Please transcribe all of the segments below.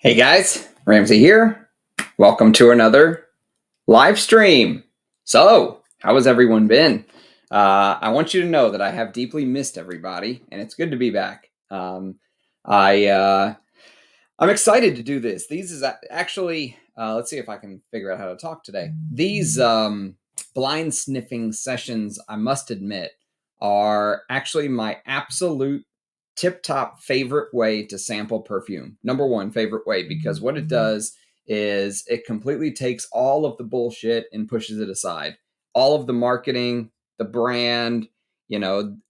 Hey guys, Ramsey here. Welcome to another live stream. So, how has everyone been? I want you to know that I have deeply missed everybody, and it's good to be back. I'm excited to do this. These is actually, let's see if I can figure out how to talk today. These blind sniffing sessions, I must admit, are actually my absolute tip-top favorite way to sample perfume. Number one favorite way, because what it does is it completely takes all of the bullshit and pushes it aside. All of the marketing, the brand,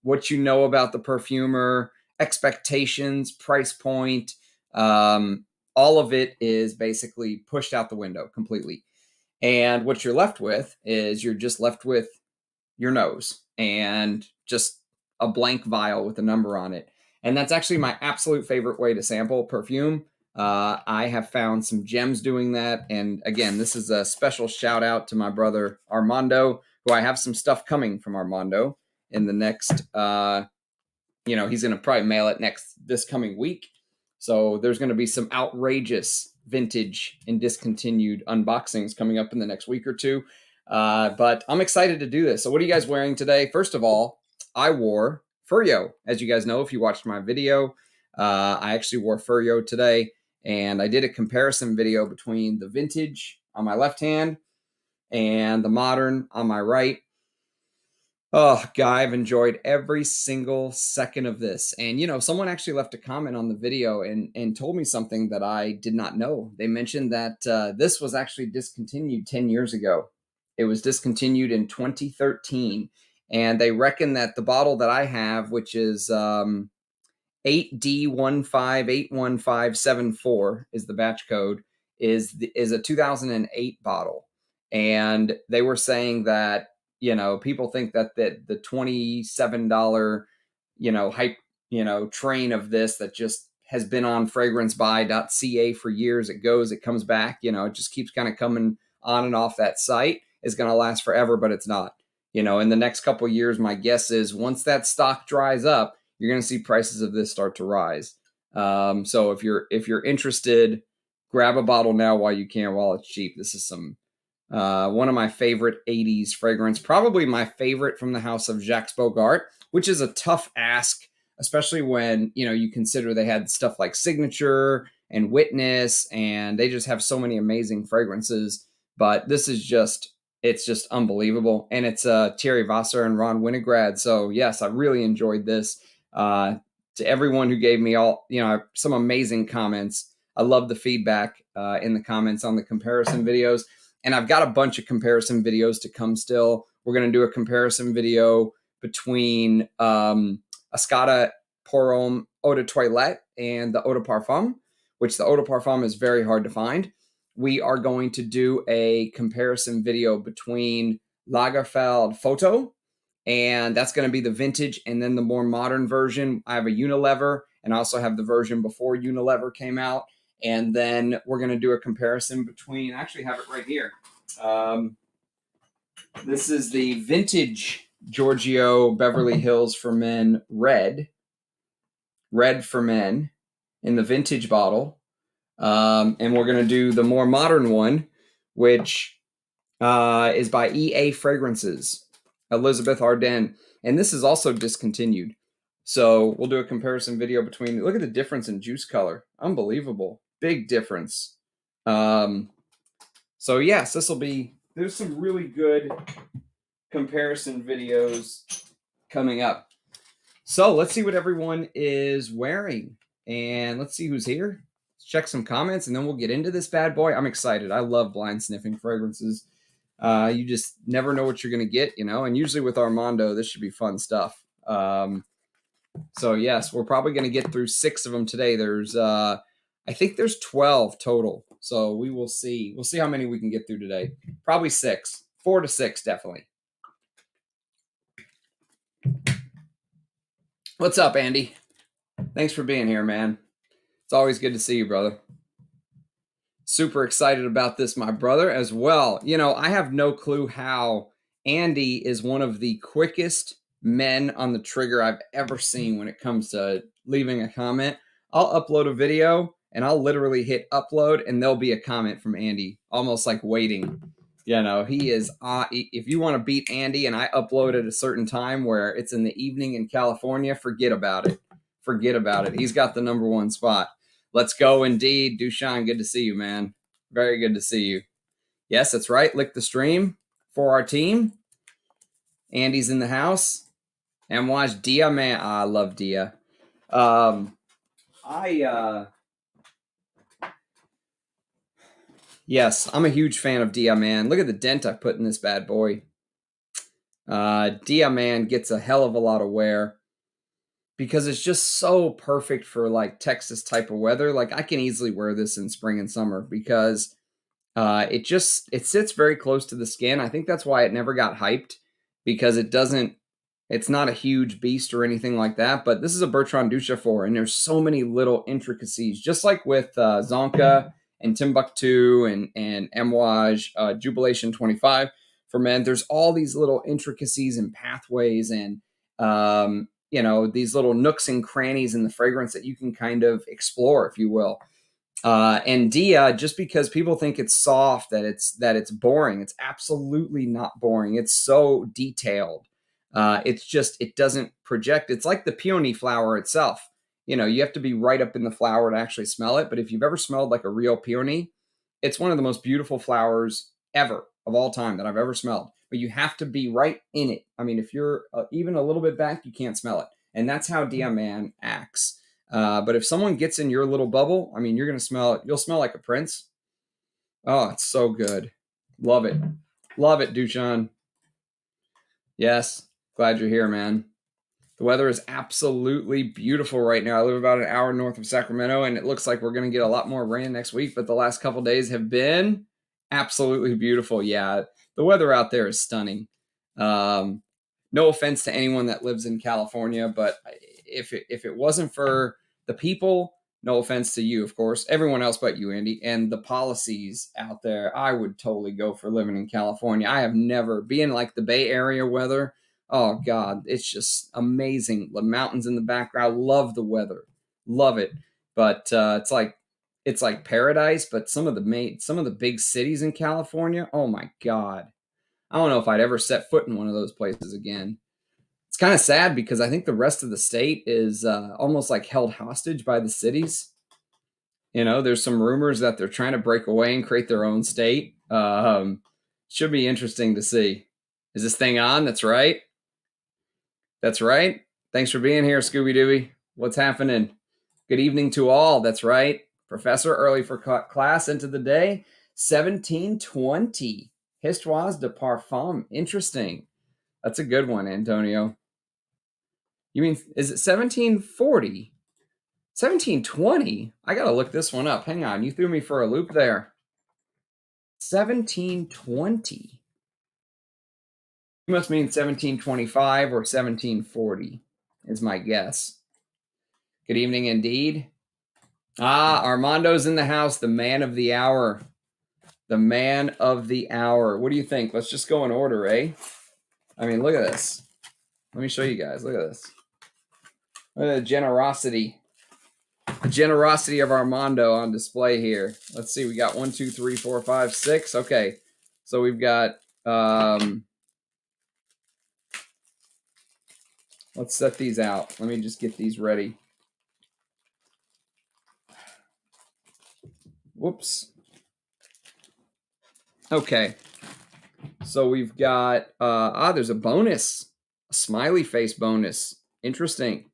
what you know about the perfumer, expectations, price point, all of it is basically pushed out the window completely. And what you're left with is you're just left with your nose and just a blank vial with a number on it. And that's actually my absolute favorite way to sample perfume. I have found some gems doing that. And again, this is a special shout out to my brother Armando, who I have some stuff coming from Armando in the next, he's going to probably mail it this coming week. So there's going to be some outrageous vintage and discontinued unboxings coming up in the next week or two. But I'm excited to do this. So what are you guys wearing today? First of all, I wore Furyo. As you guys know, if you watched my video, I actually wore Furyo today, and I did a comparison video between the vintage on my left hand and the modern on my right. Oh, guy, I've enjoyed every single second of this. And, someone actually left a comment on the video and told me something that I did not know. They mentioned that this was actually discontinued 10 years ago. It was discontinued in 2013. And they reckon that the bottle that I have, which is 8D158157 is the batch code, is a 2008 bottle. And they were saying that, people think that the $27, hype, train of this that just has been on fragrancebuy.ca for years. It goes, it comes back, it just keeps kind of coming on and off that site, is going to last forever, but it's not. In the next couple of years, my guess is once that stock dries up, you're going to see prices of this start to rise. So if you're interested, grab a bottle now while you can, while it's cheap. This is some one of my favorite 80s fragrance, probably my favorite from the house of Jacques Bogart, which is a tough ask, especially when you consider they had stuff like Signature and Witness, and they just have so many amazing fragrances. But this is it's just unbelievable. And it's Thierry Vassar and Ron Winograd. So yes, I really enjoyed this. To everyone who gave me some amazing comments. I love the feedback in the comments on the comparison videos. And I've got a bunch of comparison videos to come still. We're going to do a comparison video between Escada Pour Homme Eau de Toilette and the Eau de Parfum, which the Eau de Parfum is very hard to find. We are going to do a comparison video between Lagerfeld Photo, and that's going to be the vintage, and then the more modern version. I have a Unilever, and I also have the version before Unilever came out. And then we're going to do a comparison between, I actually have it right here. This is the vintage Giorgio Beverly Hills for Men Red for Men in the vintage bottle. And we're going to do the more modern one, which is by EA Fragrances, Elizabeth Arden. And this is also discontinued. So we'll do a comparison video between, look at the difference in juice color. Unbelievable. Big difference. So yes, there's some really good comparison videos coming up. So let's see what everyone is wearing. And let's see who's here. Let's check some comments, and then we'll get into this bad boy. I'm excited. I love blind sniffing fragrances. You just never know what you're going to get, and usually with Armando, this should be fun stuff. So yes, we're probably going to get through 6 of them today. I think there's 12 total. So we will see. We'll see how many we can get through today. Probably 6, 4 to 6, definitely. What's up, Andy? Thanks for being here, man. It's always good to see you, brother. Super excited about this, my brother, as well. I have no clue how Andy is one of the quickest men on the trigger I've ever seen when it comes to leaving a comment. I'll upload a video, and I'll literally hit upload and there'll be a comment from Andy, almost like waiting. You know, he is, if you want to beat Andy and I upload at a certain time where it's in the evening in California, forget about it. Forget about it. He's got the #1 spot. Let's go indeed. Dushan, good to see you, man. Very good to see you. Yes, that's right. Lick the stream for our team. Andy's in the house. And watch Dia, man. I love Dia. Yes, I'm a huge fan of Dia, man. Look at the dent I put in this bad boy. Dia, man, gets a hell of a lot of wear because it's just so perfect for like Texas type of weather. Like I can easily wear this in spring and summer because it sits very close to the skin. I think that's why it never got hyped, because it's not a huge beast or anything like that, but this is a Bertrand Duchefort, and there's so many little intricacies, just like with Zonka and Timbuktu and Amouage, Jubilation 25 for men. There's all these little intricacies and pathways and, these little nooks and crannies in the fragrance that you can kind of explore, if you will. And Dia, just because people think it's soft, that it's boring, it's absolutely not boring. It's so detailed. It doesn't project. It's like the peony flower itself. You know, you have to be right up in the flower to actually smell it. But if you've ever smelled like a real peony, it's one of the most beautiful flowers ever of all time that I've ever smelled. But you have to be right in it. I mean, if you're even a little bit back, you can't smell it. And that's how Dia Man acts. But if someone gets in your little bubble, I mean, you're going to smell it. You'll smell like a prince. Oh, it's so good. Love it. Love it, Dushan. Yes. Glad you're here, man. The weather is absolutely beautiful right now. I live about an hour north of Sacramento, and it looks like we're going to get a lot more rain next week, but the last couple days have been absolutely beautiful. Yeah, the weather out there is stunning. No offense to anyone that lives in California, but if it wasn't for the people, no offense to you, of course, everyone else but you, Andy, and the policies out there, I would totally go for living in California. I have never been like the Bay Area weather. Oh God, it's just amazing. The mountains in the background. Love the weather. Love it. But it's like paradise, but some of the big cities in California, oh my God. I don't know if I'd ever set foot in one of those places again. It's kind of sad because I think the rest of the state is almost like held hostage by the cities. You know, there's some rumors that they're trying to break away and create their own state. Should be interesting to see. Is this thing on? That's right. That's right. Thanks for being here, Scooby-Dooby. What's happening? Good evening to all. That's right. Professor, early for class into the day. 1720. Histoire de Parfum. Interesting. That's a good one, Antonio. You mean, is it 1740? 1720? I got to look this one up. Hang on. You threw me for a loop there. 1720. You must mean 1725 or 1740 is my guess. Good evening indeed. Armando's in the house, the man of the hour. The man of the hour. What do you think? Let's just go in order, eh? I mean, look at this. Let me show you guys. Look at this. Look at the generosity. The generosity of Armando on display here. Let's see. We got 1, 2, 3, 4, 5, 6. Okay. So we've got... let's set these out. Let me just get these ready. Whoops. Okay. So we've got, there's a bonus. A smiley face bonus. Interesting.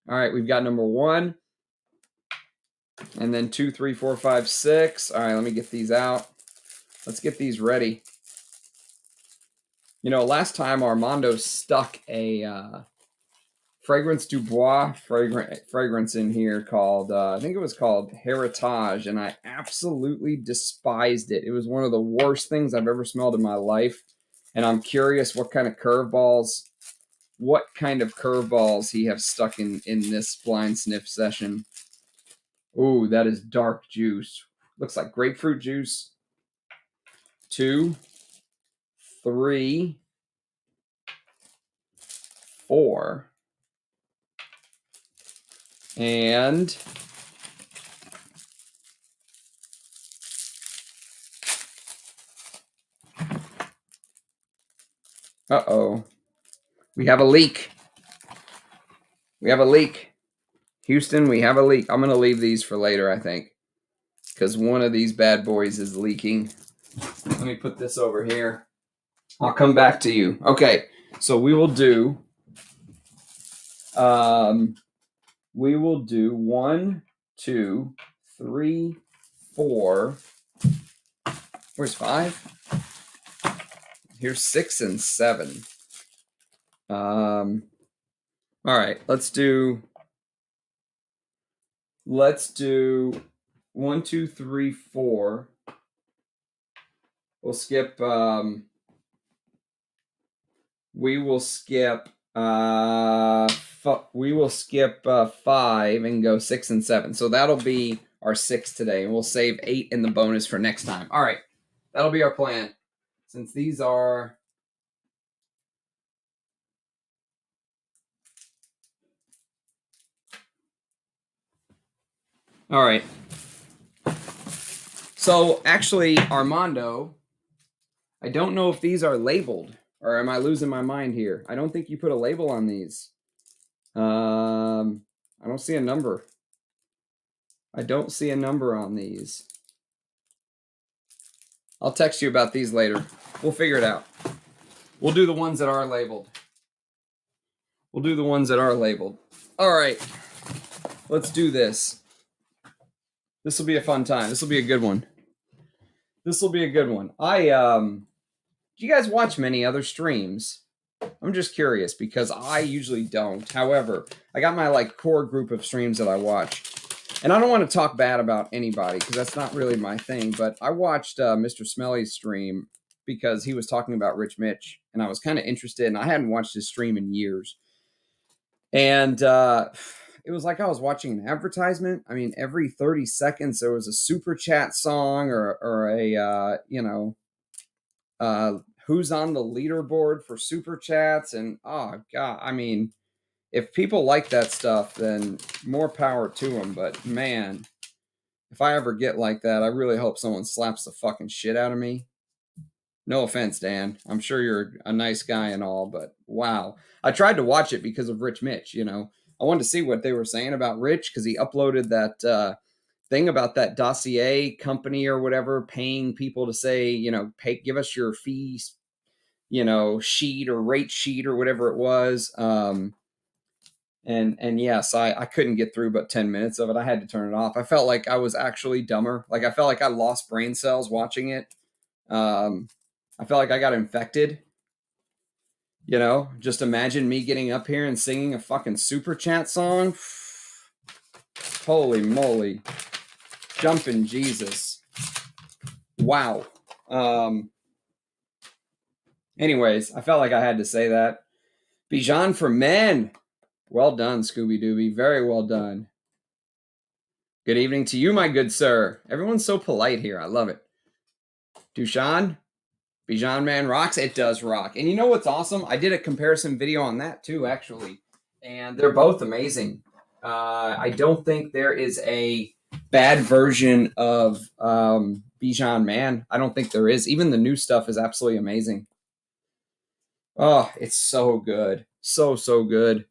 All right, we've got number 1. And then 2, 3, 4, 5, 6. All right, let me get these out. Let's get these ready. You know, last time Armando stuck a Fragrance du Bois fragrance in here called, I think it was called Heritage, and I absolutely despised it. It was one of the worst things I've ever smelled in my life, and I'm curious what kind of curveballs he have stuck in this blind sniff session. Ooh, that is dark juice. Looks like grapefruit juice. 2, 3, 4. And Uh-oh. We have a leak. We have a leak. Houston, we have a leak. I'm going to leave these for later, I think, because one of these bad boys is leaking. Let me put this over here. I'll come back to you. Okay, so we will do 1, 2, 3, 4. Where's 5? Here's 6 and 7. All right, let's do 1, 2, 3, 4. We'll skip we will skip 5 and go 6 and 7. So that'll be our 6 today, and we'll save 8 in the bonus for next time. All right, that'll be our plan. Since these are all right. So actually, Armando, I don't know if these are labeled, or am I losing my mind here? I don't think you put a label on these. I don't see a number. I don't see a number on these. I'll text you about these later. We'll figure it out. We'll do the ones that are labeled. We'll do the ones that are labeled. All right. Let's do this. This will be a fun time. This will be a good one. This will be a good one. Do you guys watch many other streams? I'm just curious because I usually don't. However, I got my like core group of streams that I watch. And I don't want to talk bad about anybody because that's not really my thing. But I watched Mr. Smelly's stream because he was talking about Rich Mitch. And I was kind of interested. And I hadn't watched his stream in years. And it was like I was watching an advertisement. I mean, every 30 seconds there was a super chat song or a, who's on the leaderboard for super chats. And oh, God, I mean, if people like that stuff, then more power to them. But man, if I ever get like that, I really hope someone slaps the fucking shit out of me. No offense, Dan. I'm sure you're a nice guy and all, but wow. I tried to watch it because of Rich Mitch, you know. I wanted to see what they were saying about Rich because he uploaded that thing about that dossier company or whatever paying people to say, you know, give us your fees, you know, sheet or rate sheet or whatever it was. And yes, I couldn't get through but 10 minutes of it. I had to turn it off. I felt like I was actually dumber. Like I felt like I lost brain cells watching it. I felt like I got infected. You know, just imagine me getting up here and singing a fucking super chat song. Holy moly. Jumping Jesus. Wow. Anyways, I felt like I had to say that. Bijan for men. Well done, Scooby Dooby. Very well done. Good evening to you, my good sir. Everyone's so polite here. I love it. Dushan, Bijan Man rocks. It does rock. And you know what's awesome? I did a comparison video on that too, actually. And they're both amazing. I don't think there is a bad version of Bijan Man. I don't think there is. Even the new stuff is absolutely amazing. Oh, it's so good. So, so good.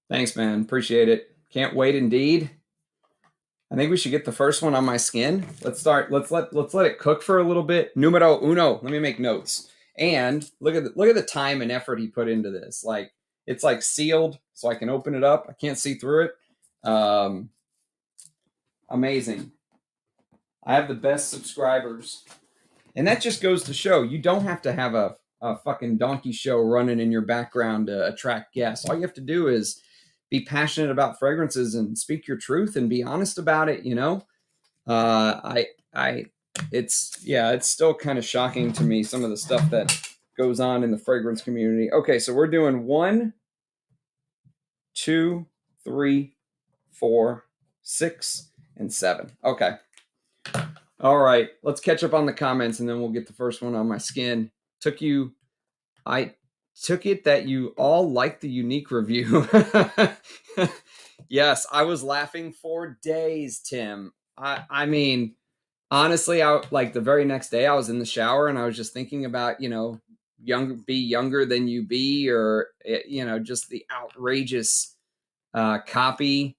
Thanks, man. Appreciate it. Can't wait indeed. I think we should get the first one on my skin. Let's start. Let's let it cook for a little bit. Numero uno. Let me make notes. And look at the time and effort he put into this. Like it's like sealed, so I can open it up. I can't see through it. Amazing. I have the best subscribers, and that just goes to show you don't have to have a fucking donkey show running in your background to attract guests. All you have to do is be passionate about fragrances and speak your truth and be honest about it. You know, it's still kind of shocking to me some of the stuff that goes on in the fragrance community. Okay, so we're doing 1, 2, 3, 4, 6, and 7. Okay. All right, let's catch up on the comments and then we'll get the first one on my skin. I took it that you all liked the unique review. Yes, I was laughing for days, Tim. I mean, honestly, I like the very next day I was in the shower and I was just thinking about, be younger than you be, or just the outrageous copy.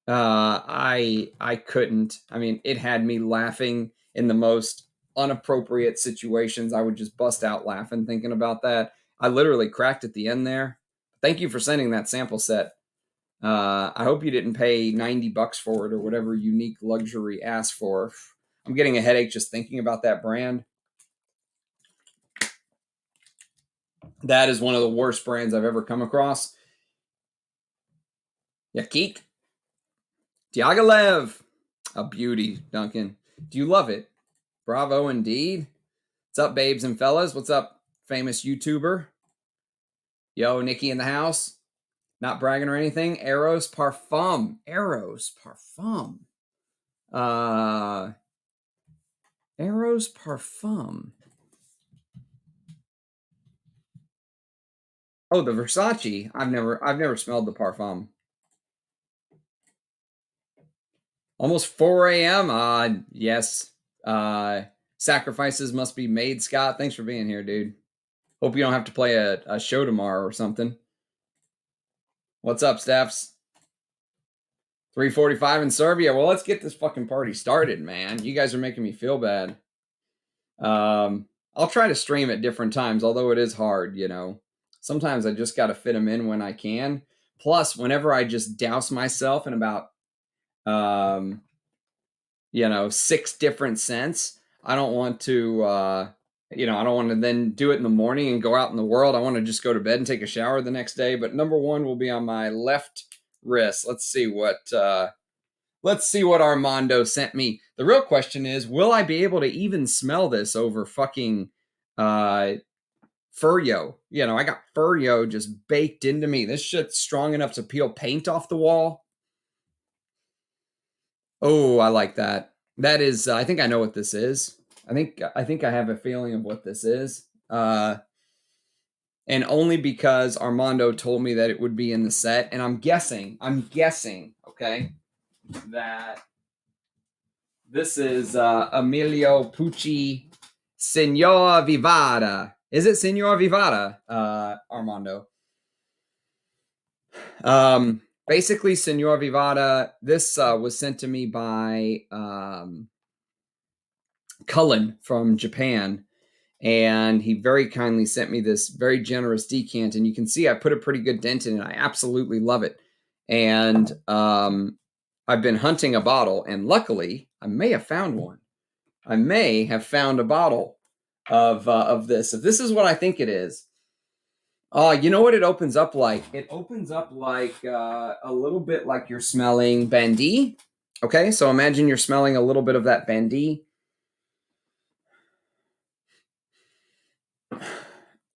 I couldn't. I mean, it had me laughing in the most unappropriate situations. I would just bust out laughing thinking about that. I literally cracked at the end there. Thank you for sending that sample set. I hope you didn't pay $90 for it or whatever unique luxury asked for. I'm getting a headache just thinking about that brand. That is one of the worst brands I've ever come across. Yakik. Diaghilev. A beauty, Duncan. Do you love it? Bravo indeed. What's up, babes and fellas? What's up, famous YouTuber? Yo, Nikki in the house. Not bragging or anything. Eros Parfum. Eros Parfum. Eros Parfum. Oh, the Versace. I've never smelled the Parfum. Almost 4 a.m. Yes. Sacrifices must be made, Scott. Thanks for being here, dude. Hope you don't have to play a show tomorrow or something. What's up, Stephs? 3:45 in Serbia. Well, let's get this fucking party started, man. You guys are making me feel bad. I'll try to stream at different times, although it is hard, Sometimes I just got to fit them in when I can. Plus, whenever I just douse myself in about 6 different scents, I don't want to I don't want to then do it in the morning and go out in the world. I want to just go to bed and take a shower the next day. But number 1 will be on my left wrist. Let's see what Armando sent me. The real question is, will I be able to even smell this over fucking Furyo? I got Furyo just baked into me. This shit's strong enough to peel paint off the wall. Oh, I like that. That is, I think I know what this is. I think I have a feeling of what this is. And only because Armando told me that it would be in the set. And I'm guessing, okay, that this is Emilio Pucci, Signor Vivara. Is it Signor Vivara, Armando? Basically, Signor Vivara, this was sent to me by Cullen from Japan. And he very kindly sent me this very generous decant. And you can see I put a pretty good dent in it. I absolutely love it. And I've been hunting a bottle. And luckily, I may have found one. I may have found a bottle of this. If this is what I think it is. You know what it opens up like? It opens up like a little bit like you're smelling Bandy. Okay, so imagine you're smelling a little bit of that Bandy.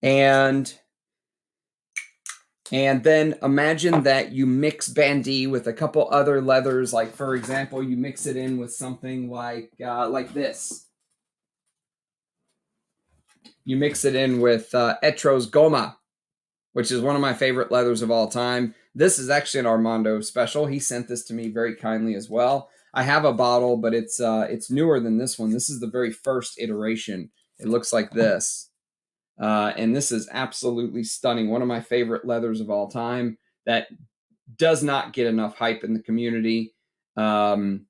And then imagine that you mix Bandy with a couple other leathers. Like, for example, you mix it in with something like this. You mix it in with Etros Goma, which is one of my favorite leathers of all time. This is actually an Armando special. He sent this to me very kindly as well. I have a bottle, but it's newer than this one. This is the very first iteration. It looks like this. And this is absolutely stunning. One of my favorite leathers of all time that does not get enough hype in the community. And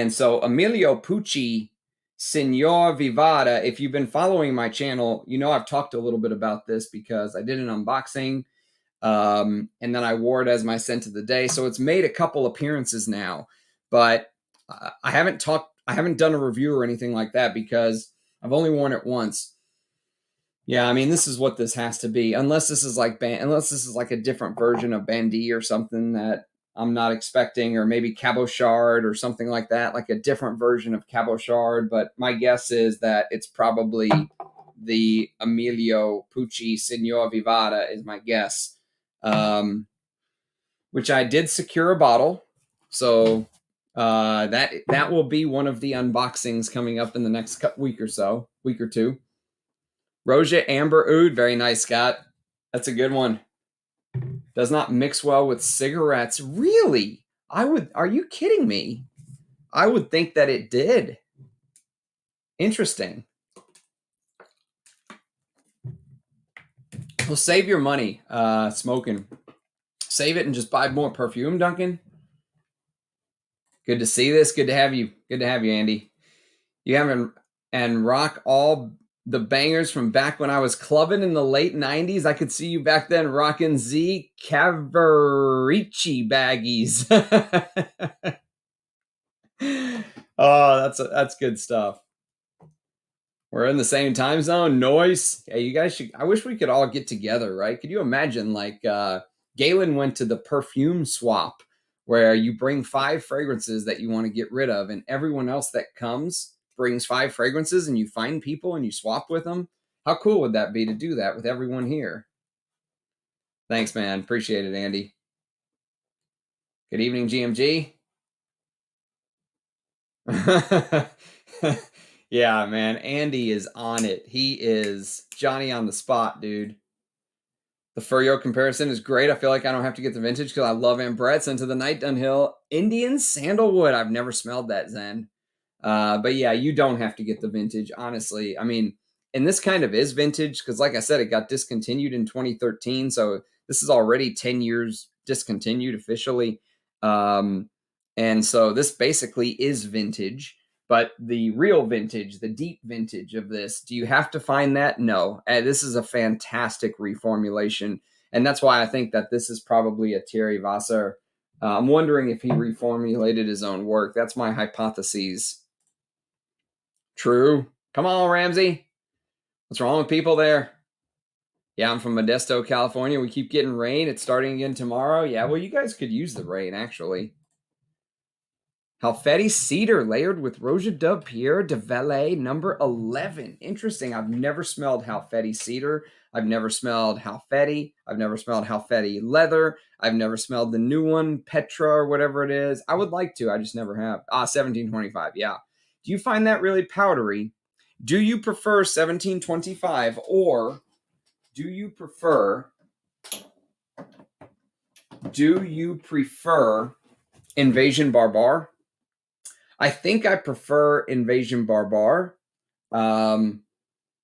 so Emilio Pucci, Signor Vivara, if you've been following my channel, I've talked a little bit about this because I did an unboxing and then I wore it as my scent of the day. So it's made a couple appearances now, but I haven't done a review or anything like that because I've only worn it once. Yeah, I mean, this is what this has to be, unless this is like a different version of Bandy or something that I'm not expecting, or maybe Cabochard or something like that, like a different version of Cabochard. But my guess is that it's probably the Emilio Pucci Signor Vivara is my guess, which I did secure a bottle. So that will be one of the unboxings coming up in the next week or two. Roja Amber Oud, very nice, Scott. That's a good one. Does not mix well with cigarettes. Really? Are you kidding me? I would think that it did. Interesting. Well, save your money smoking. Save it and just buy more perfume, Duncan. Good to see this. Good to have you. Good to have you, Andy. You haven't and rock all the bangers from back when I was clubbing in the late 90s. I could see you back then rocking Z Cavarici baggies. Oh, that's good stuff. We're in the same time zone. Noise. Yeah, you guys should. I wish we could all get together, right? Could you imagine? Like, Galen went to the perfume swap where you bring 5 fragrances that you want to get rid of, and everyone else that comes brings 5 fragrances, and you find people and you swap with them. How cool would that be to do that with everyone here? Thanks, man. Appreciate it, Andy. Good evening, GMG. Yeah, man. Andy is on it. He is Johnny on the spot, dude. The Furyo comparison is great. I feel like I don't have to get the vintage because I love Ambrettes. And to the Night Dunhill, Indian Sandalwood. I've never smelled that, Zen. But yeah, you don't have to get the vintage, honestly. I mean, and this kind of is vintage because, like I said, it got discontinued in 2013. So this is already 10 years discontinued officially. And so this basically is vintage. But the real vintage, the deep vintage of this, do you have to find that? No. This is a fantastic reformulation. And that's why I think that this is probably a Thierry Vasser. I'm wondering if he reformulated his own work. That's my hypothesis. True. Come on, Ramsey. What's wrong with people there? Yeah, I'm from Modesto, California. We keep getting rain. It's starting again tomorrow. Yeah, well, you guys could use the rain, actually. Halfeti Cedar layered with Roja de Pierre de Valet number 11. Interesting. I've never smelled Halfeti Cedar. I've never smelled Halfeti. I've never smelled Halfeti Leather. I've never smelled the new one, Petra or whatever it is. I would like to. I just never have. 1725. Yeah. Do you find that really powdery? Do you prefer 1725 or do you prefer Invasion Barbar? I think I prefer Invasion Barbar, but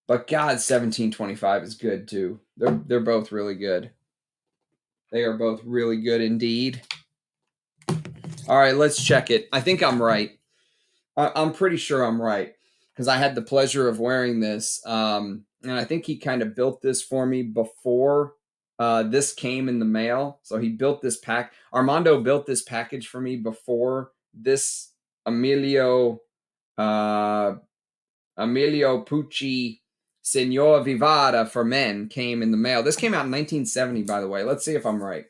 God, 1725 is good too. They're both really good. They are both really good indeed. All right, let's check it. I think I'm right. I'm pretty sure I'm right because I had the pleasure of wearing this, and I think he kind of built this for me before this came in the mail. So he built this pack. Armando built this package for me before this Emilio Pucci Signor Vivara for men came in the mail. This came out in 1970, by the way. Let's see if I'm right.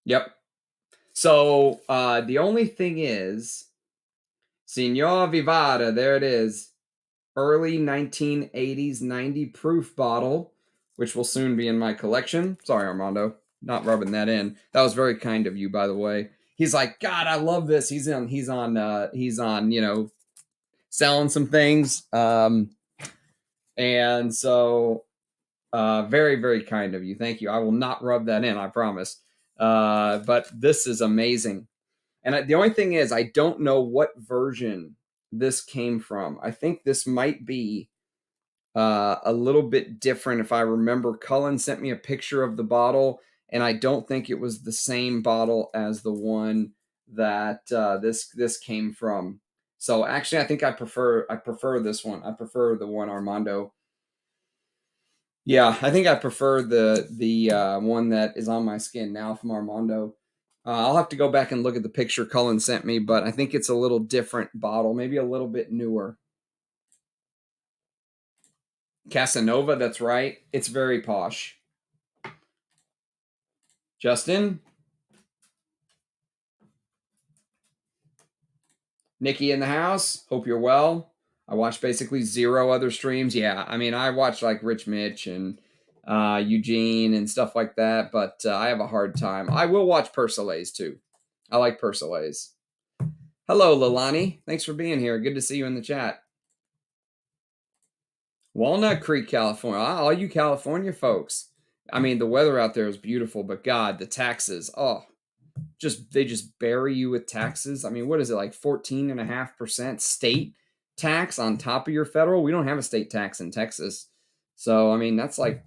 Yep. So the only thing is, Signor Vivara, there it is. Early 1980s 90 proof bottle, which will soon be in my collection. Sorry, Armando, not rubbing that in. That was very kind of you, by the way. He's like, God, I love this. He's on, you know, selling some things. And so very, very kind of you. Thank you. I will not rub that in, I promise. But this is amazing. And the only thing is, I don't know what version this came from. I think this might be a little bit different. If I remember, Cullen sent me a picture of the bottle, and I don't think it was the same bottle as the one that this came from. So actually, I think I prefer this one. I prefer the one Armando. Yeah, I think I prefer the one that is on my skin now from Armando. I'll have to go back and look at the picture Cullen sent me, but I think it's a little different bottle, maybe a little bit newer. Casanova, that's right. It's very posh. Justin? Nikki in the house? Hope you're well. I watched basically 0 other streams. Yeah, I mean, I watched like Rich Mitch and Eugene and stuff like that, but I have a hard time. I will watch Persolays too. I like Persolays. Hello, Lalani. Thanks for being here. Good to see you in the chat. Walnut Creek, California. All you California folks. I mean, the weather out there is beautiful, but God, the taxes. Oh, they just bury you with taxes. I mean, what is it, like 14.5% state? tax on top of your federal. We don't have a state tax in Texas. So, I mean, that's like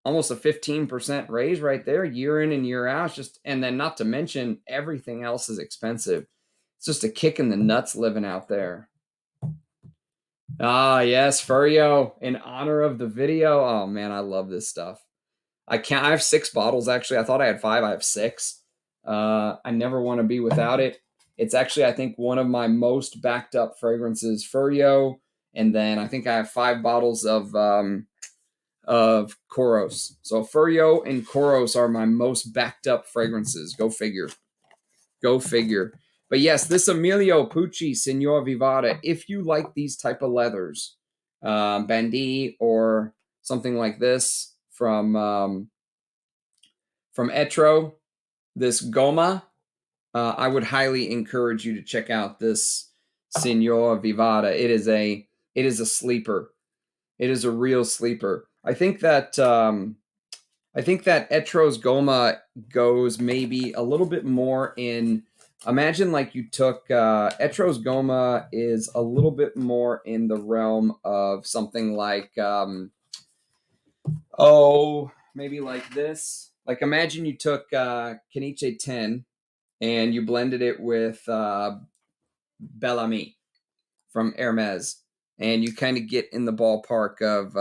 almost a 15% raise right there, year in and year out. It's just, and then not to mention everything else is expensive. It's just a kick in the nuts living out there. Ah, yes, Furyo, in honor of the video. Oh man, I love this stuff. I have 6 bottles actually. I thought I had 5. I have 6. I never want to be without it. It's actually, I think, one of my most backed up fragrances, Furyo, and then I think I have 5 bottles of Koros. So Furyo and Koros are my most backed up fragrances. Go figure. Go figure. But yes, this Emilio Pucci Signor Vivara, if you like these type of leathers, Bandit or something like this from Etro, this Goma, I would highly encourage you to check out this Signor Vivara. It is a sleeper. It is a real sleeper. I think that Etro's Goma goes maybe a little bit more in. Imagine like you took Etro's Goma is a little bit more in the realm of something like maybe like this. Like imagine you took Caniche 10 and you blended it with Bellamy from Hermes, and you kind of get in the ballpark of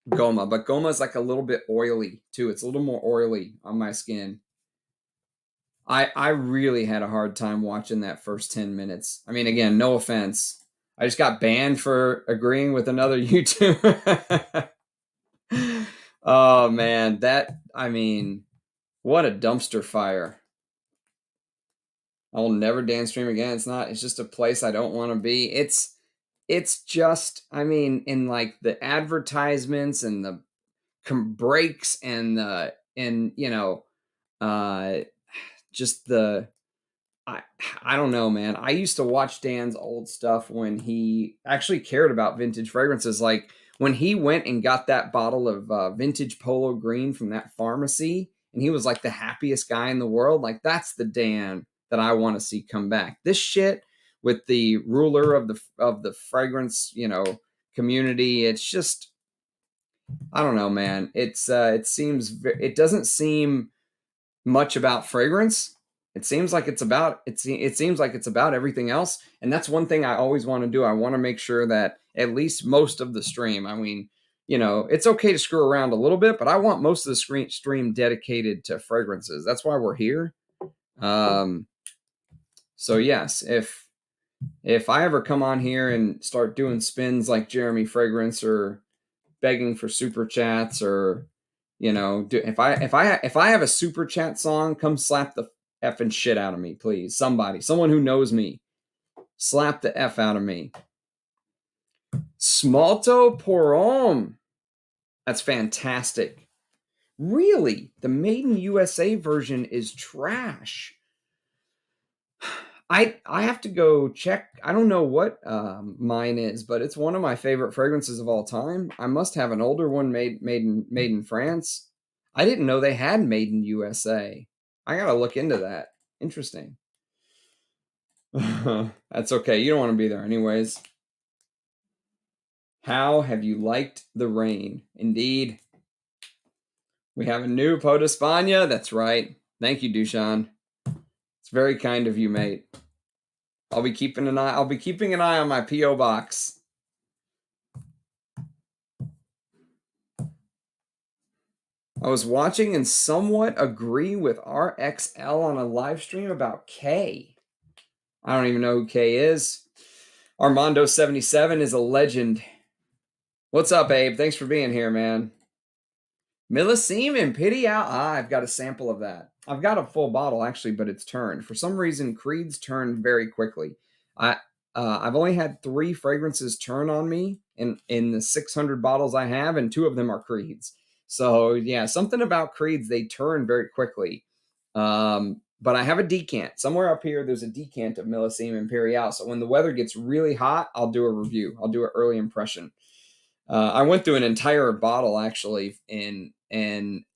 Goma. But Goma is like a little bit oily too. It's a little more oily on my skin. I really had a hard time watching that first 10 minutes. I mean, again, no offense. I just got banned for agreeing with another YouTuber. Oh man, what a dumpster fire. I'll never dance stream again. It's just a place I don't want to be. It's just, I mean, in like the advertisements and the breaks and just the, I don't know, man. I used to watch Dan's old stuff when he actually cared about vintage fragrances. Like when he went and got that bottle of vintage Polo Green from that pharmacy, and he was like the happiest guy in the world. Like that's the Dan that I want to see come back. This shit with the ruler of the fragrance, community. It's just, I don't know, man. It doesn't seem much about fragrance. It seems like it's about everything else, and that's one thing I always want to do. I want to make sure that at least most of the stream, I mean, it's okay to screw around a little bit, but I want most of the stream dedicated to fragrances. That's why we're here. So yes, if I ever come on here and start doing spins like Jeremy Fragrance or begging for super chats or if I have a super chat song, come slap the effing shit out of me, please. Someone who knows me, slap the F out of me. Smalto Porom. That's fantastic. Really? The Made in USA version is trash. I have to go check. I don't know what mine is, but it's one of my favorite fragrances of all time. I must have an older one made in France. I didn't know they had Made in USA. I gotta look into that. Interesting. That's okay. You don't want to be there anyways. How have you liked the rain? Indeed. We have a new Pot d'Espagne. That's right. Thank you, Dushan. It's very kind of you, mate. I'll be keeping an eye on my P.O. box. I was watching and somewhat agree with RXL on a live stream about K. I don't even know who K is. Armando 77 is a legend. What's up, Abe? Thanks for being here, man. Millesime and Pity Out. I've got a sample of that. I've got a full bottle actually, but it's turned. For some reason, Creed's turned very quickly. I've only had 3 fragrances turn on me in the 600 bottles I have, and 2 of them are Creed's. So yeah, something about Creed's, they turn very quickly. But I have a decant. Somewhere up here, there's a decant of Millesime Imperial. So when the weather gets really hot, I'll do a review. I'll do an early impression. I went through an entire bottle actually in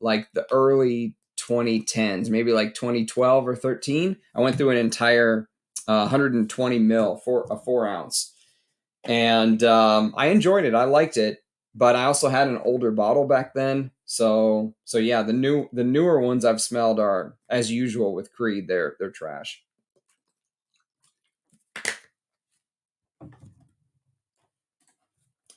like the early 2010s, maybe like 2012 or 13. I went through an entire 120 mil for a 4 ounce. And I enjoyed it. I liked it, but I also had an older bottle back then. So yeah, the newer ones I've smelled are, as usual with Creed, they're trash.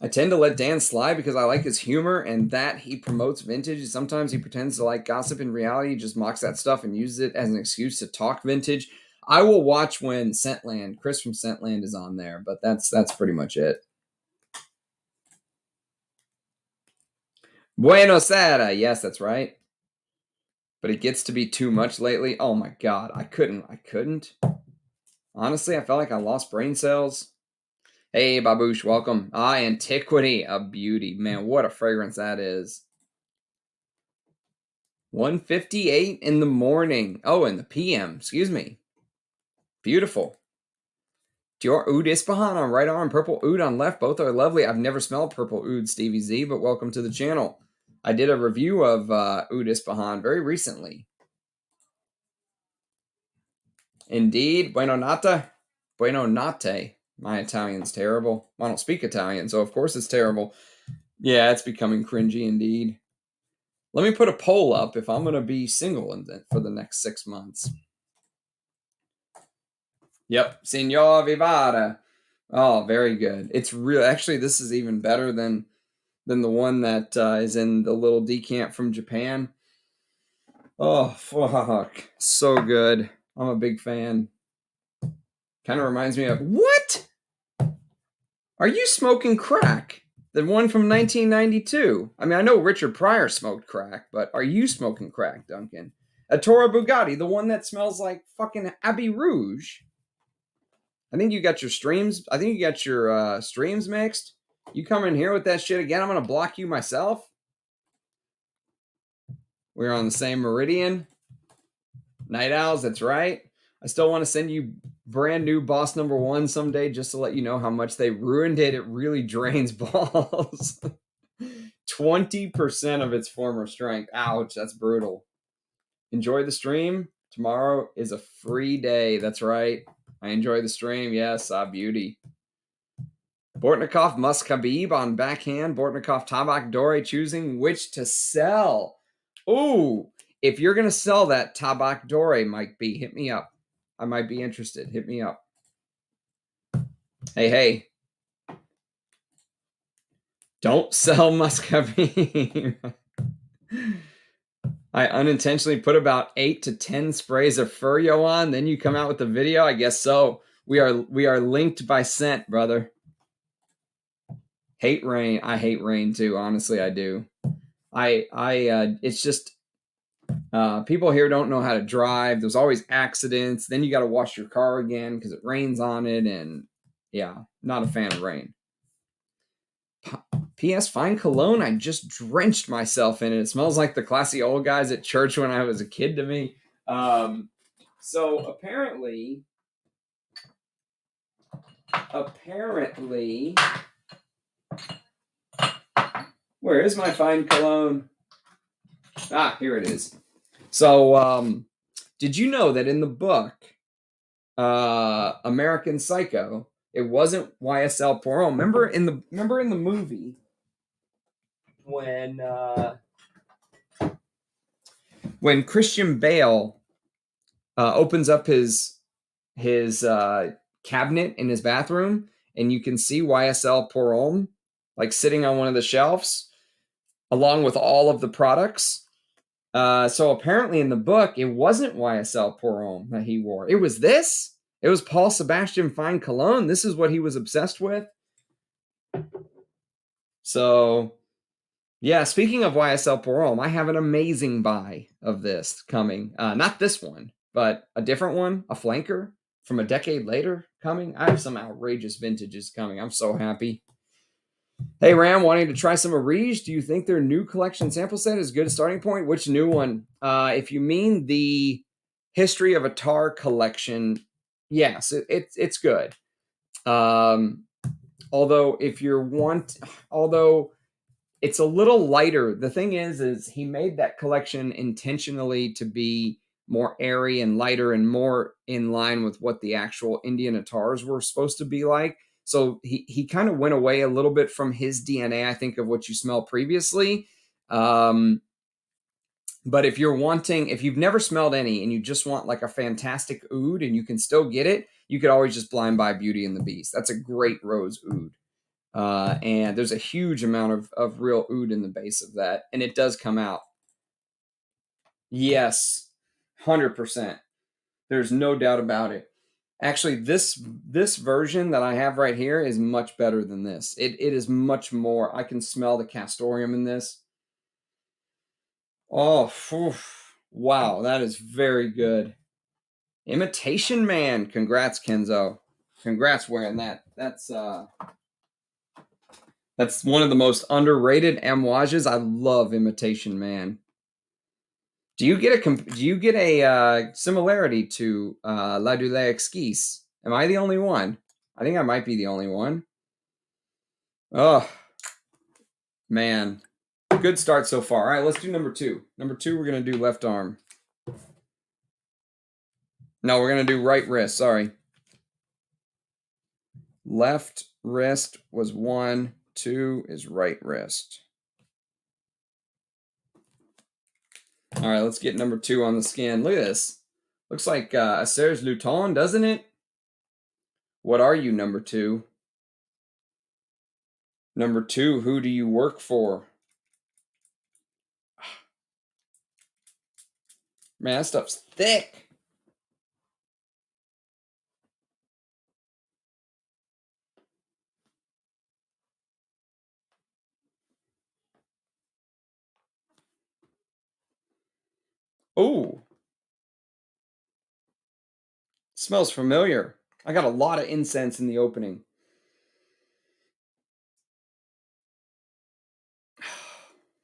I tend to let Dan slide because I like his humor and that he promotes vintage. Sometimes he pretends to like gossip. In reality, he just mocks that stuff and uses it as an excuse to talk vintage. I will watch when Scentland, Chris from Scentland, is on there, but that's pretty much it. Buenos Aires. Yes, that's right. But it gets to be too much lately. Oh my God. I couldn't. Honestly, I felt like I lost brain cells. Hey, Baboosh, welcome. Antiquity, a beauty. Man, what a fragrance that is. 1:58 in the morning. Oh, in the PM. Excuse me. Beautiful. Dior Oud Ispahan on right arm, purple oud on left. Both are lovely. I've never smelled purple oud, Stevie Z, but welcome to the channel. I did a review of Oud Ispahan very recently. Indeed. Bueno nata. Bueno nate. My Italian's terrible. I don't speak Italian, so of course it's terrible. Yeah, it's becoming cringy indeed. Let me put a poll up if I'm going to be single for the next 6 months. Yep, Signor Vivara. Oh, very good. It's real. Actually, this is even better than the one that is in the little decant from Japan. Oh, fuck. So good. I'm a big fan. Kind of reminds me of... What? Are you smoking crack? The one from 1992. I mean, I know Richard Pryor smoked crack, but are you smoking crack, Duncan? A Toro Bugatti, the one that smells like fucking Abbey Rouge. I think you got your streams. I think you got your streams mixed. You come in here with that shit again, I'm gonna block you myself. We're on the same meridian. Night Owls, that's right. I still want to send you brand new Boss Number 1 someday just to let you know how much they ruined it. It really drains balls. 20% of its former strength. Ouch, that's brutal. Enjoy the stream. Tomorrow is a free day. That's right. I enjoy the stream. Yes, beauty. Bortnikov Muskhabib on backhand. Bortnikov Tabak Dore choosing which to sell. Ooh, if you're going to sell that Tabak Dore, Mike B, hit me up. I might be interested. Hit me up. Hey. Don't sell Muscovine. I unintentionally put about 8 to 10 sprays of Furyo on. Then you come out with the video. I guess so. We are linked by scent, brother. Hate rain. I hate rain too. Honestly, I do. It's just people here don't know how to drive. There's always accidents. Then you got to wash your car again because it rains on it. And yeah, not a fan of rain. P.S. Fine cologne. I just drenched myself in it. It smells like the classy old guys at church when I was a kid to me. So apparently, where is my fine cologne? Here it is. So, did you know that in the book, American Psycho, it wasn't YSL Poirot? Remember in the movie when Christian Bale opens up his cabinet in his bathroom, and you can see YSL Poirot like sitting on one of the shelves along with all of the products. So apparently in the book, it wasn't YSL Poirot that he wore. It was this. It was Paul Sebastian Fine Cologne. This is what he was obsessed with. So, yeah, speaking of YSL Poirot, I have an amazing buy of this coming. Not this one, but a different one, a flanker from a decade later coming. I have some outrageous vintages coming. I'm so happy. Hey, Ram, wanting to try some Arige? Do you think their new collection sample set is a good starting point? Which new one? If you mean the History of a Tar collection, yes, it's good. Although it's a little lighter. The thing is he made that collection intentionally to be more airy and lighter and more in line with what the actual Indian Attars were supposed to be like. So he kind of went away a little bit from his DNA, I think, of what you smelled previously. But if you've never smelled any and you just want like a fantastic oud and you can still get it, you could always just blind buy Beauty and the Beast. That's a great rose oud. And there's a huge amount of real oud in the base of that. And it does come out. Yes, 100%. There's no doubt about it. Actually, this version that I have right here is much better than this. It is much more. I can smell the castoreum in this. Oh, wow, that is very good. Imitation Man. Congrats, Kenzo. Congrats wearing that. That's one of the most underrated amouages. I love Imitation Man. Do you get a similarity to La Douleur Exquise? Am I the only one? I think I might be the only one. Oh, man. Good start so far. All right, let's do number 2. Number 2, we're going to do left arm. No, we're going to do right wrist. Sorry. Left wrist was 1. 2 is right wrist. All right, let's get number 2 on the skin. Look at this. Looks like a Serge Luton, doesn't it? What are you, number 2? Number 2, who do you work for? Man, that stuff's thick. Oh. Smells familiar. I got a lot of incense in the opening.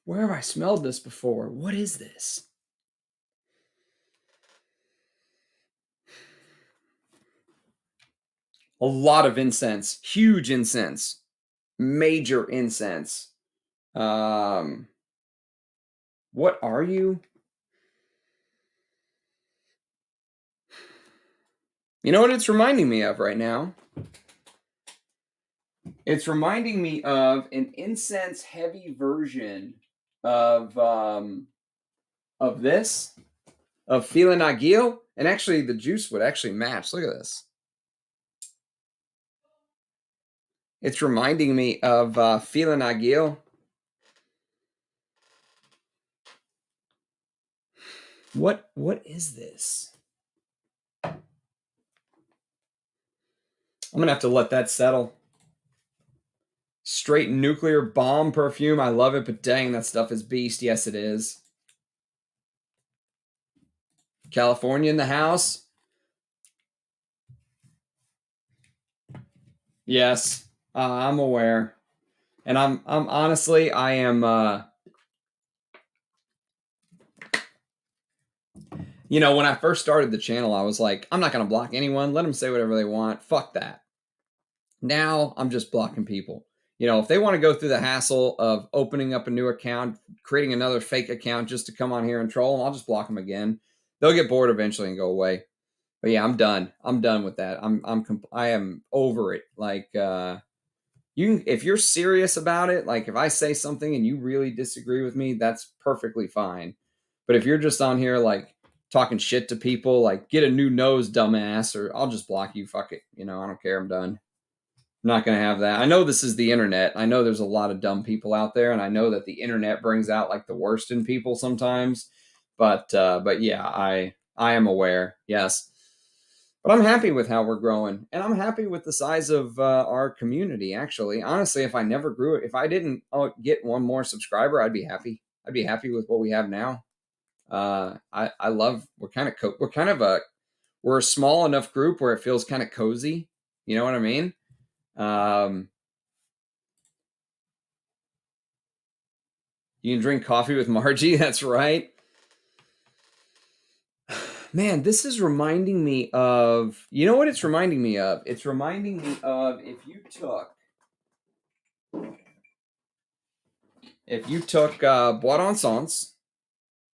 Where have I smelled this before? What is this? A lot of incense. Huge incense. Major incense. What are you? You know what it's reminding me of right now? It's reminding me of an incense-heavy version of this, of Feeling Agil, and actually the juice would actually match. Look at this. It's reminding me of Feeling Agil. What is this? I'm gonna have to let that settle. Straight nuclear bomb perfume. I love it, but dang, that stuff is beast. Yes, it is. California in the house. Yes, I'm aware, and I'm honestly, I am. You know, when I first started the channel, I was like, I'm not gonna block anyone. Let them say whatever they want. Fuck that. Now I'm just blocking people. You know, if they want to go through the hassle of opening up a new account, creating another fake account just to come on here and troll them, I'll just block them again. They'll get bored eventually and go away. But yeah, I'm done. I'm done with that. I am over it. Like if you're serious about it, like if I say something and you really disagree with me, that's perfectly fine. But if you're just on here like talking shit to people, like get a new nose, dumbass, or I'll just block you. Fuck it. You know, I don't care. I'm done. I'm not going to have that. I know this is the internet. I know there's a lot of dumb people out there, and I know that the internet brings out like the worst in people sometimes. But yeah, I am aware. Yes. But I'm happy with how we're growing, and I'm happy with the size of our community. Actually, honestly, if I never grew it, if I didn't get one more subscriber, I'd be happy. I'd be happy with what we have now. I love. We're a small enough group where it feels kind of cozy. You know what I mean? You can drink coffee with Margie. That's right. Man, this is reminding me of, you know what it's reminding me of? It's reminding me of if you took Bois d'Encens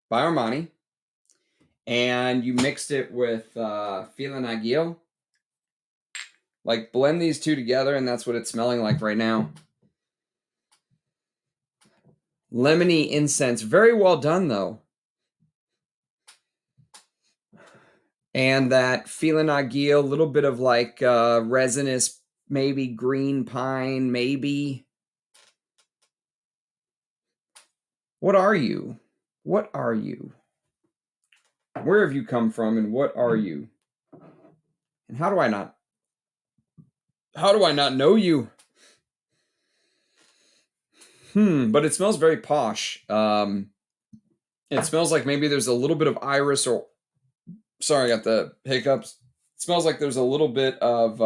by Armani and you mixed it with Feeling Aguil. Like, blend these two together, and that's what it's smelling like right now. Lemony incense. Very well done, though. And that Feeling Aguil, a little bit of like resinous, maybe green pine, maybe. What are you? What are you? Where have you come from, and what are you? And how do I not know you? But it smells very posh. It smells like maybe there's a little bit of iris, or sorry, I got the hiccups. It smells like there's a little bit of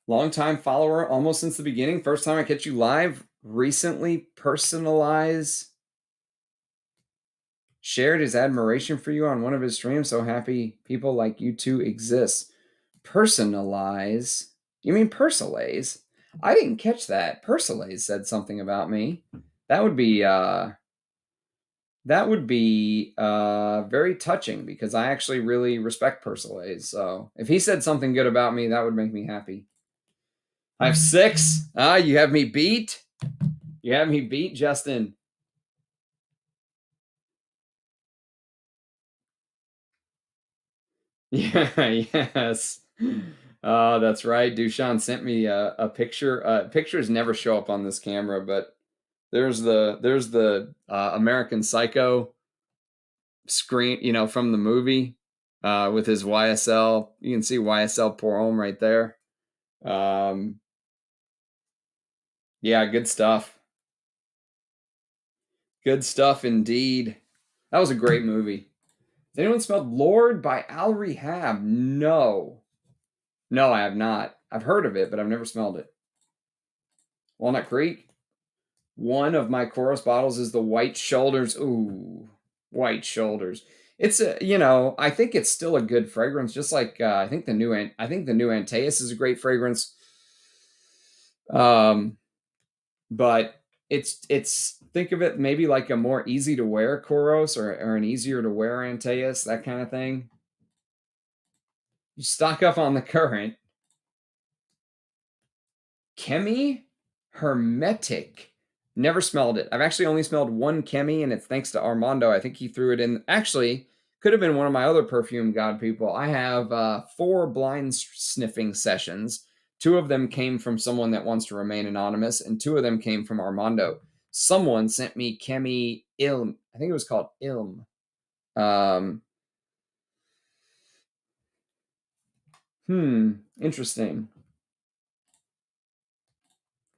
long-time follower, almost since the beginning. First time I catch you live. Recently personalize. Shared his admiration for you on one of his streams. So happy people like you two exist. Personalize. You mean Persolaze? I didn't catch that. Persolaze said something about me. That would be very touching, because I actually really respect Persolaze. So if he said something good about me, that would make me happy. I have 6. You have me beat. You have me beat, Justin. Yeah, yes. That's right. Dushan sent me a picture. Pictures never show up on this camera, but there's the American Psycho screen, from the movie, with his YSL. You can see YSL Pour Homme right there. Yeah, good stuff. Good stuff indeed. That was a great movie. Has anyone smelled Lord by Al Rehab? No. No, I have not. I've heard of it, but I've never smelled it. Walnut Creek. One of my Koros bottles is the White Shoulders. Ooh, White Shoulders. It's I think it's still a good fragrance. Just like I think the new Antaeus is a great fragrance. But it's think of it maybe like a more easy to wear Koros, or an easier to wear Antaeus, that kind of thing. You stock up on the current. Chemi Hermetic. Never smelled it. I've actually only smelled one Chemi, and it's thanks to Armando. I think he threw it in. Actually, could have been one of my other perfume god people. I have 4 blind sniffing sessions. 2 of them came from someone that wants to remain anonymous, and 2 of them came from Armando. Someone sent me Chemi Ilm. I think it was called Ilm. Interesting.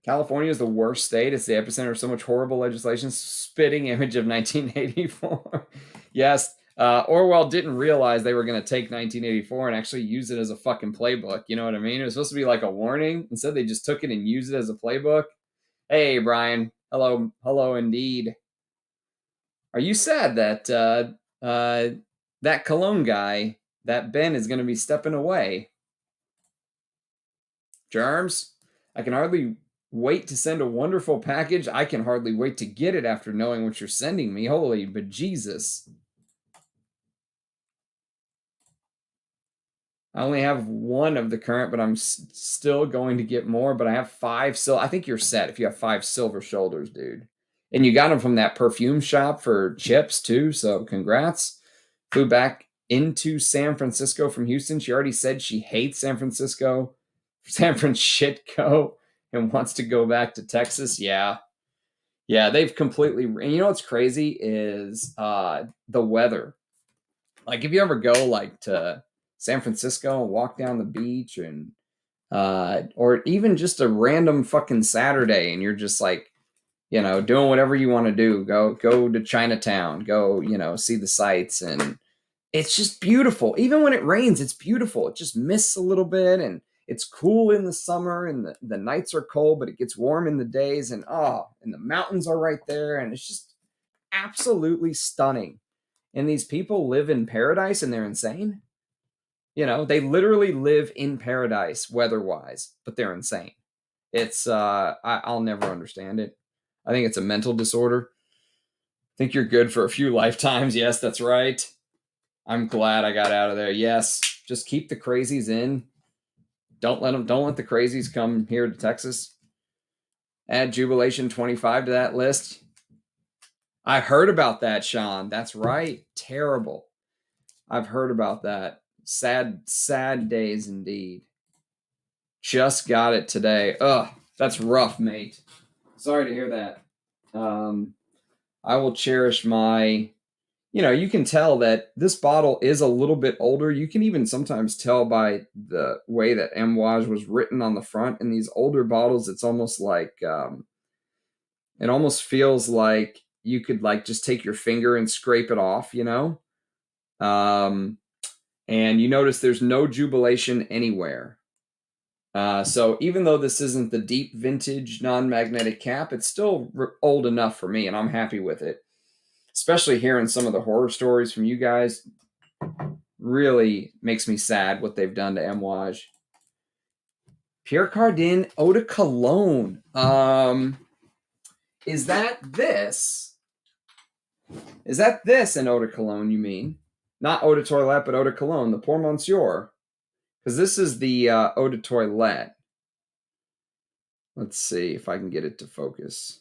California is the worst state. It's the epicenter of so much horrible legislation. Spitting image of 1984. Yes, Orwell didn't realize they were going to take 1984 and actually use it as a fucking playbook. You know what I mean? It was supposed to be like a warning. Instead, they just took it and used it as a playbook. Hey, Brian. Hello. Hello, indeed. Are you sad that that Cologne guy, that Ben, is going to be stepping away? Germs? I can hardly wait to send a wonderful package. I can hardly wait to get it after knowing what you're sending me. Holy bejesus. I only have 1 of the current, but I'm still going to get more. But I have 5. I think you're set if you have 5 silver shoulders, dude. And you got them from that perfume shop for chips, too. So congrats. Flew back into San Francisco from Houston. She already said she hates San Francisco. San Francisco. And wants to go back to Texas. Yeah, they've completely. And you know what's crazy is the weather. Like, if you ever go like to San Francisco and walk down the beach, and or even just a random fucking Saturday, and you're just like, doing whatever you want to do. Go to Chinatown. Go, see the sights, and it's just beautiful. Even when it rains, it's beautiful. It just mists a little bit, and it's cool in the summer, and the nights are cold, but it gets warm in the days, and and the mountains are right there, and it's just absolutely stunning. And these people live in paradise, and they're insane. They literally live in paradise weather-wise, but they're insane. It's I'll never understand it. I think it's a mental disorder. I think you're good for a few lifetimes. Yes, that's right. I'm glad I got out of there. Yes, just keep the crazies in. Don't let the crazies come here to Texas. Add Jubilation 25 to that list. I heard about that, Sean. That's right. Terrible. I've heard about that. Sad, sad days indeed. Just got it today. Ugh, that's rough, mate. Sorry to hear that. I will cherish my, you can tell that this bottle is a little bit older. You can even sometimes tell by the way that Amouage was written on the front. In these older bottles, it's almost like, it almost feels like you could like just take your finger and scrape it off, and you notice there's no jubilation anywhere. So even though this isn't the deep vintage non-magnetic cap, it's still old enough for me, and I'm happy with it. Especially hearing some of the horror stories from you guys really makes me sad what they've done to Amouage. Pierre Cardin Eau de Cologne. Is that this? Is that this an Eau de Cologne, you mean? Not Eau de Toilette, but Eau de Cologne, the Pour Monsieur. Because this is the Eau de Toilette. Let's see if I can get it to focus.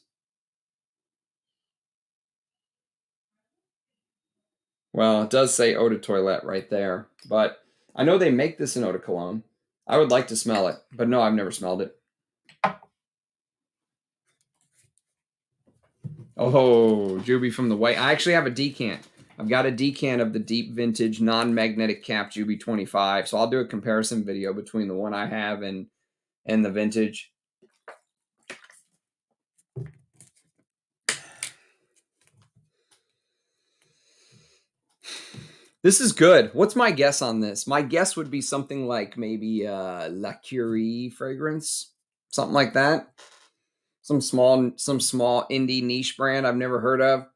Well, it does say Eau de Toilette right there. But I know they make this in Eau de Cologne. I would like to smell it. But no, I've never smelled it. Oh, Juby from the white. I actually have a decant. I've got a decant of the deep vintage non-magnetic cap Juby 25. So I'll do a comparison video between the one I have and the vintage. This is good. What's my guess on this? My guess would be something like maybe La Curie fragrance, something like that. Some small indie niche brand I've never heard of.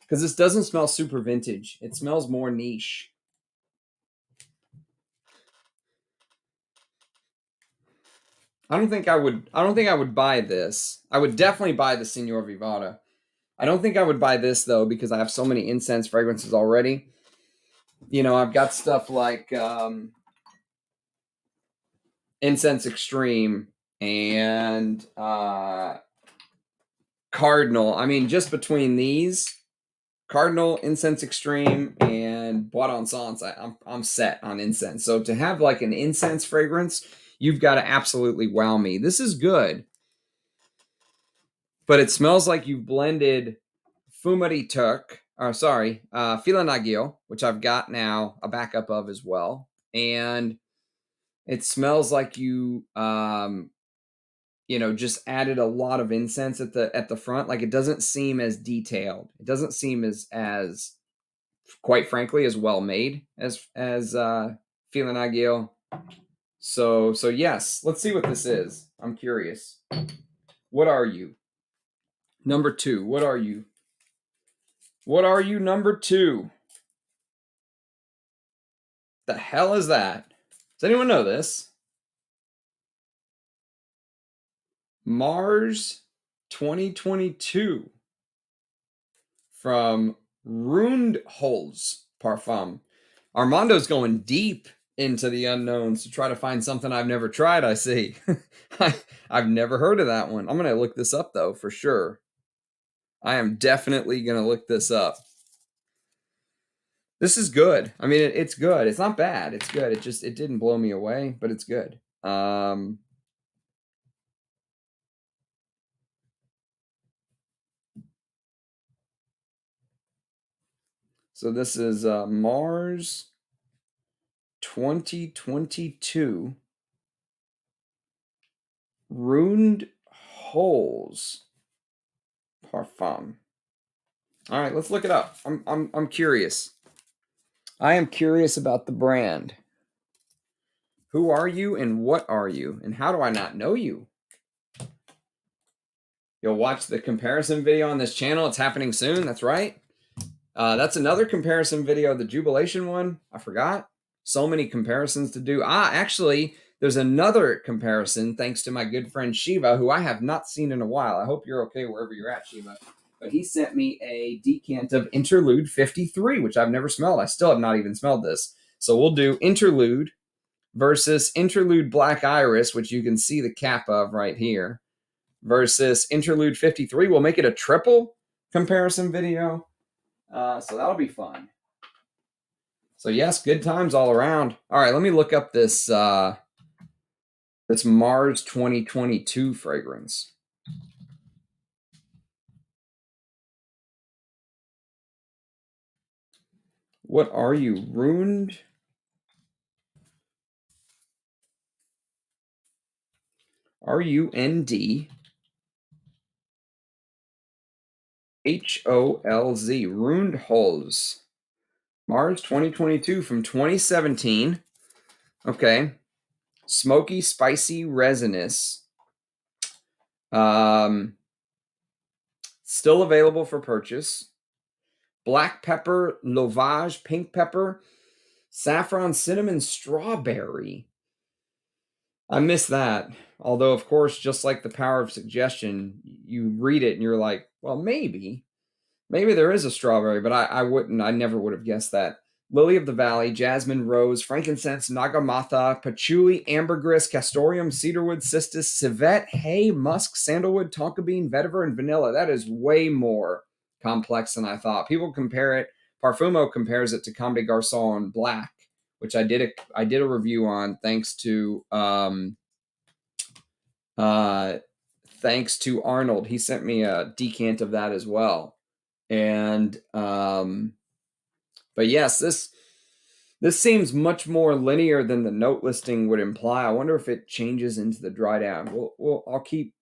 Because this doesn't smell super vintage. It smells more niche. I don't think I would buy this. I would definitely buy the Signor Vivara. I don't think I would buy this though because I have so many incense fragrances already. I've got stuff like Incense Extreme and Cardinal. I mean, just between these, Cardinal, Incense Extreme, and Bois d'Encens, I'm set on incense. So to have like an incense fragrance, you've got to absolutely wow me. This is good. But it smells like you've blended Fumari Turk, Filanagio, which I've got now a backup of as well. And it smells like you just added a lot of incense at the front. Like it doesn't seem as detailed. It doesn't seem as quite frankly as well made as Filanagio. So yes, let's see what this is. I'm curious. What are you? Number 2. What are you? What are you, number 2? The hell is that? Does anyone know this? Mars 2022 from Rundholz Parfums. Armando's going deep into the unknowns to try to find something I've never tried, I see. I've never heard of that one. I'm going to look this up, though, for sure. I am definitely going to look this up. This is good. I mean, it's good. It's not bad. It's good. It didn't blow me away, but it's good. So this is Mars 2022 Rundholz Parfum. All right, let's look it up. I'm curious. I am curious about the brand. Who are you and what are you? And how do I not know you? You'll watch the comparison video on this channel. It's happening soon. That's right. That's another comparison video, the Jubilation one. I forgot. So many comparisons to do. Actually, there's another comparison thanks to my good friend Shiva, who I have not seen in a while. I hope you're okay wherever you're at, Shiva. But he sent me a decant of Interlude 53, which I've never smelled. I still have not even smelled this. So we'll do Interlude versus Interlude Black Iris, which you can see the cap of right here, versus Interlude 53. We'll make it a triple comparison video. So that'll be fun. So yes, good times all around. All right, let me look up this this Mars 2022 fragrance. What are you, ruined? RUND HOLZ, Rundholz. Mars 2022 from 2017. Okay. Smoky, spicy, resinous. Still available for purchase. Black pepper, Lovage, pink pepper, saffron, cinnamon, strawberry. I miss that. Although, of course, just like the power of suggestion, you read it and you're like, well, maybe there is a strawberry, but I never would have guessed that. Lily of the Valley, jasmine, rose, frankincense, nagamatha, patchouli, ambergris, castoreum, cedarwood, cistus, civet, hay, musk, sandalwood, tonka bean, vetiver, and vanilla. That is way more complex than I thought. People compare it. Parfumo compares it to Comme des Garçons Black, which I did a review on thanks to Arnold. He sent me a decant of that as well. And but yes, this seems much more linear than the note listing would imply. I wonder if it changes into the dry down. I'll keep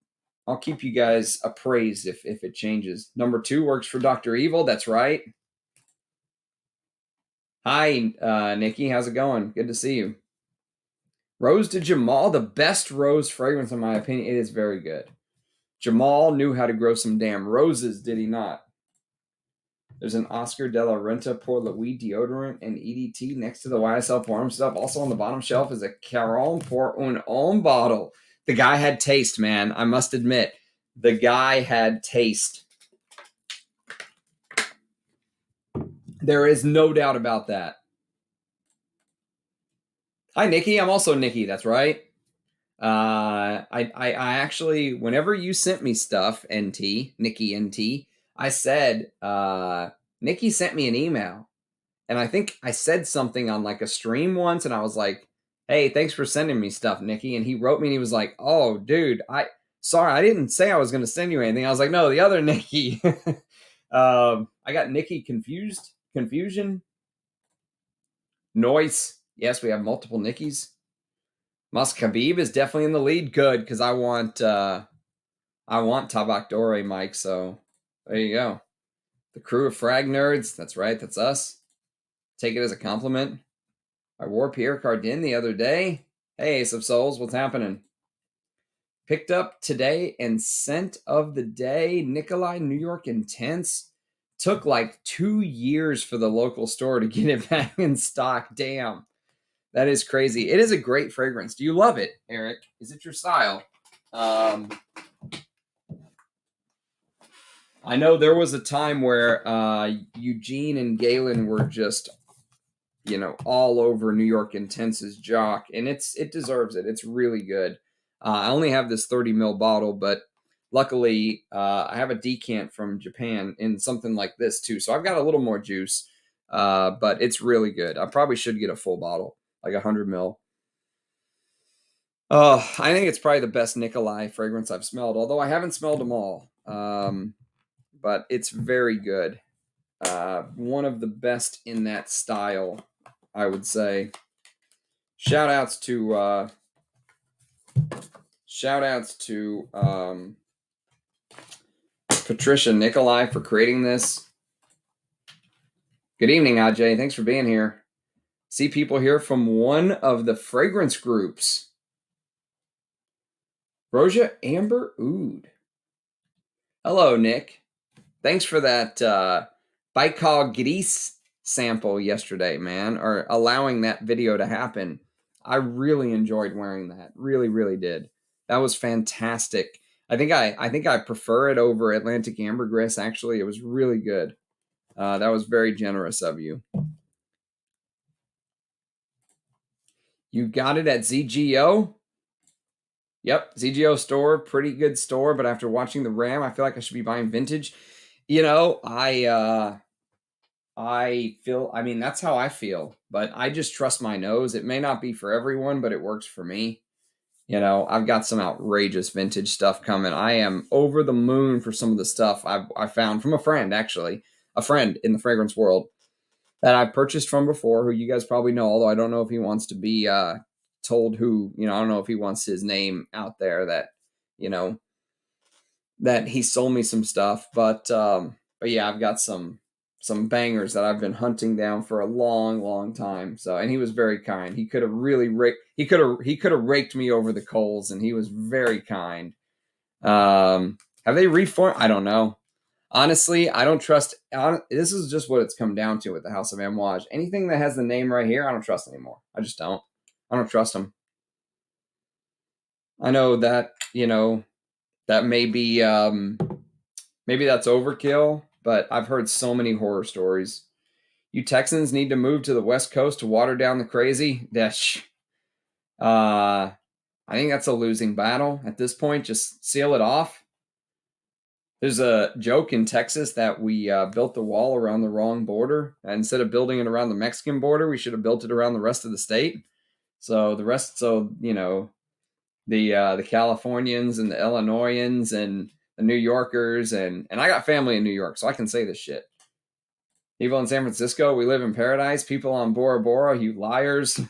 you guys appraised if it changes. Number 2 works for Dr. Evil. That's right. Hi, Nikki. How's it going? Good to see you. Rose de Jamal, the best rose fragrance in my opinion. It is very good. Jamal knew how to grow some damn roses, did he not? There's an Oscar de la Renta Pour Louis deodorant and EDT next to the YSL Forum stuff. Also on the bottom shelf is a Caron Pour Un Homme bottle. The guy had taste, man. I must admit. The guy had taste. There is no doubt about that. Hi, Nikki. I'm also Nikki. That's right. I actually, whenever you sent me stuff, Nikki NT, I said, Nikki sent me an email. And I think I said something on like a stream once, and I was like, hey, thanks for sending me stuff, Nikki. And he wrote me and he was like, oh, dude, sorry, I didn't say I was going to send you anything. I was like, no, the other Nikki. I got Nikki confusion. Noise. Yes, we have multiple Nikki's. Musk Habib is definitely in the lead. Good, because I want Tabak Dore, Mike. So there you go. The crew of frag nerds. That's right. That's us. Take it as a compliment. I wore Pierre Cardin the other day. Hey, Ace of Souls, what's happening? Picked up today and scent of the day. Nikolai New York Intense. Took like 2 years for the local store to get it back in stock. Damn. That is crazy. It is a great fragrance. Do you love it, Eric? Is it your style? I know there was a time where Eugene and Galen were just, all over New York Intense's Jacques, and it deserves it. It's really good. I only have this 30 ml bottle, but luckily I have a decant from Japan in something like this too, so I've got a little more juice, but it's really good. I probably should get a full bottle, like 100 ml. I think it's probably the best Nikolai fragrance I've smelled, although I haven't smelled them all. But it's very good. One of the best in that style, I would say. Shout outs to Patricia Nikolai for creating this. Good evening, Ajay. Thanks for being here. See people here from one of the fragrance groups. Roja Amber Oud. Hello, Nick. Thanks for that Baikal Gris sample yesterday, man, or allowing that video to happen. I really enjoyed wearing that. Really, really did. That was fantastic. I think I prefer it over Atlantic Ambergris. Actually, it was really good. That was very generous of you. You got it at ZGO? Yep, ZGO store, pretty good store, but after watching the RAM, I feel like I should be buying vintage. You know, I feel, I mean, that's how I feel, but I just trust my nose. It may not be for everyone, but it works for me. You know, I've got some outrageous vintage stuff coming. I am over the moon for some of the stuff I found from a friend, actually, a friend in the fragrance world that I've purchased from before, who you guys probably know, although I don't know if he wants to be told who, I don't know if he wants his name out there, that, you know, that he sold me some stuff. But yeah, I've got some bangers that I've been hunting down for a long, long time. So, and he was very kind. He could have really he could have raked me over the coals, and he was very kind. Have they reformed? I don't know. Honestly, I don't trust. This is just what it's come down to with the House of Amouage. Anything that has the name right here, I don't trust anymore. I just don't. I don't trust them. I know that, that maybe that's overkill, but I've heard so many horror stories. You Texans need to move to the West Coast to water down the crazy. I think that's a losing battle at this point. Just seal it off. There's a joke in Texas that we built the wall around the wrong border. And instead of building it around the Mexican border, we should have built it around the rest of the state. So the Californians and the Illinoisans and the New Yorkers, and I got family in New York, so I can say this shit. People in San Francisco, we live in paradise. People on Bora Bora, you liars.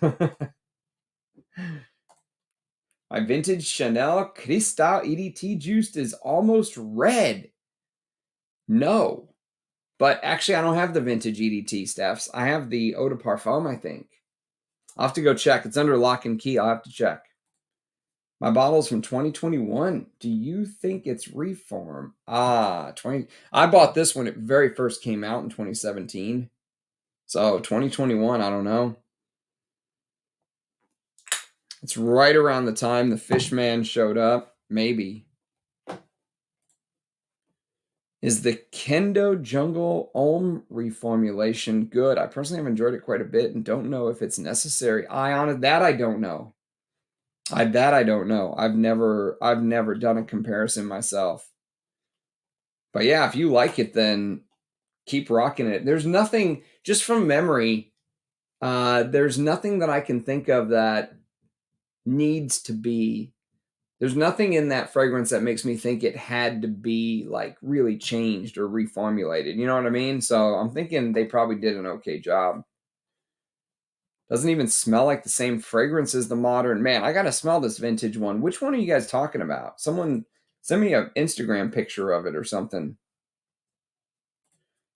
My vintage Chanel Cristal EDT juice is almost red. No. But actually, I don't have the vintage EDT, Stephs. I have the Eau de Parfum, I think. I'll have to go check. It's under lock and key. I'll have to check. My bottle's from 2021. Do you think it's reform? 20. I bought this when it very first came out in 2017. So 2021, I don't know. It's right around the time the Fishman showed up. Maybe. Is the Kendo Jungle Om reformulation good? I personally have enjoyed it quite a bit and don't know if it's necessary. That I don't know. I don't know. I've never done a comparison myself. But yeah, if you like it, then keep rocking it. There's nothing, just from memory, there's nothing that I can think of that needs to be. There's nothing in that fragrance that makes me think it had to be like really changed or reformulated. You know what I mean? So I'm thinking they probably did an okay job. Doesn't even smell like the same fragrance as the modern. Man, I gotta smell this vintage one. Which one are you guys talking about? Someone send me an Instagram picture of it or something.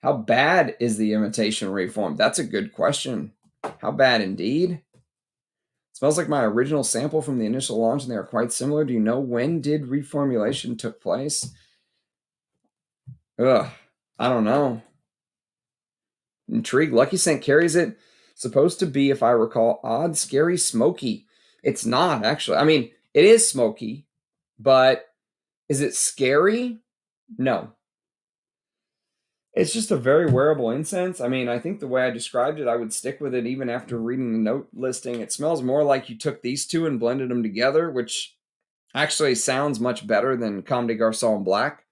How bad is the imitation reform? That's a good question. How bad indeed? It smells like my original sample from the initial launch, and they are quite similar. Do you know when did reformulation took place? Ugh, I don't know. Intrigued. Lucky Scent carries it. Supposed to be, if I recall, odd, scary, smoky. It's not, actually. I mean, it is smoky, but is it scary? No. It's just a very wearable incense. I mean, I think the way I described it, I would stick with it even after reading the note listing. It smells more like you took these two and blended them together, which actually sounds much better than Comme des Garçons Black.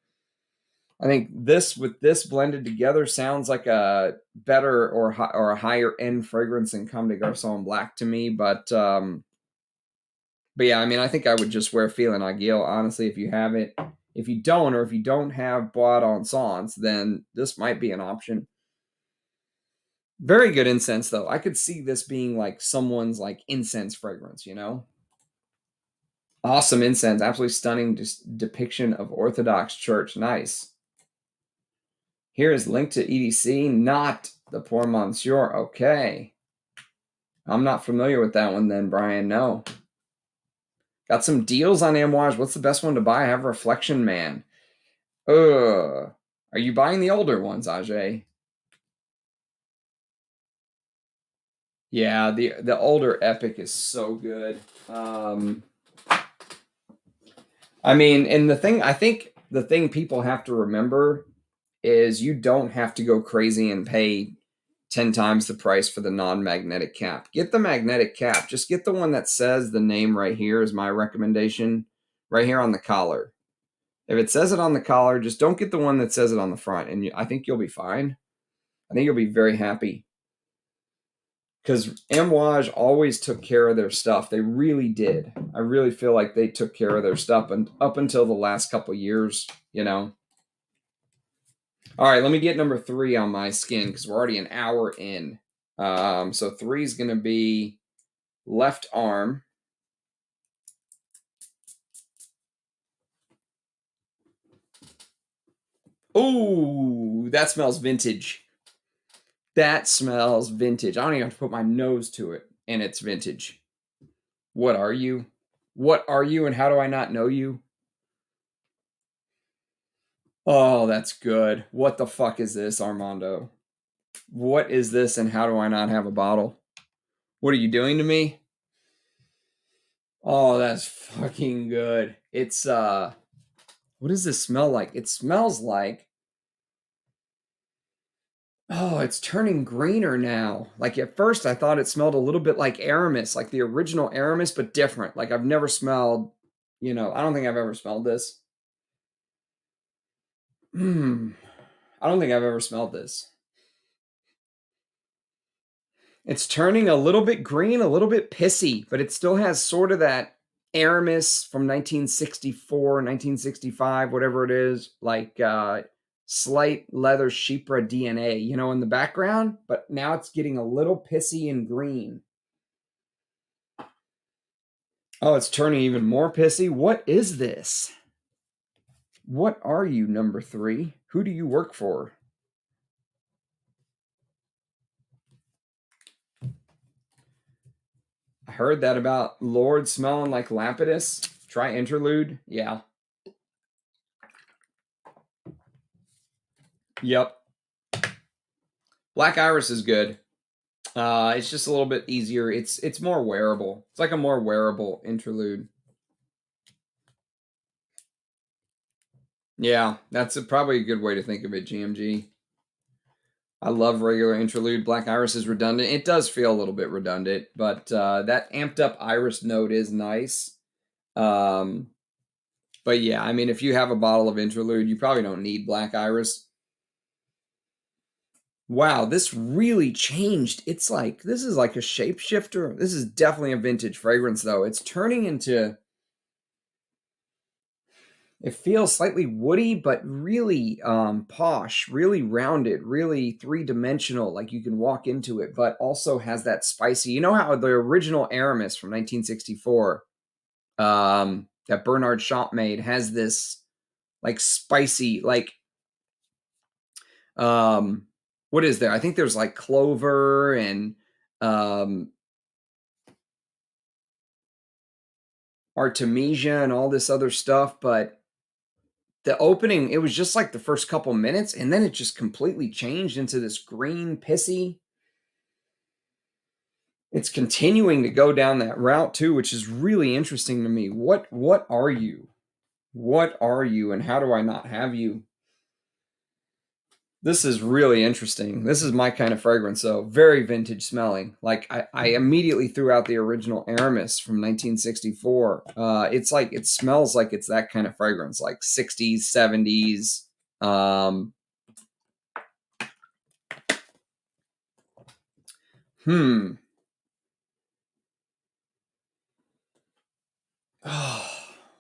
I think this with this blended together sounds like a better or a higher end fragrance than Comme des Garçons Black to me. But yeah, I mean, I think I would just wear Feeling Aguil, honestly, if you have it. If you don't, or if you don't have Bois d'Encens, then this might be an option. Very good incense, though. I could see this being like someone's like incense fragrance, you know? Awesome incense. Absolutely stunning depiction of Orthodox Church. Nice. Here is linked to EDC, not the Poor Monsieur. Okay. I'm not familiar with that one then, Brian. No. Got some deals on Amouage. What's the best one to buy? I have Reflection Man. Are you buying the older ones, Ajay? Yeah, the older Epic is so good. I mean, and I think the thing people have to remember is you don't have to go crazy and pay 10 times the price for the non-magnetic cap. Get the magnetic cap. Just get the one that says the name right here is my recommendation, right here on the collar. If it says it on the collar, just don't get the one that says it on the front, and I think you'll be fine. I think you'll be very happy. Because Amouage always took care of their stuff. They really did. I really feel like they took care of their stuff and up until the last couple years, you know. All right, let me get number 3 on my skin because we're already an hour in. So 3 is going to be left arm. Oh, that smells vintage. That smells vintage. I don't even have to put my nose to it, and it's vintage. What are you? What are you, and how do I not know you? Oh, that's good. What the fuck is this, Armando? What is this, and how do I not have a bottle? What are you doing to me? Oh, that's fucking good. It's, what does this smell like? It smells like, oh, it's turning greener now. Like at first I thought it smelled a little bit like Aramis, like the original Aramis, but different. Like I've never smelled, I don't think I've ever smelled this. I don't think I've ever smelled this. It's turning a little bit green, a little bit pissy, but it still has sort of that Aramis from 1964, 1965, whatever it is, like slight leather chypre DNA, in the background, but now it's getting a little pissy and green. Oh, it's turning even more pissy. What is this? What are you, number 3? Who do you work for? I heard that about Lord smelling like Lapidus. Try Interlude. Yeah. Yep. Black Iris is good. It's just a little bit easier. It's more wearable. It's like a more wearable Interlude. Yeah, that's probably a good way to think of it, GMG. I love regular Interlude. Black Iris is redundant. It does feel a little bit redundant, but that amped up Iris note is nice. But yeah, I mean, if you have a bottle of Interlude, you probably don't need Black Iris. Wow, this really changed. It's like, this is like a shapeshifter. This is definitely a vintage fragrance, though. It's turning into, it feels slightly woody, but really posh, really rounded, really three-dimensional, like you can walk into it, but also has that spicy. You know how the original Aramis from 1964, that Bernard Champ made, has this like spicy, like, what is there? I think there's like clover and Artemisia and all this other stuff, but the opening, it was just like the first couple minutes, and then it just completely changed into this green pissy. It's continuing to go down that route too, which is really interesting to me. What are you? What are you, and how do I not have you? This is really interesting. This is my kind of fragrance, though. Very vintage smelling. Like I immediately threw out the original Aramis from 1964. It's like, it smells like it's that kind of fragrance, like 60s, 70s. Oh,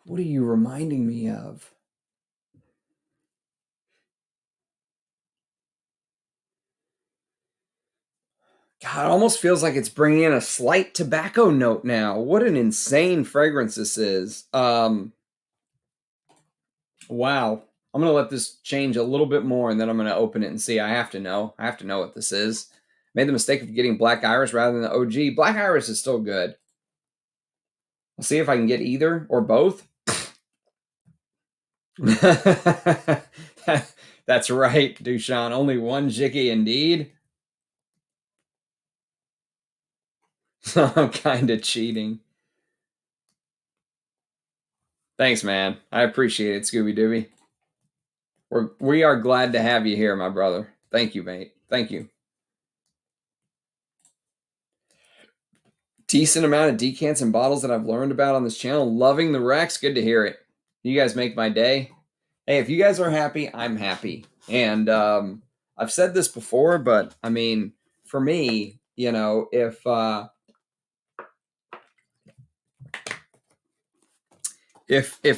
what are you reminding me of? God, it almost feels like it's bringing in a slight tobacco note now. What an insane fragrance this is. Wow. I'm going to let this change a little bit more, and then I'm going to open it and see. I have to know. I have to know what this is. Made the mistake of getting Black Iris rather than the OG. Black Iris is still good. I'll see if I can get either or both. That's right, Dushan. Only one Jicky indeed. So I'm kind of cheating. Thanks, man. I appreciate it, Scooby Dooby. We are glad to have you here, my brother. Thank you, mate. Thank you. Decent amount of decants and bottles that I've learned about on this channel. Loving the Rex. Good to hear it. You guys make my day. Hey, if you guys are happy, I'm happy. And I've said this before, but I mean, for me, you know, if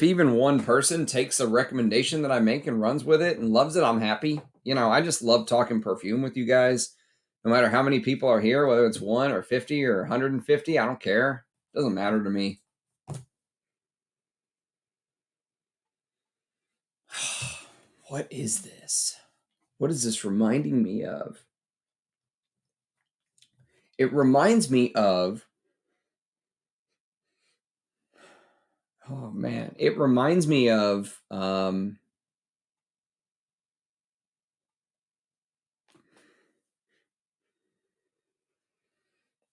even one person takes a recommendation that I make and runs with it and loves it, I'm happy. You know, I just love talking perfume with you guys. No matter how many people are here, whether it's 1 or 50 or 150, I don't care. It doesn't matter to me. What is this? What is this reminding me of? It reminds me of, oh man, it reminds me of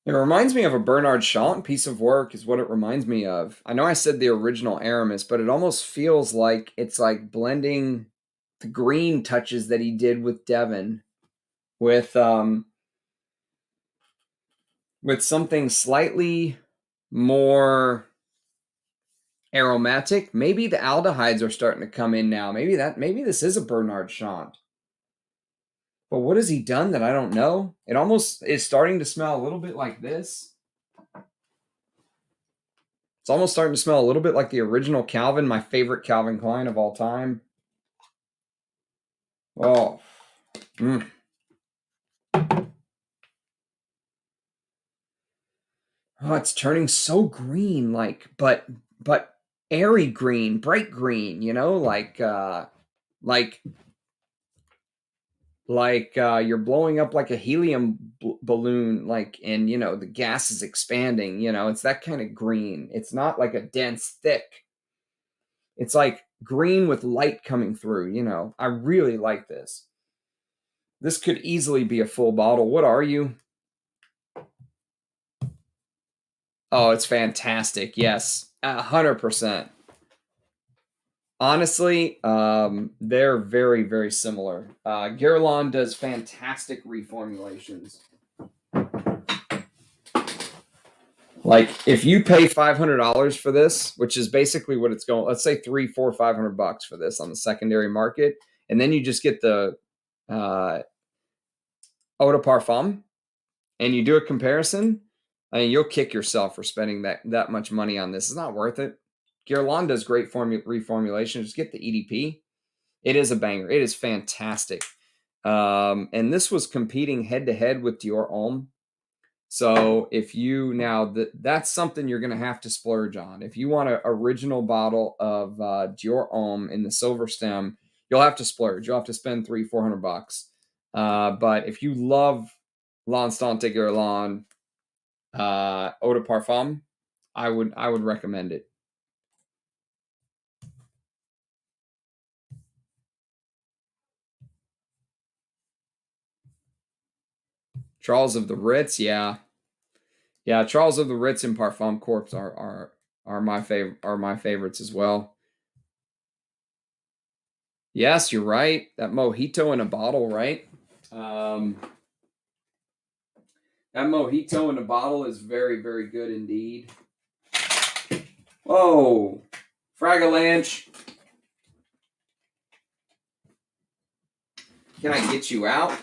it reminds me of a Bernard Chant piece of work is what it reminds me of. I know I said the original Aramis, but it almost feels like it's like blending the green touches that he did with Devon with something slightly more aromatic. Maybe the aldehydes are starting to come in now. Maybe this is a Bernard Chant. But what has he done that I don't know? It almost is starting to smell a little bit like this. It's almost starting to smell a little bit like the original Calvin, my favorite Calvin Klein of all time. Oh. Mm. Oh, it's turning so green, like, but airy green, bright green, you know, like you're blowing up like a helium balloon, like, and you know the gas is expanding. You know, it's that kind of green. It's not like a dense, thick. It's like green with light coming through. You know, I really like this. This could easily be a full bottle. What are you? Oh, it's fantastic. Yes, 100%. Honestly, they're very, very similar. Guerlain does fantastic reformulations. Like, if you pay $500 for this, which is basically what it's going, let's say $300, $400, $500 for this on the secondary market, and then you just get the eau de parfum, and you do a comparison, I mean, you'll kick yourself for spending that much money on this. It's not worth it. Guerlain does great reformulation. Just get the EDP. It is a banger. It is fantastic. And this was competing head to head with Dior Homme. So if you now that's something you're going to have to splurge on. If you want an original bottle of Dior Homme in the silver stem, you'll have to splurge. You'll have to spend $300-400. But if you love L'Instant de Guerlain Eau de Parfum, I would recommend it. Charles of the Ritz, yeah. Yeah, Charles of the Ritz and Parfum Corps are my favorites as well. Yes, you're right. That mojito in a bottle, right? That mojito in a bottle is very, very good indeed. Whoa, Fragalanche. Can I get you out?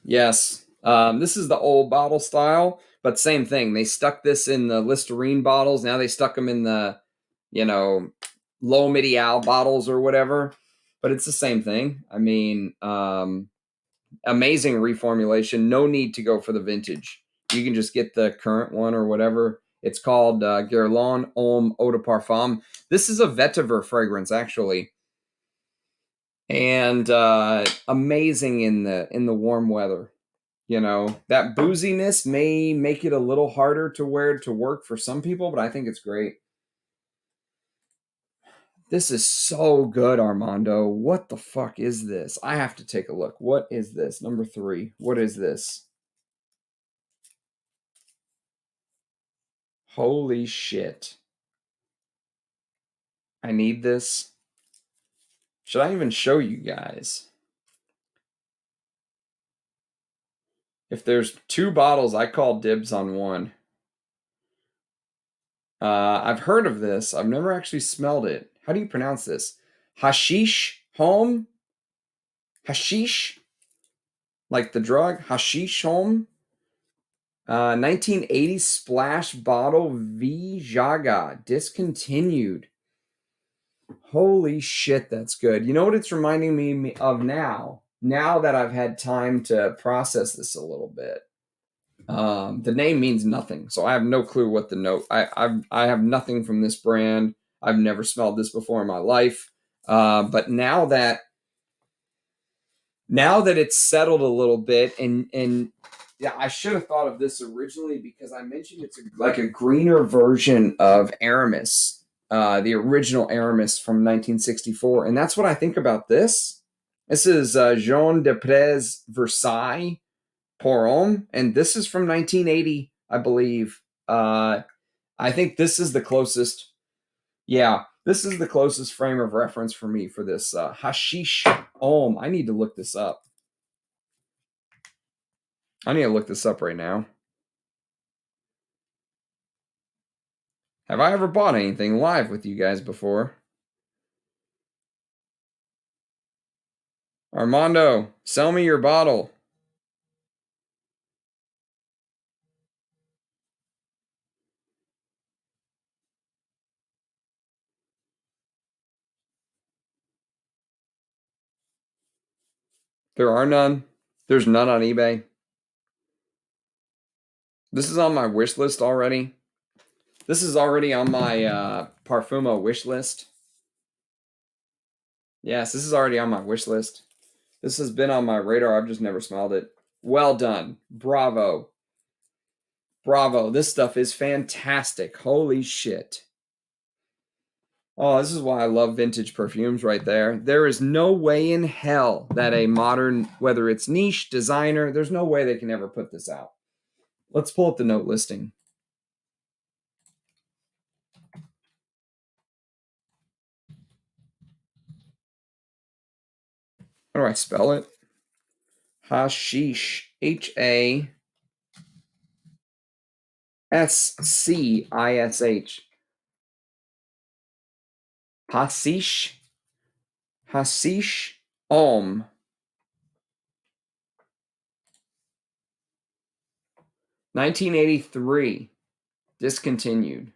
Yes. This is the old bottle style, but same thing. They stuck this in the Listerine bottles. Now they stuck them in the, you know, low medial bottles or whatever. But it's the same thing. I mean, amazing reformulation. No need to go for the vintage. You can just get the current one or whatever. It's called Guerlain Homme Eau de Parfum. This is a vetiver fragrance, actually, and amazing in the warm weather. You know, that booziness may make it a little harder to wear to work for some people, but I think it's great. This is so good, Armando. What the fuck is this? I have to take a look. What is this? Number 3. What is this? Holy shit. I need this. Should I even show you guys? If there's 2 bottles, I call dibs on one. I've heard of this. I've never actually smelled it. How do you pronounce this? Hascish Homme? Hashish? Like the drug? Hascish Homme? 1980 splash bottle Vivara. Discontinued. Holy shit, that's good. You know what it's reminding me of now? Now that I've had time to process this a little bit. The name means nothing, so I have no clue what the note. I have nothing from this brand. I've never smelled this before in my life. But now that it's settled a little bit, and yeah, I should have thought of this originally because I mentioned it's like a greener version of Aramis, the original Aramis from 1964, and that's what I think about this. This is Jean de Prez Versailles Pour Homme, and this is from 1980, I believe. I think this is the closest. Yeah, this is the closest frame of reference for me for this Hascish Homme. I need to look this up. I need to look this up right now. Have I ever bought anything live with you guys before? Armando, sell me your bottle. There are none. There's none on eBay. This is on my wish list already. This is already on my Parfumo wish list. Yes, this is already on my wish list. This has been on my radar. I've just never smelled it. Well done. Bravo. Bravo. This stuff is fantastic. Holy shit. Oh, this is why I love vintage perfumes right there. There is no way in hell that a modern, whether it's niche, designer, there's no way they can ever put this out. Let's pull up the note listing. How do I spell it? Hashish. Hascish. Hashish. Hascish Homme. 1983. Discontinued.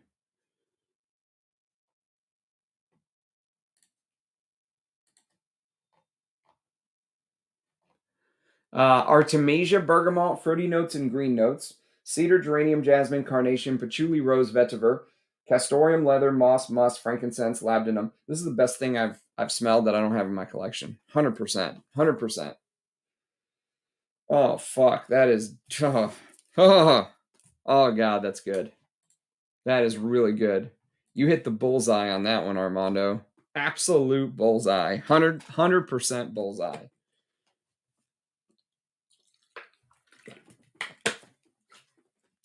Artemisia, bergamot, fruity notes, and green notes. Cedar, geranium, jasmine, carnation, patchouli, rose, vetiver. Castoreum, leather, moss, musk, frankincense, labdanum. This is the best thing I've smelled that I don't have in my collection. 100%. 100%. Oh, fuck. That is... Oh, God, that's good. That is really good. You hit the bullseye on that one, Armando. Absolute bullseye. 100% bullseye.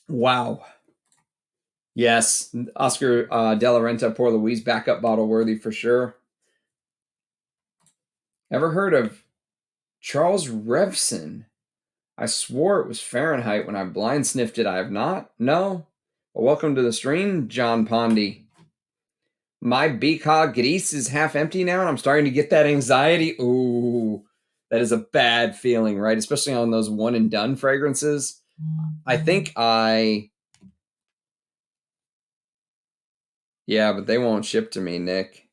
Wow. Yes, Oscar De La Renta Pour Louise backup bottle worthy for sure. Ever heard of Charles Revson? I swore it was Fahrenheit when I blind sniffed it. I have not. No. Well, welcome to the stream, John Pondy. My beak grease is half empty now, and I'm starting to get that anxiety. Ooh, that is a bad feeling, right? Especially on those one and done fragrances. I think yeah, but they won't ship to me, Nick.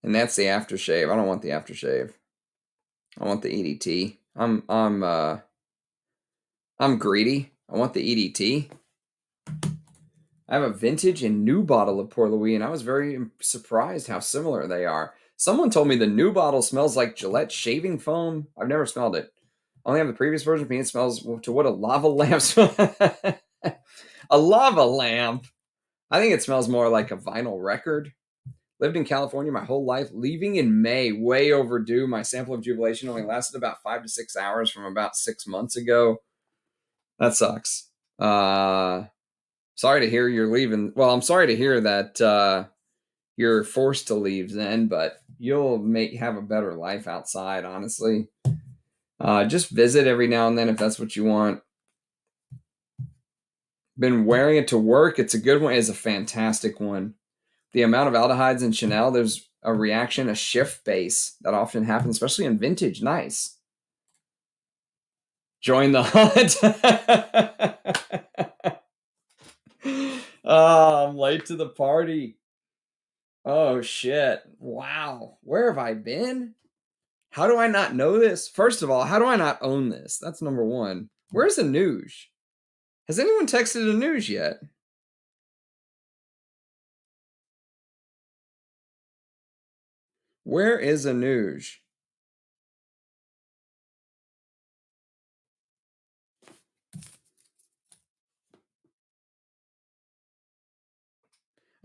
And that's the aftershave. I don't want the aftershave. I want the EDT. I'm greedy. I want the EDT. I have a vintage and new bottle of Port Louis, and I was very surprised how similar they are. Someone told me the new bottle smells like Gillette shaving foam. I've never smelled it. I only have the previous version. For me, it smells to what a lava lamp smells. A lava lamp. I think it smells more like a vinyl record. Lived in California my whole life. Leaving in May, way overdue. My sample of Jubilation only lasted about 5 to 6 hours from about 6 months ago. That sucks. Sorry to hear you're leaving. Well, I'm sorry to hear that you're forced to leave then, but you'll have a better life outside, honestly. Just visit every now and then if that's what you want. Been wearing it to work. It's a good one. It's a fantastic one. The amount of aldehydes in Chanel, there's a reaction, a shift base that often happens, especially in vintage. Nice. Join the hunt. Oh, I'm late to the party. Oh, shit. Wow. Where have I been? How do I not know this? First of all, how do I not own this? That's number one. Where's Anuj? Has anyone texted Anuj yet? Where is Anuj?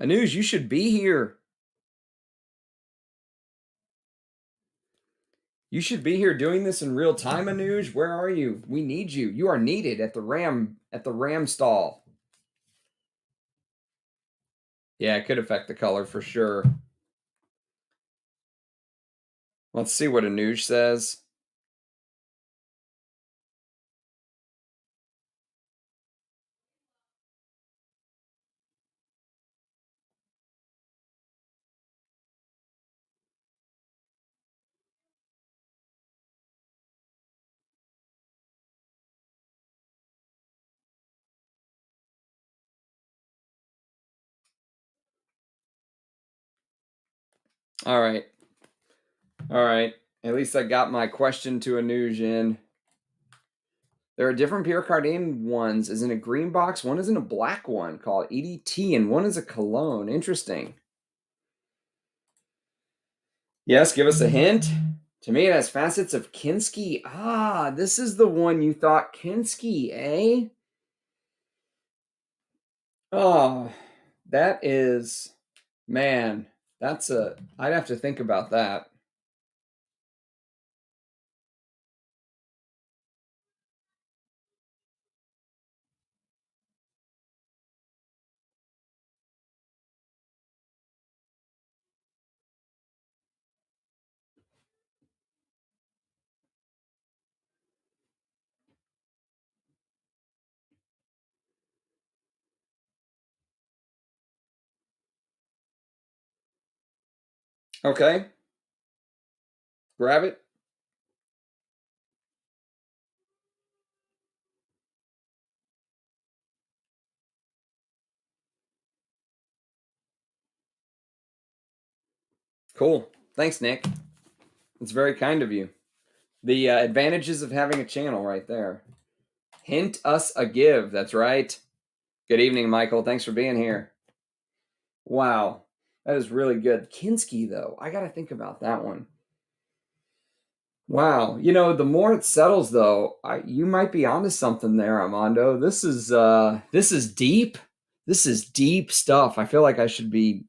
Anuj, you should be here. You should be here doing this in real time, Anuj. Where are you? We need you. You are needed at the Ram stall. Yeah, it could affect the color for sure. Let's see what Anuj says. All right. All right. At least I got my question to Anuj in. There are different Pierre Cardin ones. Is in a green box. One is in a black one called EDT, and one is a cologne. Interesting. Yes, give us a hint. To me, it has facets of Kinski. Ah, this is the one you thought Kinski, eh? Oh, that is, man, I'd have to think about that. Okay, grab it. Cool. Thanks, Nick. It's very kind of you. The advantages of having a channel right there. Hint us a give. That's right. Good evening, Michael. Thanks for being here. Wow, that is really good. Kinski, though, I got to think about that one. Wow, the more it settles, though, you might be onto something there, Armando. This is deep. This is deep stuff. I feel like I should be.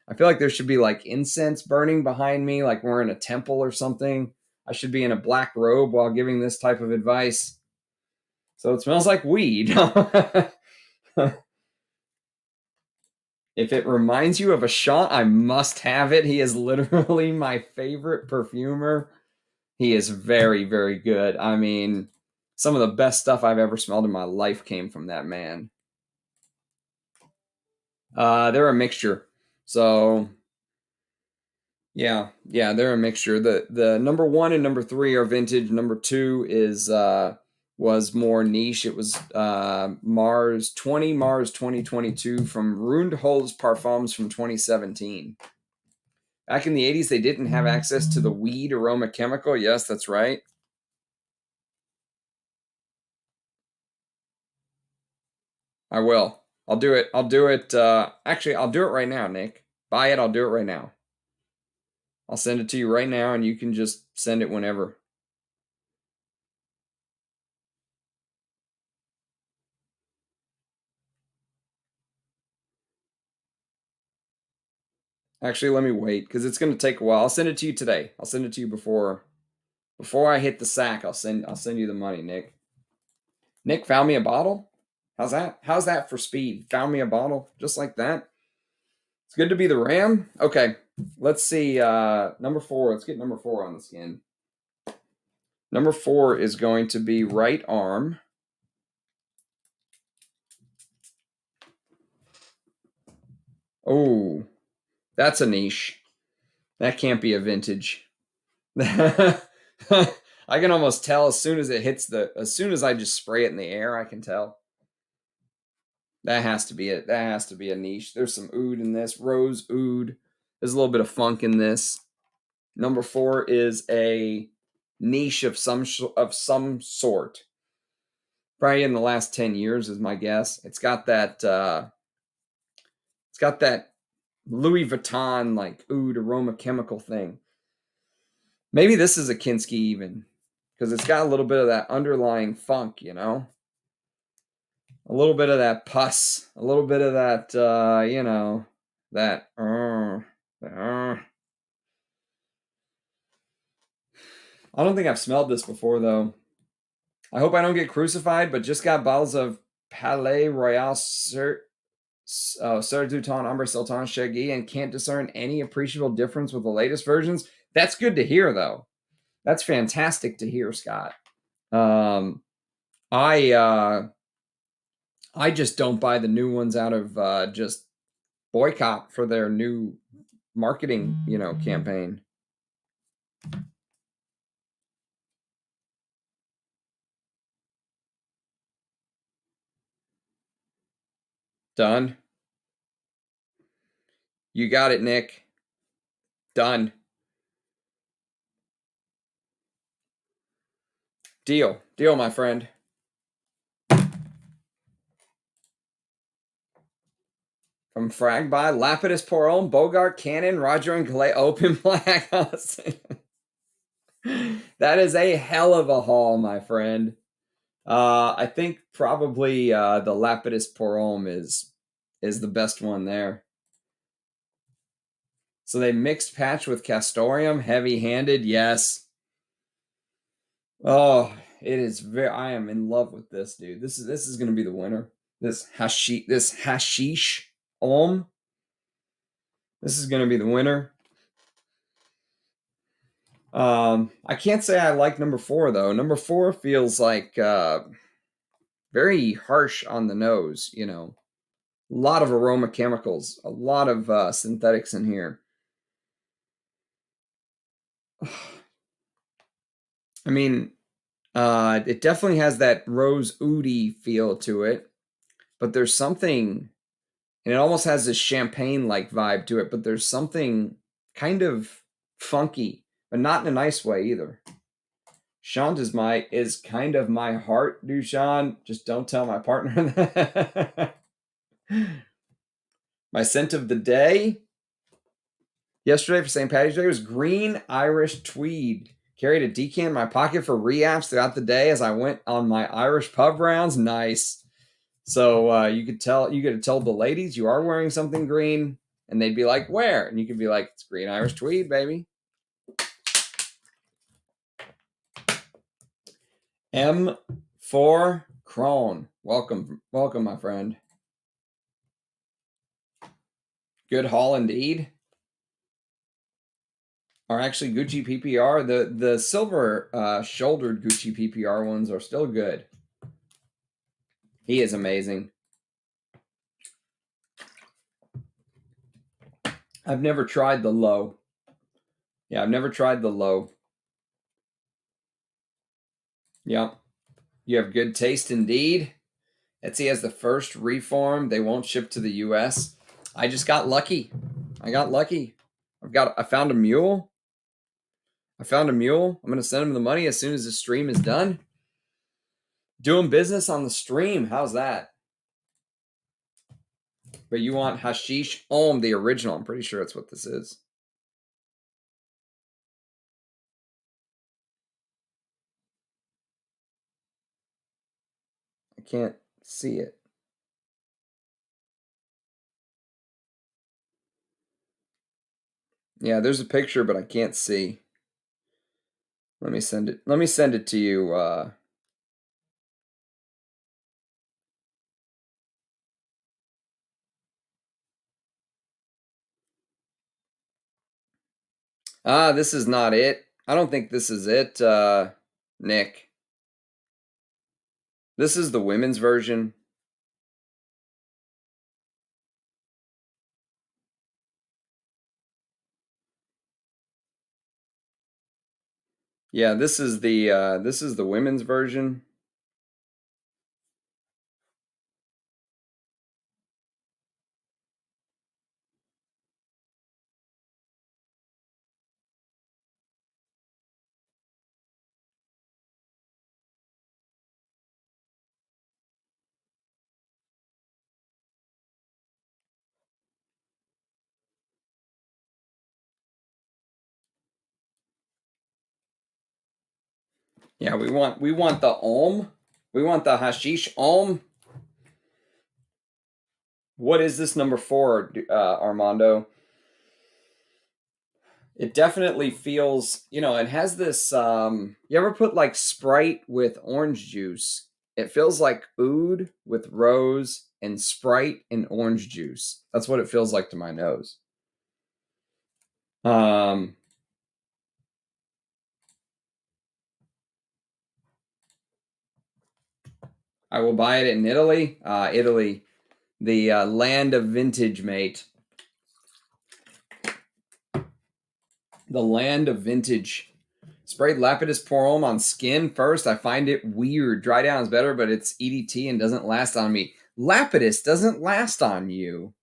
I feel like there should be like incense burning behind me, like we're in a temple or something. I should be in a black robe while giving this type of advice. So it smells like weed. If it reminds you of a shot, I must have it. He is literally my favorite perfumer. He is very, very good. I mean, some of the best stuff I've ever smelled in my life came from that man. They're a mixture. So yeah, they're a mixture. The number one and number three are vintage. Number two is was more niche. It was Mars 2022 from Rundholz Parfums from 2017. Back in the 80s, they didn't have access to the weed aroma chemical. Yes, that's right. I will. I'll do it. I'll do it. Actually, I'll do it right now, Nick. Buy it. I'll do it right now. I'll send it to you right now, and you can just send it whenever. Actually, let me wait because it's going to take a while. I'll send it to you today. I'll send it to you before I hit the sack. I'll send you the money, Nick. Nick found me a bottle. How's that? How's that for speed? Found me a bottle just like that. It's good to be the Ram. Okay, let's see. Number 4. Let's get number 4 on the skin. Number 4 is going to be right arm. Oh, that's a niche. That can't be a vintage. I can almost tell as soon as it hits as soon as I just spray it in the air, I can tell. That has to be it. That has to be a niche. There's some oud in this, rose oud. There's a little bit of funk in this. Number 4 is a niche of some sort. Probably in the last 10 years is my guess. It's got that Louis Vuitton like oud aroma chemical thing. Maybe this is a Kinski even, because it's got a little bit of that underlying funk, you know? A little bit of that pus, a little bit of that, that. I don't think I've smelled this before, though. I hope I don't get crucified, but just got bottles of Palais Royal Sir du Temps Ambre Sultan Shaggy and can't discern any appreciable difference with the latest versions. That's good to hear, though. That's fantastic to hear, Scott. I just don't buy the new ones out of just boycott for their new marketing, campaign. Done. You got it, Nick. Done. Deal. Deal, my friend. From Frag by Lapidus Poron, Bogart, Cannon, Roger and Calais, Open Black. That is a hell of a haul, my friend. I think probably the Lapidus Porom is the best one there. So they mixed patch with Castoreum, heavy-handed, yes. Oh, it is very. I am in love with this, dude. This is going to be the winner. This Hascish Homme. This is going to be the winner. I can't say I like number 4 though. Number 4 feels like very harsh on the nose. A lot of aroma chemicals, a lot of synthetics in here. I mean, it definitely has that rose oudy feel to it, but there's something, and it almost has this champagne-like vibe to it, but there's something kind of funky, but not in a nice way either. Chant is kind of my heart, Dushan. Just don't tell my partner that. My scent of the day yesterday for St. Patty's Day was green Irish tweed. Carried a decant in my pocket for re-apps throughout the day as I went on my Irish pub rounds. Nice. So you could have told the ladies you are wearing something green, and they'd be like, "Where?" And you could be like, "It's green Irish tweed, baby." M4 Crone. Welcome, my friend. Good haul indeed. Are actually Gucci PPR. The silver shouldered Gucci PPR ones are still good. He is amazing. I've never tried the low. Yeah, I've never tried the low. Yep. You have good taste indeed. Etsy has the first reform. They won't ship to the US. I just got lucky. I found a mule. I'm going to send him the money as soon as the stream is done. Doing business on the stream. How's that? But you want Hascish Homme, the original. I'm pretty sure that's what this is. I can't see it. Yeah, there's a picture, but I can't see. Let me send it. Let me send it to you. This is not it. I don't think this is it, Nick. This is the women's version. Yeah, this is the women's version. Yeah, we want the Homme. We want the Hascish Homme. What is this number 4, Armando? It definitely feels, it has this you ever put like Sprite with orange juice? It feels like oud with rose and Sprite and orange juice. That's what it feels like to my nose. Um I will buy it in Italy. Italy, the land of vintage, mate. The land of vintage. Sprayed Lapidus Porum on skin first. I find it weird. Dry down is better, but it's EDT and doesn't last on me. Lapidus doesn't last on you.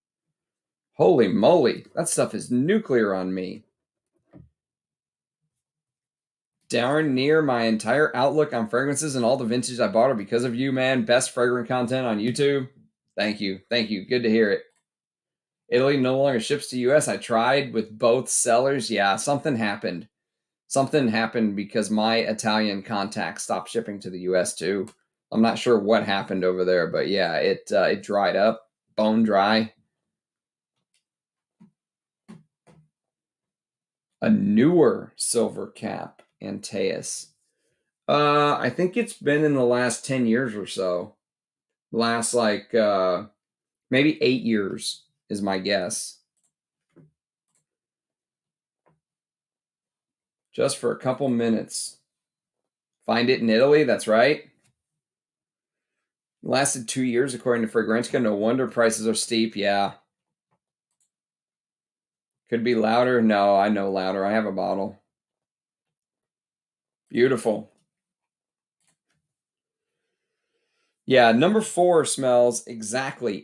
Holy moly. That stuff is nuclear on me. Darn near my entire outlook on fragrances and all the vintage I bought are because of you, man. Best fragrant content on YouTube. Thank you. Thank you. Good to hear it. Italy no longer ships to US. I tried with both sellers. Yeah, something happened. Something happened because my Italian contact stopped shipping to the US too. I'm not sure what happened over there, but yeah, it dried up, bone dry. A newer silver cap, Antaeus. I think it's been in the last 10 years or so. Last like maybe 8 years is my guess. Just for a couple minutes. Find it in Italy, that's right. Lasted 2 years according to Fragrantica. No wonder prices are steep. Yeah. Could be louder. No, I know louder. I have a bottle. Beautiful. Yeah, number 4 smells exactly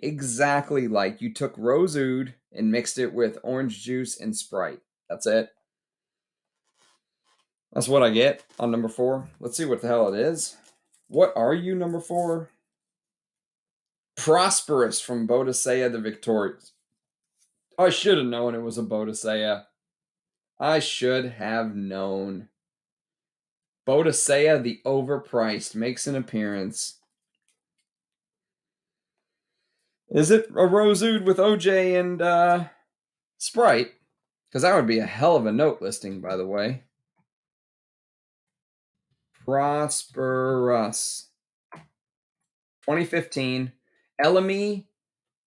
like you took rose oud and mixed it with orange juice and Sprite. That's it. That's what I get on number 4. Let's see what the hell it is. What are you, number 4? Prosperous from Boadicea the Victorious. I should have known it was a Boadicea. I should have known. Boadicea the overpriced makes an appearance. Is it a rose oud with OJ and Sprite? Because that would be a hell of a note listing, by the way. Prosperous. 2015. Elemi,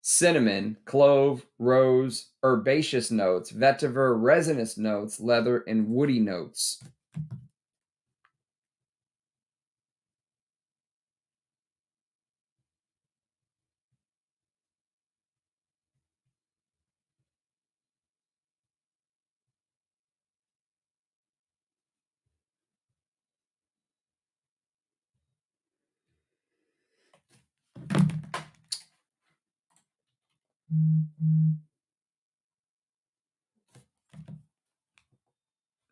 cinnamon, clove, rose, herbaceous notes, vetiver, resinous notes, leather, and woody notes.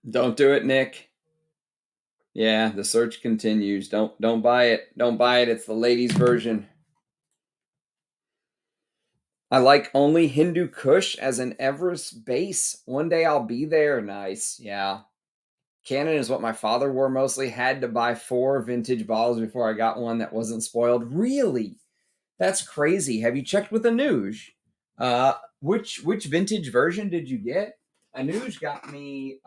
Don't do it, Nick. Yeah, the search continues. Don't buy it. Don't buy it. It's the ladies' version. I like only Hindu Kush as an Everest base. One day I'll be there. Nice. Yeah. Canon is what my father wore mostly. Had to buy 4 vintage bottles before I got one that wasn't spoiled. Really? That's crazy. Have you checked with the Nuge? Which vintage version did you get? Anuj got me.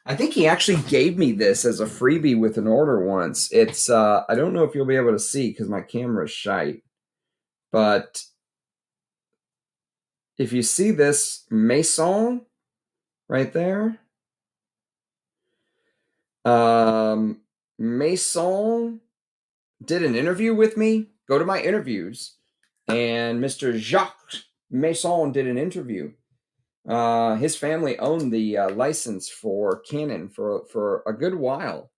I think he actually gave me this as a freebie with an order once. It's I don't know if you'll be able to see because my camera's shite, but if you see this Maison right there, Maison did an interview with me. Go to my interviews, and Mr. Jacques Maison did an interview. His family owned the license for Canon for a good while,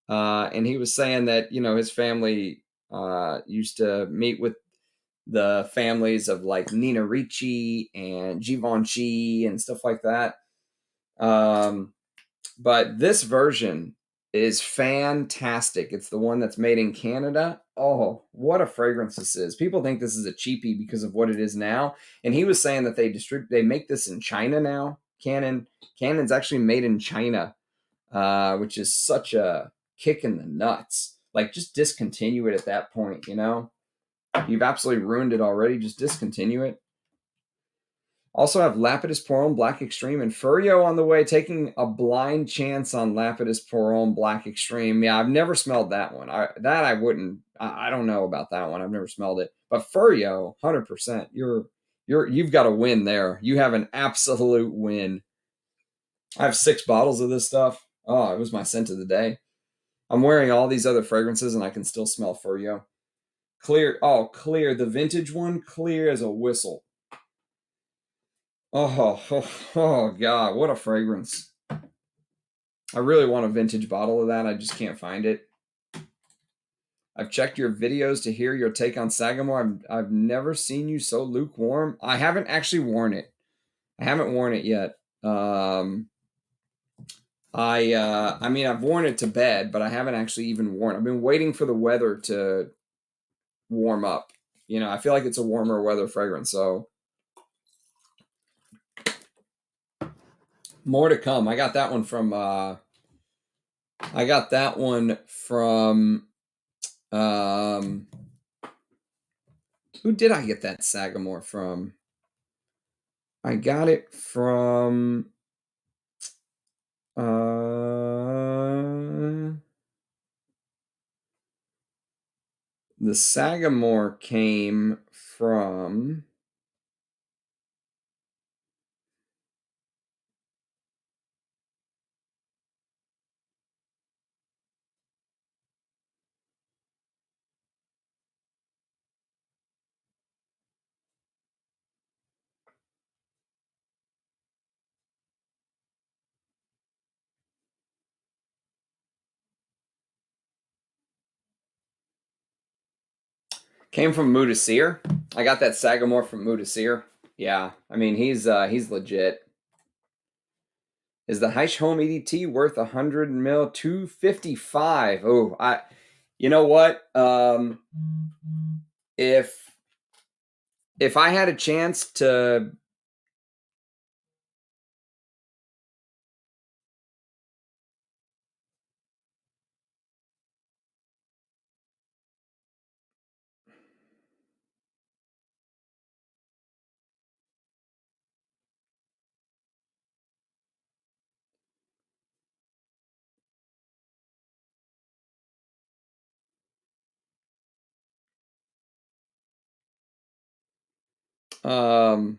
and he was saying that his family used to meet with the families of like Nina Ricci and Givenchy and stuff like that. But this version is fantastic. It's the one that's made in Canada. Oh, what a fragrance this is. People think this is a cheapie because of what it is now. And he was saying that they make this in China now. Canon's actually made in China, which is such a kick in the nuts. Like, just discontinue it at that point, You've absolutely ruined it already. Just discontinue it. Also have Lapidus Pour Black Extreme and Furyo on the way, taking a blind chance on Lapidus Pour Black Extreme. Yeah, I've never smelled that one. I wouldn't. I don't know about that one. I've never smelled it. But Furyo, 100%. You've got a win there. You have an absolute win. I have 6 bottles of this stuff. Oh, it was my scent of the day. I'm wearing all these other fragrances and I can still smell Furyo. Clear. Oh, clear. The vintage one, clear as a whistle. Oh, God, what a fragrance. I really want a vintage bottle of that. I just can't find it. I've checked your videos to hear your take on Sagamore. I've never seen you so lukewarm. I haven't actually worn it. I haven't worn it yet. I mean, I've worn it to bed, but I haven't actually even worn it. I've been waiting for the weather to warm up. I feel like it's a warmer weather fragrance, so more to come. I got that one from who did I get that Sagamore from? I got it from the Sagamore came from Boadicea. I got that Sagamore from Boadicea. Yeah, I mean he's legit. Is the Hascish Homme EDT worth 100 mil? 255. Oh, you know what? If I had a chance to um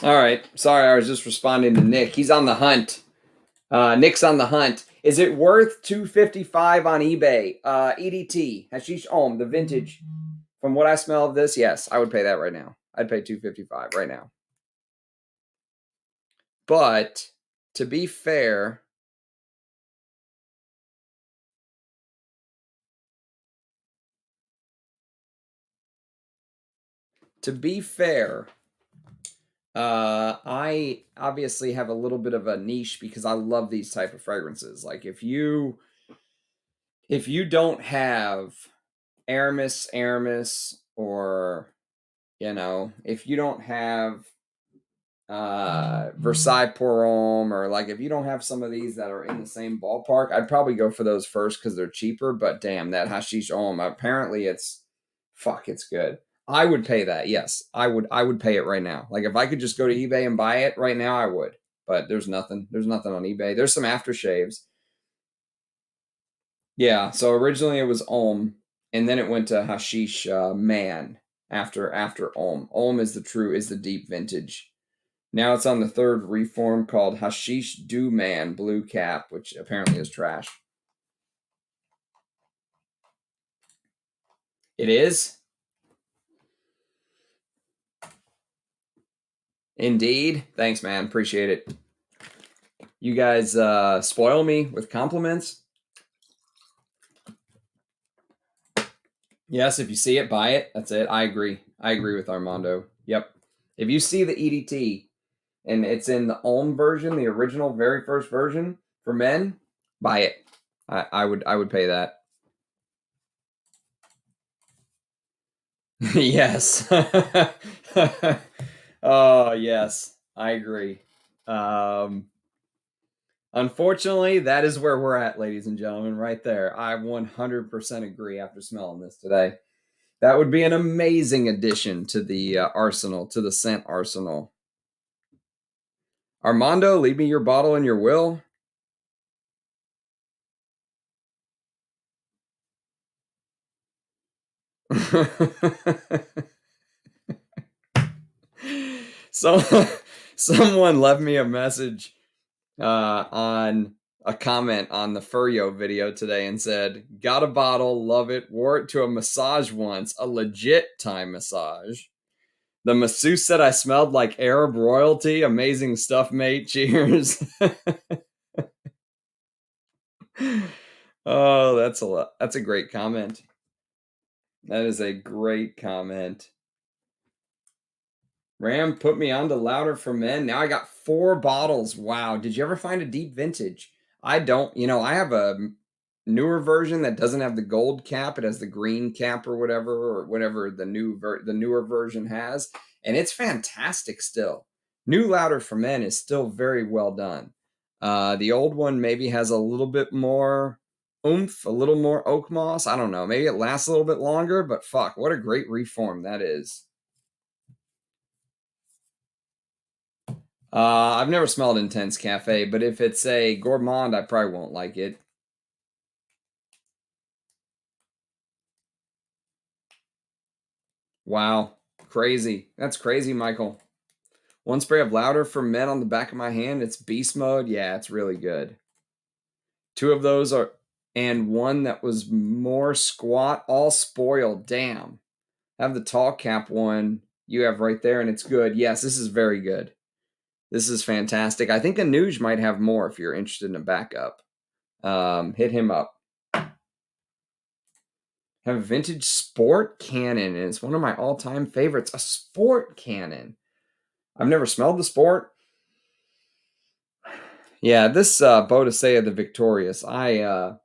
all right. Sorry, I was just responding to Nick. He's on the hunt. Nick's on the hunt. Is it worth 255 on eBay? EDT, Hascish Homme, the vintage. From what I smell of this, yes, I would pay that right now. I'd pay 255 right now. But to be fair, to be fair, I obviously have a little bit of a niche because I love these type of fragrances. Like if you don't have Aramis, or if you don't have Versailles Pour Homme, or like if you don't have some of these that are in the same ballpark, I'd probably go for those first because they're cheaper. But damn, that Hascish Homme, apparently it's good. I would pay that. Yes, I would pay it right now. Like if I could just go to eBay and buy it right now, I would. But there's nothing on eBay. There's some aftershaves. Yeah, so originally it was Homme, and then it went to Hascish Man after Homme. Homme is the deep vintage. Now it's on the third reform called Hascish Du Man Blue Cap, which apparently is trash. It is? Indeed. Thanks, man. Appreciate it. You guys spoil me with compliments. Yes, if you see it, buy it. That's it. I agree. I agree with Armando. Yep. If you see the EDT and it's in the Ulm version, the original, very first version for men, buy it. I would pay that. Yes. Oh, yes. I agree. Unfortunately, that is where we're at, ladies and gentlemen, right there. I 100% agree after smelling this today. That would be an amazing addition to the arsenal, to the scent arsenal. Armando, leave me your bottle and your will. So, someone left me a message on a comment on the Furyo video today and said, got a bottle, love it, wore it to a massage once, a legit Thai massage. The masseuse said I smelled like Arab royalty. Amazing stuff, mate. Cheers. Oh, that's a great comment. That is a great comment. Ram put me on to Louder for Men. Now I got 4 bottles. Wow. Did you ever find a deep vintage? I don't. I have a newer version that doesn't have the gold cap. It has the green cap or whatever the newer version has, and it's fantastic still. New Louder for Men is still very well done. The old one maybe has a little bit more oomph, a little more oak moss. I don't know. Maybe it lasts a little bit longer, but fuck, what a great reform that is. I've never smelled Intense Cafe, but if it's a gourmand, I probably won't like it. Wow. Crazy. That's crazy, Michael. One spray of Louder for Men on the back of my hand. It's beast mode. Yeah, it's really good. 2 of those are, and one that was more squat, all spoiled. Damn. Have the tall cap one you have right there, and it's good. Yes, this is very good. This is fantastic. I think Anuj might have more if you're interested in a backup. Hit him up. Have a vintage sport cannon, and it's one of my all-time favorites. A sport cannon. I've never smelled the sport. Yeah, this Boadicea the Victorious. I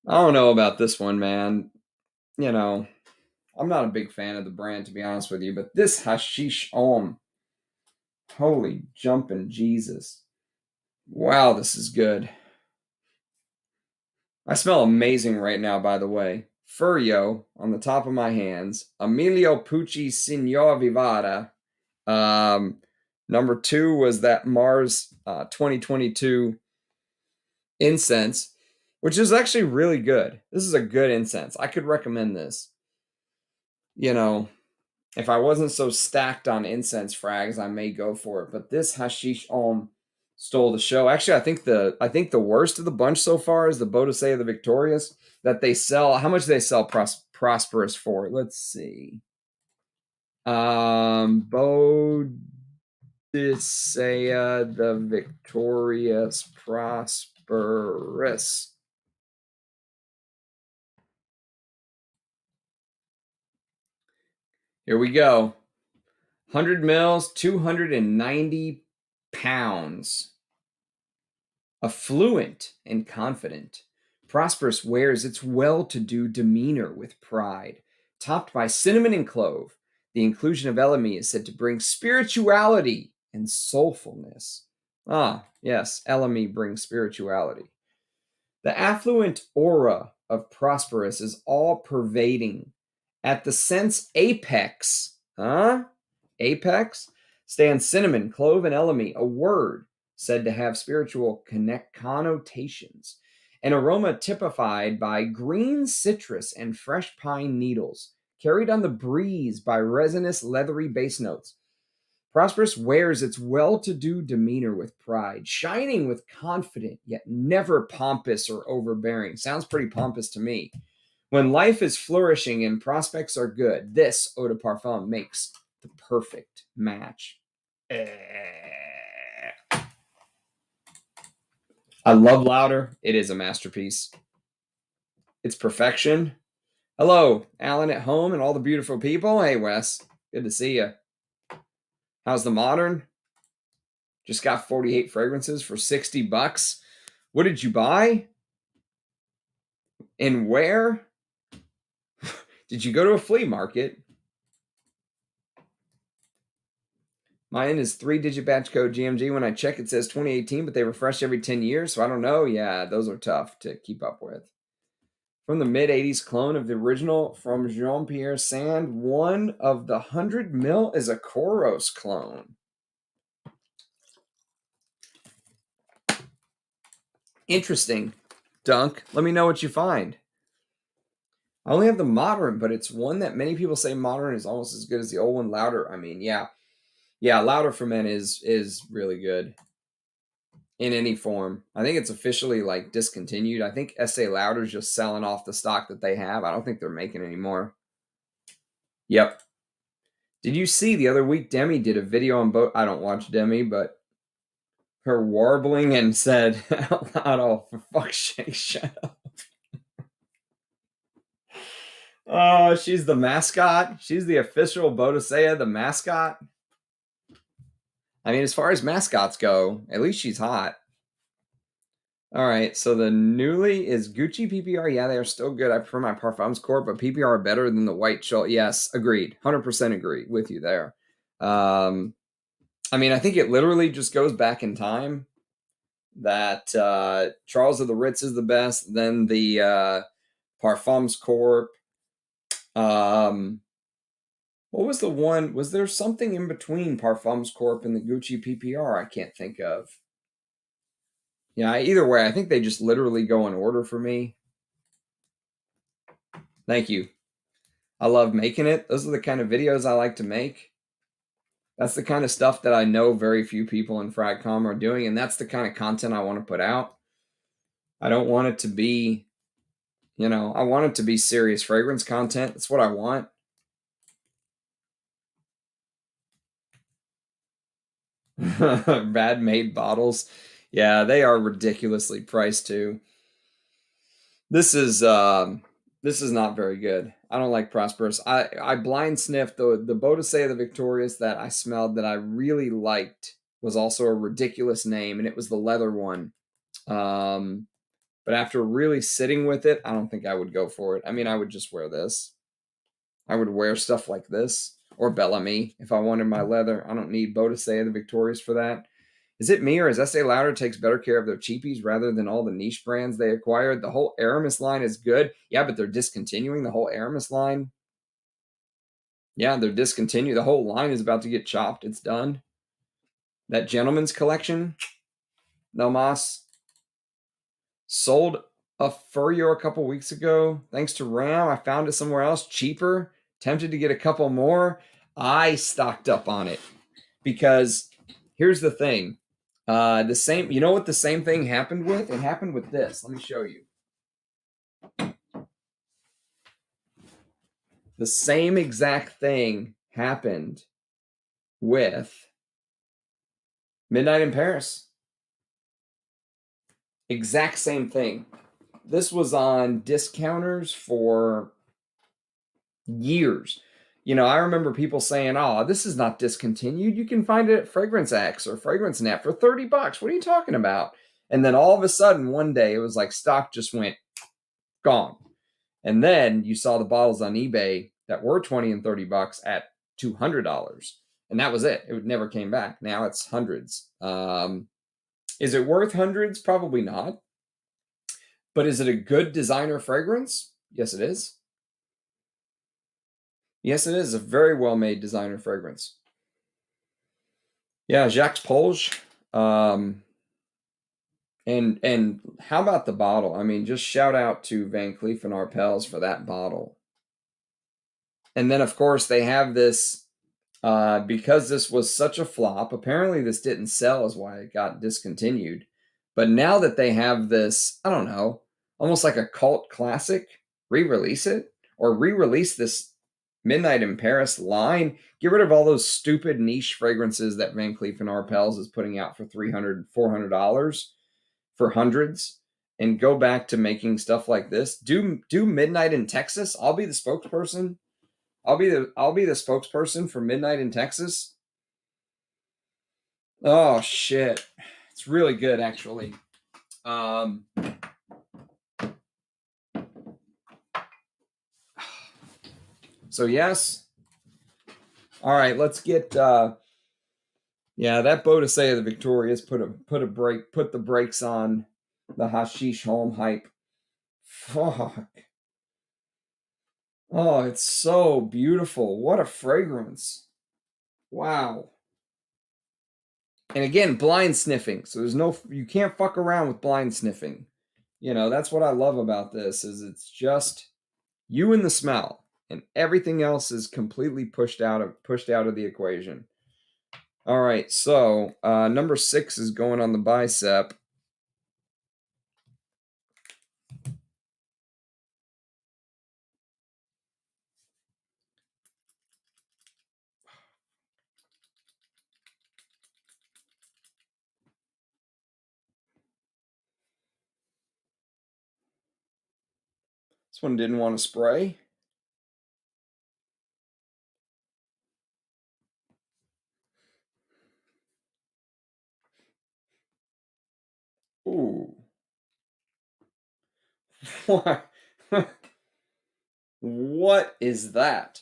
don't know about this one, man. I'm not a big fan of the brand, to be honest with you, but this Hascish Homme, holy jumping Jesus. Wow, this is good. I smell amazing right now, by the way. Furyo on the top of my hands. Emilio Pucci Signor Vivara. Number 2 was that Mars 2022 incense, which is actually really good. This is a good incense. I could recommend this. If I wasn't so stacked on incense frags, I may go for it. But this Hascish Homme stole the show. Actually, I think the worst of the bunch so far is the Boadicea the Victorious that they sell. How much do they sell Prosperous for? Let's see. Boadicea the Victorious Prosperous. Here we go. 100 mils, 290 pounds. Affluent and confident, Prosperous wears its well-to-do demeanor with pride. Topped by cinnamon and clove, the inclusion of elemi is said to bring spirituality and soulfulness. Ah, yes, elemi brings spirituality. The affluent aura of Prosperous is all-pervading. At the sense apex, apex, stands cinnamon, clove, and elemi, a word said to have spiritual connotations. An aroma typified by green citrus and fresh pine needles, carried on the breeze by resinous, leathery bass notes. Prosperous wears its well-to-do demeanor with pride, shining with confident, yet never pompous or overbearing. Sounds pretty pompous to me. When life is flourishing and prospects are good, this eau de parfum makes the perfect match. I love Louder. It is a masterpiece. It's perfection. Hello, Alan at home and all the beautiful people. Hey, Wes. Good to see you. How's the Modern? Just got 48 fragrances for $60. What did you buy? And where? Did you go to a flea market? Mine is 3-digit batch code GMG. When I check, it says 2018, but they refresh every 10 years, so I don't know. Yeah, those are tough to keep up with. From the mid-'80s clone of the original from Jean-Pierre Sand, one of the 100 mil is a Koros clone. Interesting. Dunk, let me know what you find. I only have the Modern, but it's one that many people say Modern is almost as good as the old one, Louder. I mean, yeah, Louder for Men is really good in any form. I think it's officially like discontinued. I think Estee Lauder is just selling off the stock that they have. I don't think they're making any more. Yep. Did you see the other week Demi did a video on I don't watch Demi, but her warbling and said out loud, "Oh, for fuck's sake, shut up." Oh, she's the mascot. She's the official Boadicea, the mascot. I mean, as far as mascots go, at least she's hot. All right, so the Newly is Gucci PPR. Yeah, they are still good. I prefer my Parfums Corp, but PPR are better than the White Cholt. Yes, agreed. 100% agree with you there. I mean, I think it literally just goes back in time that Charles of the Ritz is the best, then the Parfums Corp. What was the one? Was there something in between Parfums Corp and the Gucci PPR? I can't think of. Yeah, either way, I think they just literally go in order for me. Thank you. I love making it. Those are the kind of videos I like to make. That's the kind of stuff that I know very few people in Fragcom are doing, and that's the kind of content I want to put out. I don't want it to be, I want it to be serious fragrance content. That's what I want. Bad made bottles. Yeah, they are ridiculously priced too. This is not very good. I don't like Prosperous. I blind sniffed the Boadicea the Victorious that I smelled that I really liked was also a ridiculous name, and it was the leather one. But after really sitting with it, I don't think I would go for it. I mean, I would just wear this. I would wear stuff like this or Bellamy if I wanted my leather. I don't need Boadicea the Victorious for that. Is it me or is Estee Lauder takes better care of their cheapies rather than all the niche brands they acquired? The whole Aramis line is good. Yeah, but they're discontinuing the whole Aramis line. Yeah, they're discontinued. The whole line is about to get chopped. It's done. That Gentleman's Collection, no mas. Sold a Furyo a couple weeks ago. Thanks to Ram, I found it somewhere else cheaper. Tempted to get a couple more. I stocked up on it because here's the thing. The same, you know what the same thing happened with? It happened with this. Let me show you. The same exact thing happened with Midnight in Paris. Exact same thing. This was on discounters for years. You know, I remember people saying, "Oh, this is not discontinued. You can find it at Fragrance X or Fragrance Net for $30. What are you talking about?" And then all of a sudden, one day, it was like stock just went gone. And then you saw the bottles on eBay that were 20 and $30 at $200. And that was it. It never came back. Now it's hundreds. Is it worth hundreds? Probably not. But is it a good designer fragrance? Yes, it is. Yes, it is a very well-made designer fragrance. Yeah, Jacques Polge. And how about the bottle? I mean, just shout out to Van Cleef and Arpels for that bottle. And then, of course, they have this because this was such a flop. Apparently, this didn't sell, is why it got discontinued. But now that they have this, I don't know, almost like a cult classic, re-release it or re-release this Midnight in Paris line. Get rid of all those stupid niche fragrances that Van Cleef and Arpels is putting out for $300, $400 for hundreds, and go back to making stuff like this. Do Midnight in Texas. I'll be the spokesperson. I'll be the spokesperson for Midnight in Texas. Oh shit. It's really good actually. So yes. All right, let's get yeah, that Boadicea the Victorious put the brakes on the Hascish Homme hype. Fuck. Oh, it's so beautiful. What a fragrance. Wow. And again, blind sniffing. So there's no, you can't fuck around with blind sniffing. You know, that's what I love about this is it's just you and the smell, and everything else is completely pushed out of the equation. All right, so number 6 is going on the bicep. This one didn't want to spray. Ooh. What? What is that?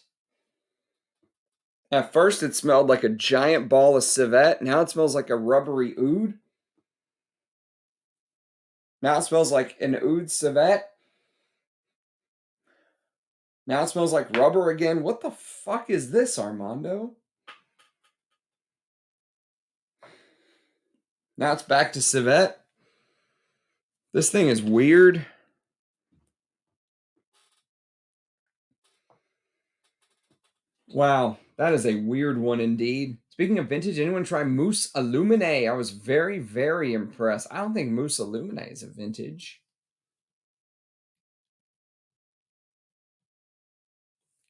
At first, it smelled like a giant ball of civet. Now it smells like a rubbery oud. Now it smells like an oud civet. Now it smells like rubber again. What the fuck is this, Armando? Now it's back to civet. This thing is weird. Wow, that is a weird one indeed. Speaking of vintage, anyone try Mousse Illumine? I was very, very impressed. I don't think Mousse Illumine is a vintage.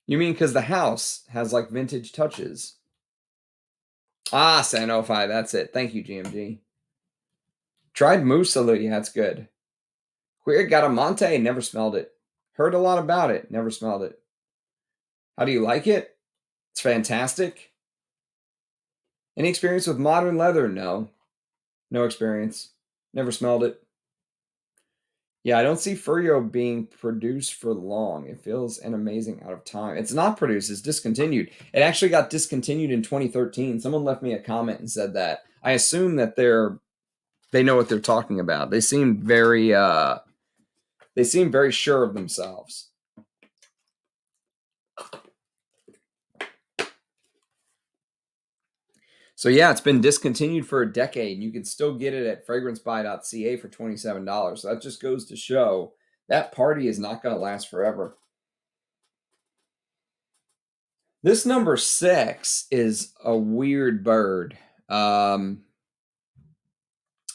You mean because the house has like vintage touches? Ah, Sanofi, that's it. Thank you, GMG. Tried Mousse Illumine. Yeah, it's good. Queer Garamonte, never smelled it. Heard a lot about it, never smelled it. How do you like it? It's fantastic. Any experience with modern leather? No. No experience. Never smelled it. Yeah, I don't see Furyo being produced for long. It feels an amazing out of time. It's not produced, it's discontinued. It actually got discontinued in 2013. Someone left me a comment and said that. I assume that they know what they're talking about. They seem very sure of themselves. So yeah, it's been discontinued for a decade, and you can still get it at fragrancebuy.ca for $27. So that just goes to show that party is not going to last forever. This number 6 is a weird bird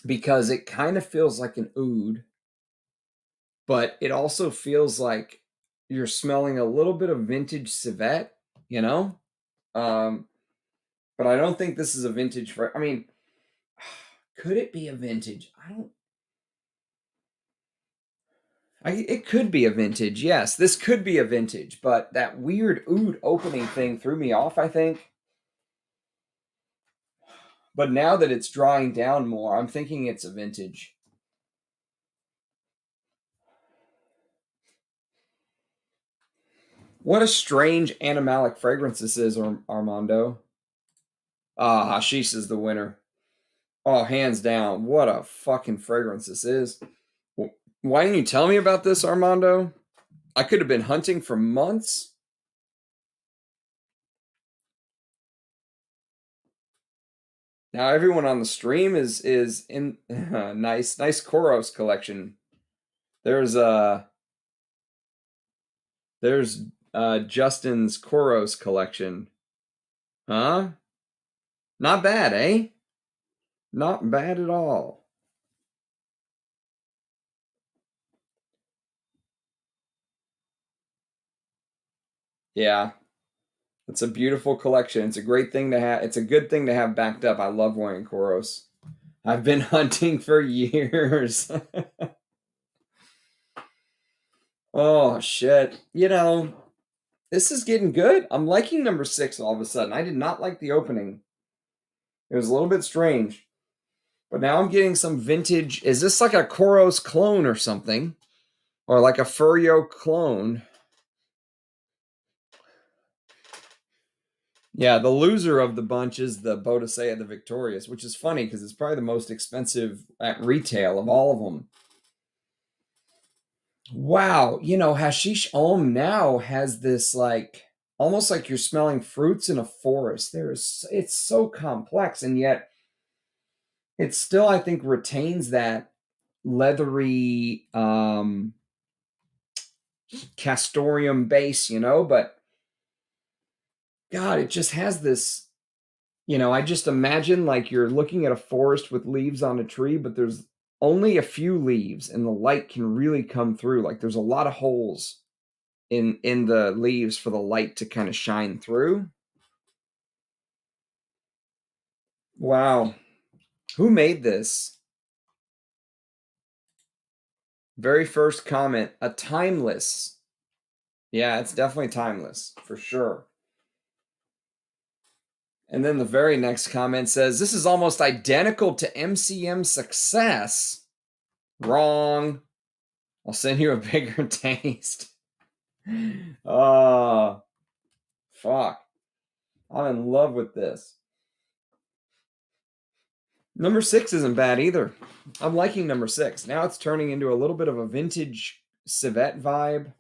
because it kind of feels like an oud, but it also feels like you're smelling a little bit of vintage civet, you know? But I don't think this is a vintage. I mean, could it be a vintage? It could be a vintage. Yes, this could be a vintage, but that weird oud opening thing threw me off, I think. But now that it's drying down more, I'm thinking it's a vintage. What a strange animalic fragrance this is, Armando. Ah, Hashish is the winner. Oh, hands down. What a fucking fragrance this is. Why didn't you tell me about this, Armando? I could have been hunting for months. Now everyone on the stream is in nice Koros collection. There's Justin's Koros collection. Huh? Not bad, eh? Not bad at all. Yeah. It's a beautiful collection. It's a great thing to have. It's a good thing to have backed up. I love wearing Koros. I've been hunting for years. Oh, shit. You know, this is getting good. I'm liking number 6 all of a sudden. I did not like the opening. It was a little bit strange. But now I'm getting some vintage. Is this like a Koros clone or something? Or like a Furyo clone? Yeah, the loser of the bunch is the Boadicea the Victorious, which is funny because it's probably the most expensive at retail of all of them. Wow, you know, Hascish Homme now has this like almost like you're smelling fruits in a forest. It's so complex, and yet it still, I think, retains that leathery castoreum base, you know, but God, it just has this, you know, I just imagine like you're looking at a forest with leaves on a tree, but there's only a few leaves and the light can really come through. Like there's a lot of holes in the leaves for the light to kind of shine through. Wow. Who made this? Very first comment, a timeless. Yeah, it's definitely timeless for sure. And then the very next comment says, this is almost identical to MCM Success. Wrong. I'll send you a bigger taste. Oh, fuck. I'm in love with this. Number 6 isn't bad either. I'm liking number 6. Now it's turning into a little bit of a vintage civet vibe.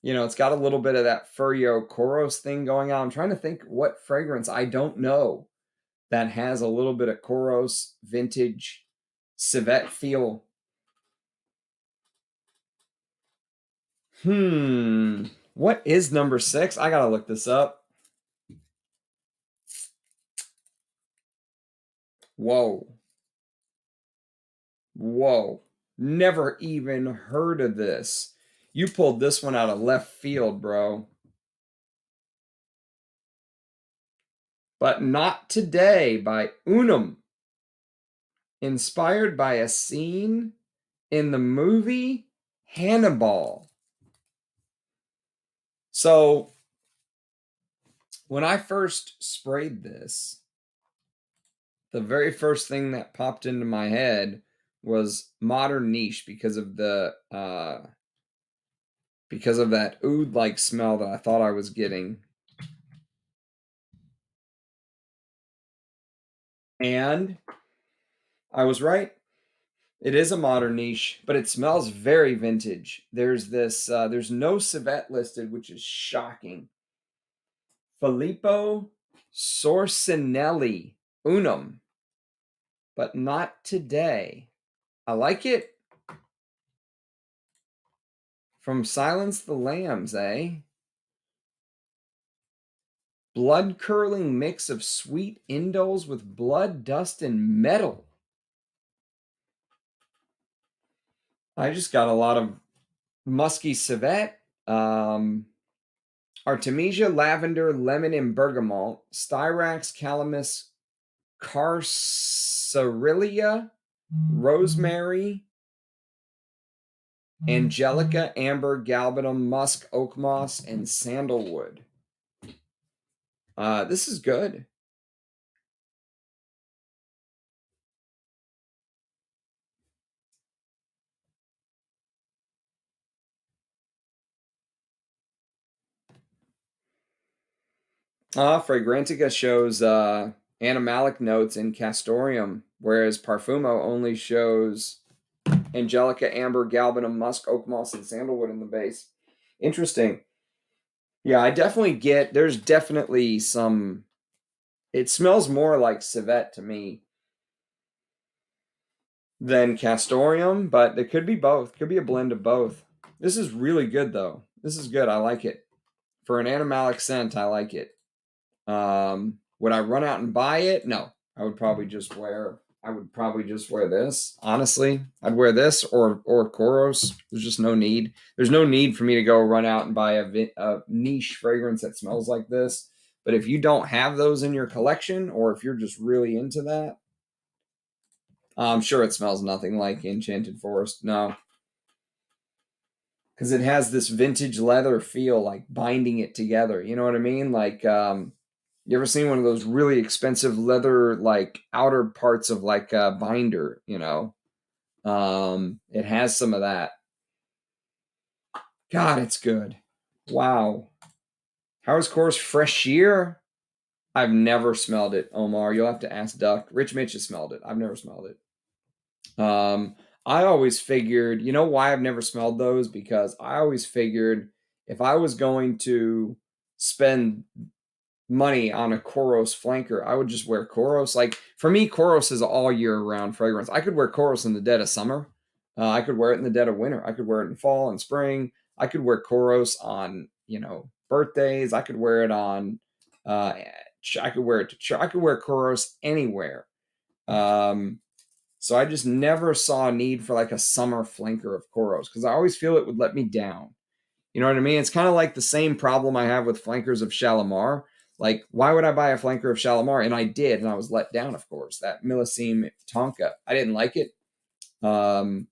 You know, it's got a little bit of that Furyo Koros thing going on. I'm trying to think what fragrance I don't know that has a little bit of Koros vintage civet feel. What is number 6? I gotta look this up. Whoa. Whoa. Never even heard of this. You pulled this one out of left field, bro. But Not Today by Unum. Inspired by a scene in the movie Hannibal. So, when I first sprayed this, the very first thing that popped into my head was modern niche because of the because of that oud-like smell that I thought I was getting. And I was right. It is a modern niche, but it smells very vintage. There's this, there's no civet listed, which is shocking. Filippo Sorcinelli Unum, but Not Today. I like it. From Silence the Lambs, eh? Blood-curdling mix of sweet indoles with blood, dust, and metal. I just got a lot of musky civet, Artemisia, lavender, lemon, and bergamot, styrax, calamus, carcerelia, rosemary, Angelica, amber, galbanum, musk, oak moss, and sandalwood. This is good. Fragrantica shows animalic notes in castoreum, whereas Parfumo only shows Angelica, amber, galbanum, musk, oak moss, and sandalwood in the base. Interesting. Yeah, I definitely get. There's definitely some. It smells more like civet to me than castoreum, but it could be both. Could be a blend of both. This is really good though. This is good. I like it. For an animalic scent, I like it. Would I run out and buy it? No. I would probably just wear this. Honestly, I'd wear this or Koros. There's just no need. There's no need for me to go run out and buy a niche fragrance that smells like this. But if you don't have those in your collection, or if you're just really into that, I'm sure it smells nothing like Enchanted Forest. No, because it has this vintage leather feel, like binding it together. You know what I mean? Like, you ever seen one of those really expensive leather, like outer parts of like a binder? It has some of that. God, it's good. Wow. How is Course Fresh Year? I've never smelled it, Omar. You'll have to ask Duck. Rich Mitch has smelled it. I've never smelled it. I always figured, you know why I've never smelled those? Because I always figured if I was going to spend money on a Koros flanker, I would just wear Koros. Like for me, Koros is all year round fragrance. I could wear Koros in the dead of summer. I could wear it in the dead of winter. I could wear it in fall and spring. I could wear Koros on, birthdays. I could wear it on, I could wear it to, I could wear Koros anywhere. So I just never saw a need for like a summer flanker of Koros because I always feel it would let me down. You know what I mean? It's kind of like the same problem I have with flankers of Shalimar. Like, why would I buy a flanker of Shalimar? And I did, and I was let down, of course. That Millesime Tonka. I didn't like it. Um,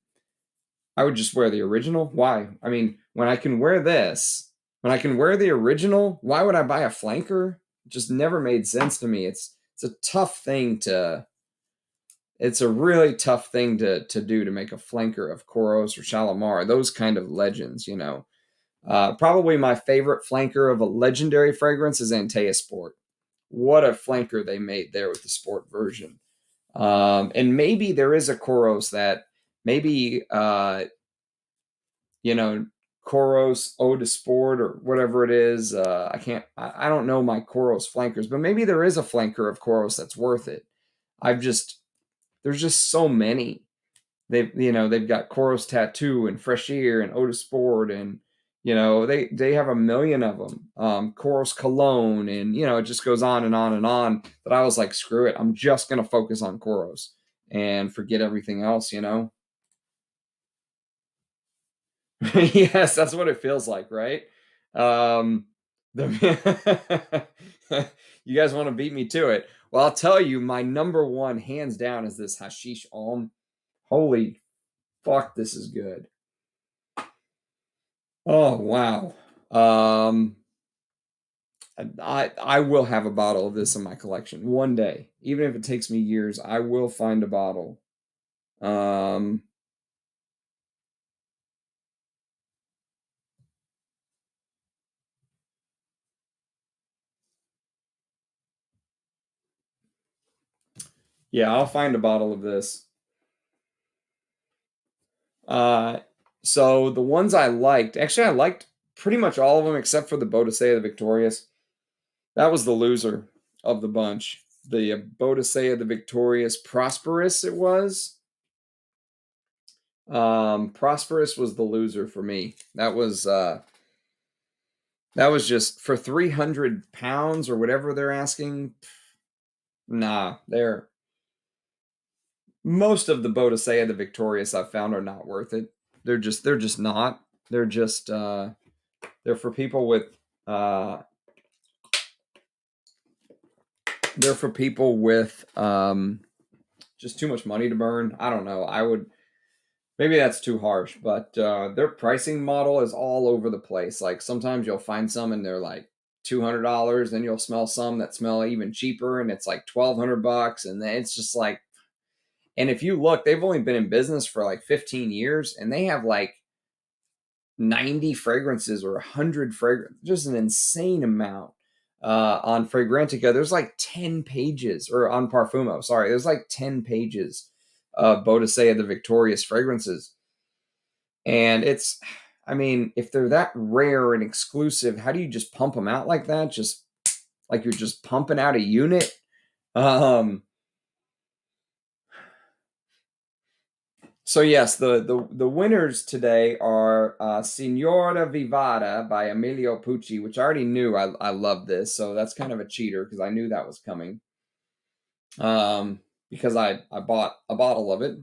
I would just wear the original. Why? I mean, when I can wear this, when I can wear the original, why would I buy a flanker? It just never made sense to me. It's a tough thing to it's a really tough thing to do to make a flanker of Koros or Shalimar, those kind of legends. Probably my favorite flanker of a legendary fragrance is Antea Sport. What a flanker they made there with the sport version. And maybe there is a Koros that maybe, you know, Koros Eau de Sport or whatever it is. I don't know my Koros flankers, but maybe there is a flanker of Koros that's worth it. There's just so many. They've got Koros Tattoo and Fresh Ear and Eau de Sport and they have a million of them. Koros Cologne and it just goes on and on and on. But I was like, screw it, I'm just gonna focus on Koros and forget everything else. Yes, that's what it feels like, right? Um, the, you guys want to beat me to it? Well, I'll tell you, my number one, hands down, is this Hascish Homme. Holy fuck, this is good. Oh wow. Um, I will have a bottle of this in my collection one day, even if it takes me years. I will find a bottle. Um, yeah, I'll find a bottle of this. Uh, so the ones I liked, actually, I liked pretty much all of them except for the Boadicea the Victorious. That was the loser of the bunch. The Boadicea the Victorious Prosperous, it was. Prosperous was the loser for me. That was just for 300 pounds or whatever they're asking. Nah, they're most of the Boadicea the Victorious I've found are not worth it. They're just not. They're just they're for people with uh they're for people with just too much money to burn. I don't know. maybe that's too harsh, but their pricing model is all over the place. Like sometimes you'll find some and they're like $200, then you'll smell some that smell even cheaper and it's like $1,200, and then it's just like, and if you look, they've only been in business for like 15 years and they have like 90 fragrances or 100 fragrances, just an insane amount. On Fragrantica, there's like 10 pages, or on Parfumo, sorry, there's like 10 pages of Boadicea the Victorious fragrances. And it's, I mean, if they're that rare and exclusive, how do you just pump them out like that? Just like you're just pumping out a unit. Um, So yes, the winners today are Signora Vivara by Emilio Pucci, which I already knew. I love this, so that's kind of a cheater because I knew that was coming. Because I bought a bottle of it.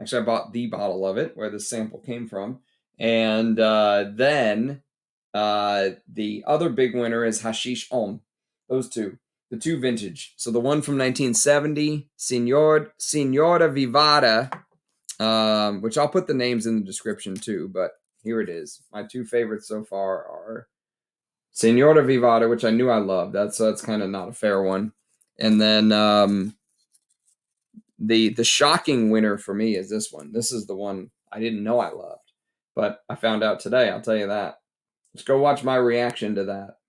Actually, I bought the bottle of it where the sample came from, and then the other big winner is Hascish Homme. Those two, the two vintage. So the one from 1970, Signora Vivara, which I'll put the names in the description too, but here it is. My two favorites so far are Signora Vivara, which I knew I loved. That's kind of not a fair one. And then the shocking winner for me is this one. This is the one I didn't know I loved, but I found out today. I'll tell you that. Let's go watch my reaction to that.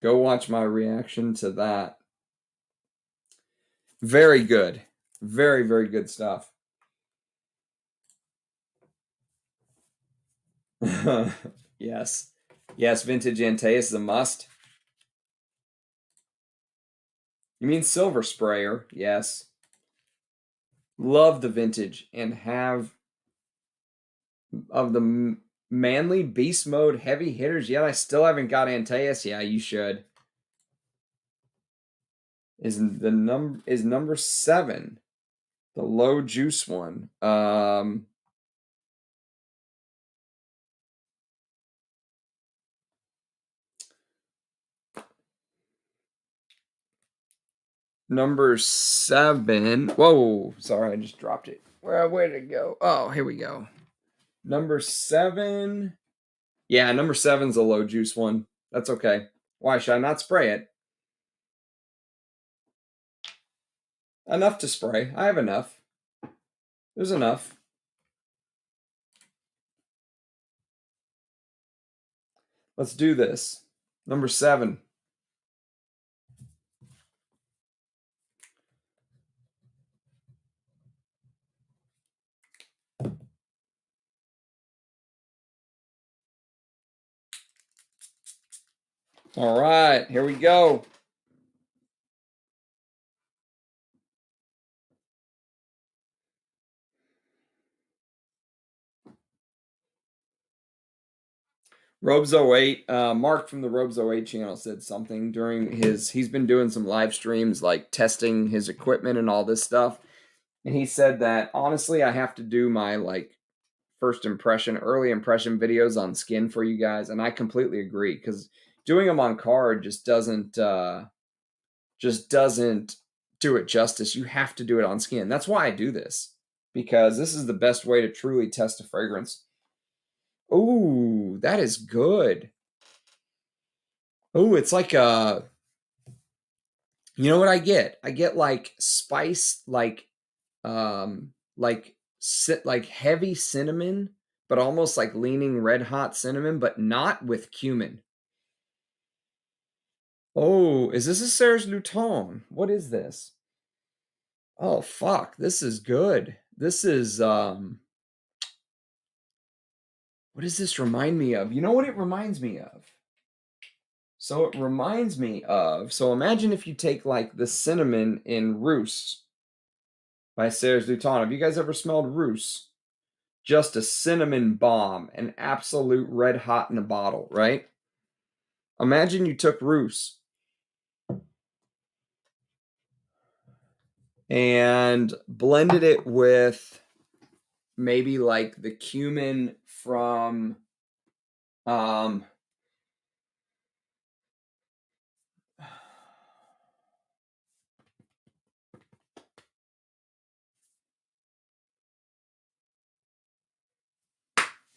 Go watch my reaction to that. Very good. Very, very good stuff. Yes. Yes, vintage Antaeus is a must. You mean Silver Sprayer? Yes. Love the vintage and have of the manly beast mode heavy hitters. Yet I still haven't got Antaeus. Yeah, you should. Is number 7 the low juice one? Number 7. Whoa, sorry, I just dropped it. Where did it go? Oh, here we go. Number 7. Yeah, number 7's a low juice one. That's okay. Why should I not spray it? Enough to spray. I have enough. There's enough. Let's do this. Number 7. All right, here we go. Robes 08, Mark from the Robes 08 channel said something during he's been doing some live streams, like testing his equipment and all this stuff. And he said that, honestly, I have to do my like first impression, early impression videos on skin for you guys. And I completely agree, because doing them on card just doesn't do it justice. You have to do it on skin. That's why I do this, because this is the best way to truly test a fragrance. Ooh, that is good. Ooh, it's like you know what I get? I get like spice, like like heavy cinnamon, but almost like leaning red hot cinnamon, but not with cumin. Oh, is this a Serge Luton? What is this? Oh fuck, this is good. This is what does this remind me of? You know what it reminds me of? So it reminds me of, so imagine if you take like the cinnamon in Rousse by Serge Luton. Have you guys ever smelled Rousse? Just a cinnamon bomb, an absolute red hot in a bottle, right? Imagine you took Rousse and blended it with maybe like the cumin from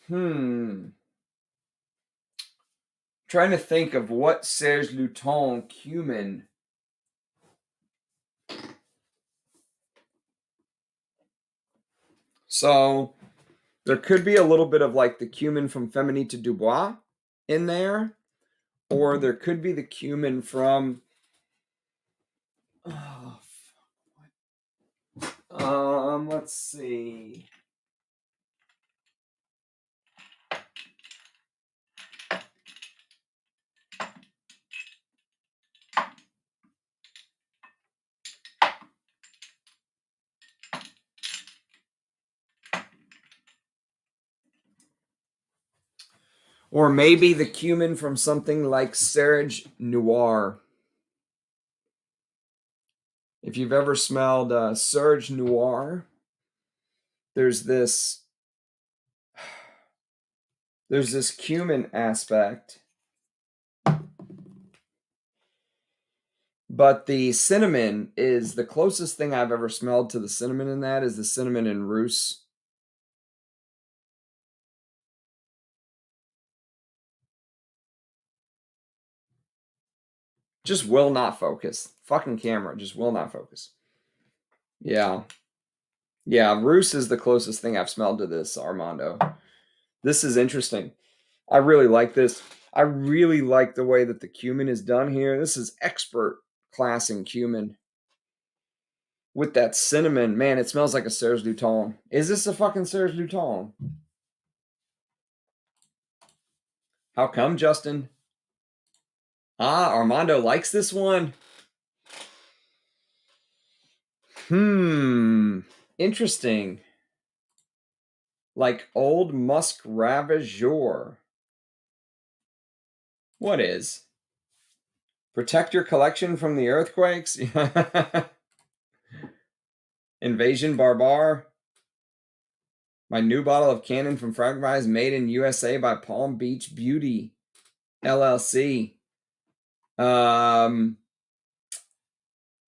Trying to think of what Serge Luton cumin. So there could be a little bit of like the cumin from Feminite Dubois in there, or there could be the cumin from let's see. Or maybe the cumin from something like Serge Noir. If you've ever smelled Serge Noir, there's this cumin aspect, but the cinnamon is the closest thing I've ever smelled to the cinnamon in that is the cinnamon in Rousse. Just will not focus. Fucking camera just will not focus. Yeah. Yeah, Rousse is the closest thing I've smelled to this, Armando. This is interesting. I really like this. I really like the way that the cumin is done here. This is expert class in cumin. With that cinnamon, man, it smells like a Serge Luton. Is this a fucking Serge Luton? How come, Justin? Ah, Armando likes this one. Interesting. Like Old Musk Ravageur. What is? Protect your collection from the earthquakes? Invasion Barbar. My new bottle of Cannon from Fragmentize, made in USA by Palm Beach Beauty LLC.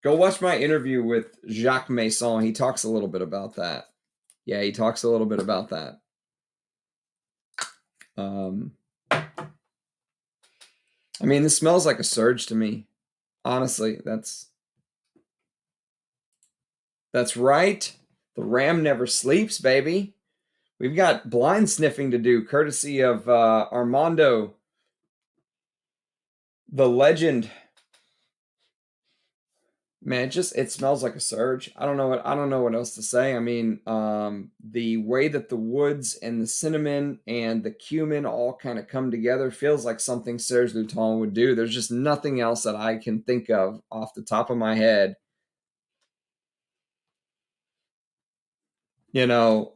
Go watch my interview with Jacques Masson. He talks a little bit about that. Yeah, he talks a little bit about that. I mean, this smells like a Surge to me. Honestly, that's right. The Ram never sleeps, baby. We've got blind sniffing to do, courtesy of Armando, the legend. Man, it smells like a Surge. I don't know what else to say. I mean, the way that the woods and the cinnamon and the cumin all kind of come together feels like something Serge Luton would do. There's just nothing else that I can think of off the top of my head. You know,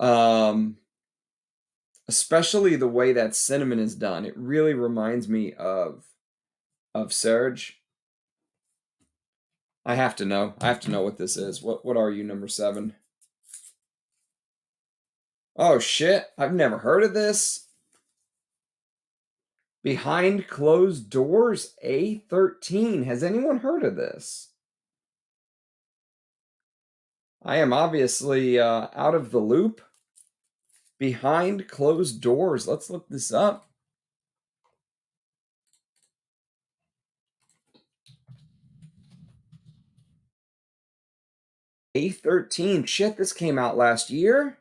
especially the way that cinnamon is done. It really reminds me of Serge. I have to know. I have to know what this is. What are you, number 7? Oh shit, I've never heard of this. Behind Closed Doors A13. Has anyone heard of this? I am obviously out of the loop. Behind Closed Doors. Let's look this up. A13. Shit, this came out last year.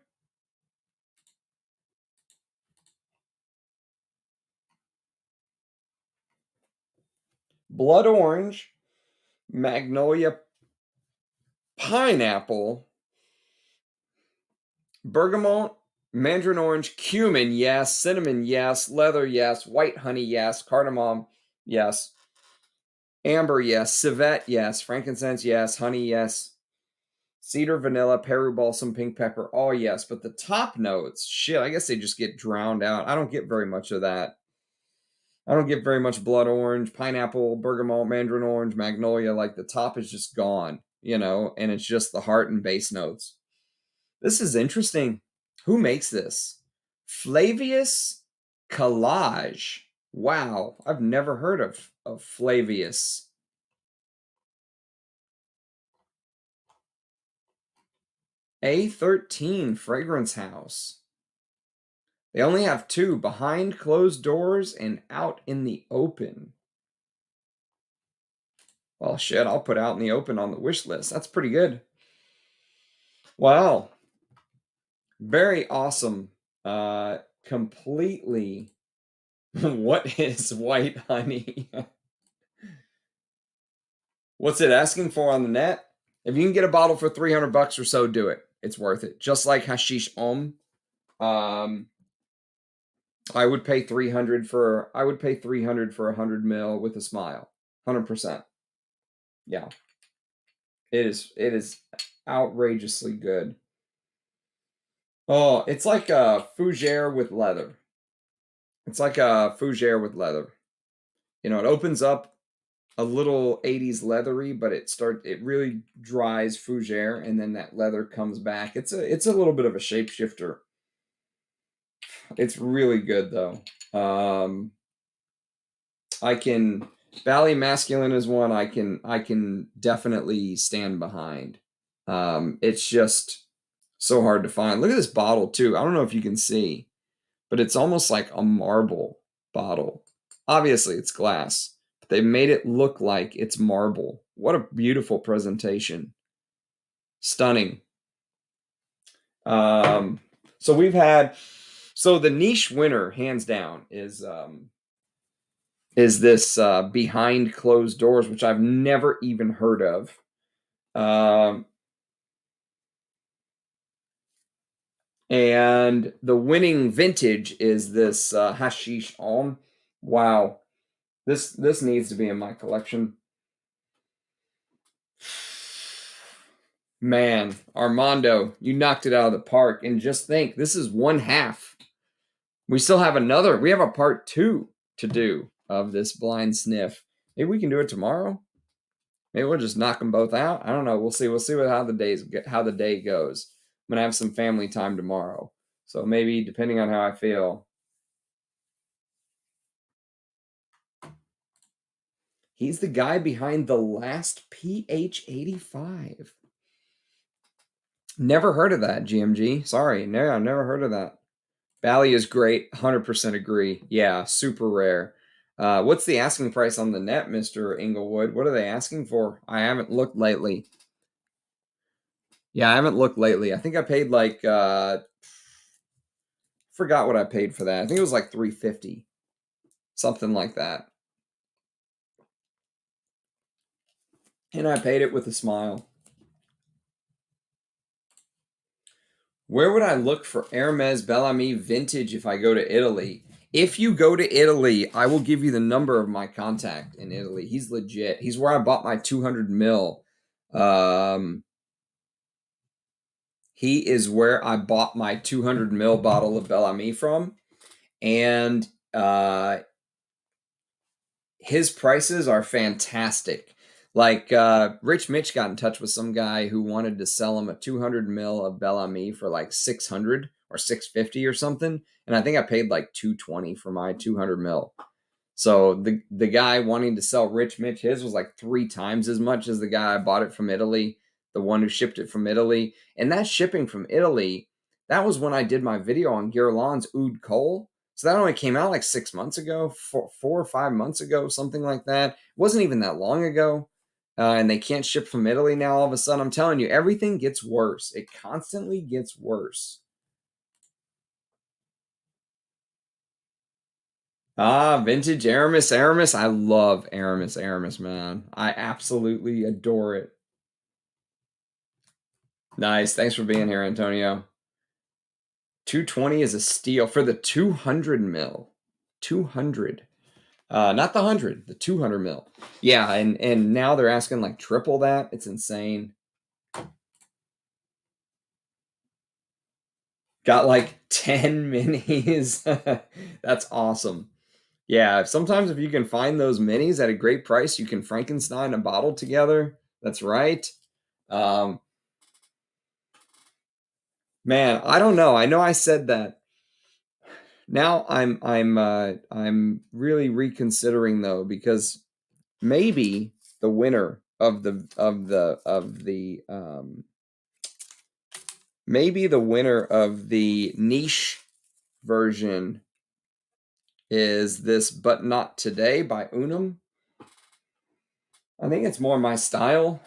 Blood Orange, Magnolia Pineapple, Bergamot, Mandarin Orange, Cumin, yes. Cinnamon, yes. Leather, yes. White honey, yes. Cardamom, yes. Amber, yes. Civet, yes. Frankincense, yes. Honey, yes. Cedar, vanilla, Peru balsam, pink pepper, all yes. But the top notes, shit, I guess they just get drowned out. I don't get very much of that. I don't get very much blood orange, pineapple, bergamot, mandarin orange, magnolia. Like the top is just gone, and it's just the heart and base notes. This is interesting. Who makes this? Flavius Collage. Wow, I've never heard of Flavius. A13 Fragrance House. They only have 2, behind closed doors and out in the open. Well, shit, I'll put out in the open on the wish list. That's pretty good. Wow. Very awesome. Completely. What is white honey? What's it asking for on the net? If you can get a bottle for $300 or so, do it. It's worth it. Just like Hascish Homme. I would pay 300 for 100 mil with a smile. 100%. Yeah. It is outrageously good. Oh, it's like a fougere with leather. It's like a fougere with leather. You know, it opens up a little 80s leathery, but it really dries fougere, and then that leather comes back. It's a little bit of a shapeshifter. It's really good though. Bally Masculine is one I can definitely stand behind. It's just so hard to find. Look at this bottle too. I don't know if you can see, but it's almost like a marble bottle. Obviously, it's glass, but they made it look like it's marble. What a beautiful presentation. Stunning. So the niche winner, hands down, is this behind closed doors, which I've never even heard of. And the winning vintage is this Hascish Homme. Wow. This needs to be in my collection. Man, Armando, you knocked it out of the park. And just think, this is one half. We still have we have a part 2 to do of this blind sniff. Maybe we can do it tomorrow. Maybe we'll just knock them both out. I don't know. We'll see. We'll see how the day goes. I'm gonna have some family time tomorrow, so maybe depending on how I feel. He's the guy behind the last PH 85. Never heard of that, GMG. Sorry, no, I've never heard of that. Bally is great. 100% agree. Yeah, super rare. What's the asking price on the net, Mr. Inglewood? What are they asking for? I haven't looked lately. Yeah, I haven't looked lately. I think I paid like forgot what I paid for that. I think it was like $350. Something like that. And I paid it with a smile. Where would I look for Hermes Bellamy vintage if I go to Italy? If you go to Italy, I will give you the number of my contact in Italy. He's legit. He's where I bought my 200 mil. He is where I bought my 200 mil bottle of Bellamy from. And his prices are fantastic. Like Rich Mitch got in touch with some guy who wanted to sell him a 200 mil of Bellamy for like 600 or 650 or something, and I think I paid like 220 for my 200 mil. So the guy wanting to sell Rich Mitch, his was like 3 times as much as the guy I bought it from Italy, the one who shipped it from Italy. And that shipping from Italy, that was when I did my video on Guerlain's Oud Cole. So that only came out like 6 months ago, 4 or 5 months ago, something like that. It wasn't even that long ago. And they can't ship from Italy now all of a sudden. I'm telling you, everything gets worse. It constantly gets worse. Vintage Aramis. I love Aramis, man. I absolutely adore it. Nice. Thanks for being here, Antonio. 220 is a steal for the 200 mil. 200. Not the 100, the 200 mil. Yeah, and now they're asking like triple that. It's insane. Got like 10 minis. That's awesome. Yeah, sometimes if you can find those minis at a great price, you can Frankenstein a bottle together. That's right. Man, I don't know. I know I said that. Now I'm really reconsidering though, because maybe the winner of the maybe the winner of the niche version is this But Not Today by Unum. I think it's more my style.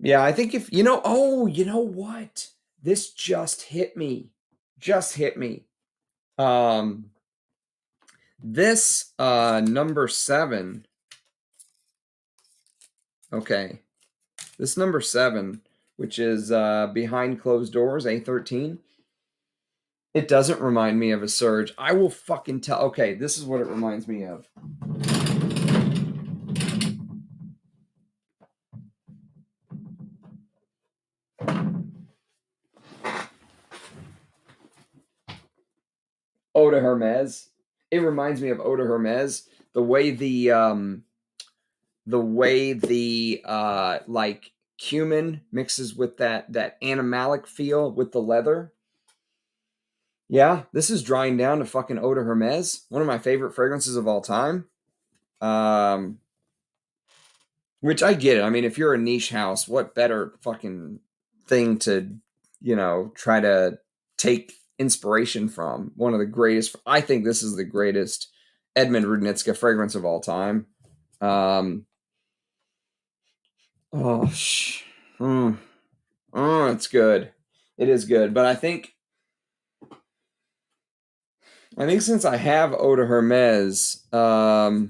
Yeah, I think if, you know, oh, you know what? This just hit me. Just hit me. This number 7. Okay. This number 7, which is Behind Closed Doors, A13. It doesn't remind me of a Surge. I will fucking tell. Okay, this is what it reminds me of. Eau de Hermes. It reminds me of Eau de Hermes. The way the like cumin mixes with that animalic feel with the leather. Yeah, this is drying down to fucking Eau de Hermes, one of my favorite fragrances of all time. Which I get it. I mean, if you're a niche house, what better fucking thing to, you know, try to take inspiration from? One of the greatest. I think this is the greatest Edmund Rudnitska fragrance of all time. Oh, it's good. It is good, but I think since I have Eau de Hermes, I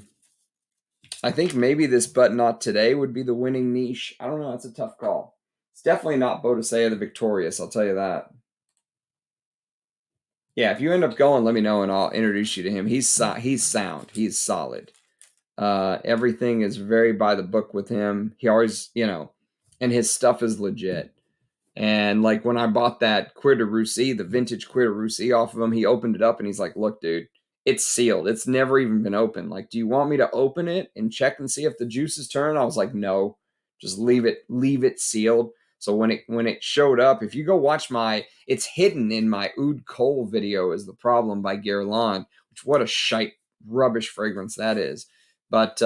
think maybe this But Not Today would be the winning niche. I don't know. It's a tough call. It's definitely not Boadicea the Victorious. I'll tell you that. Yeah, if you end up going, let me know and I'll introduce you to him. He's sound. He's solid. Everything is very by the book with him. He always, you know, and his stuff is legit. And like when I bought that Cuir de Russie, the vintage Cuir de Russie off of him, he opened it up and he's like, "Look, dude, it's sealed. It's never even been opened. Like, do you want me to open it and check and see if the juices turn?" I was like, "No, just leave it sealed." So when it showed up, if you go watch it's hidden in my Oud Cole video is the problem by Guerlain, which what a shite rubbish fragrance that is. But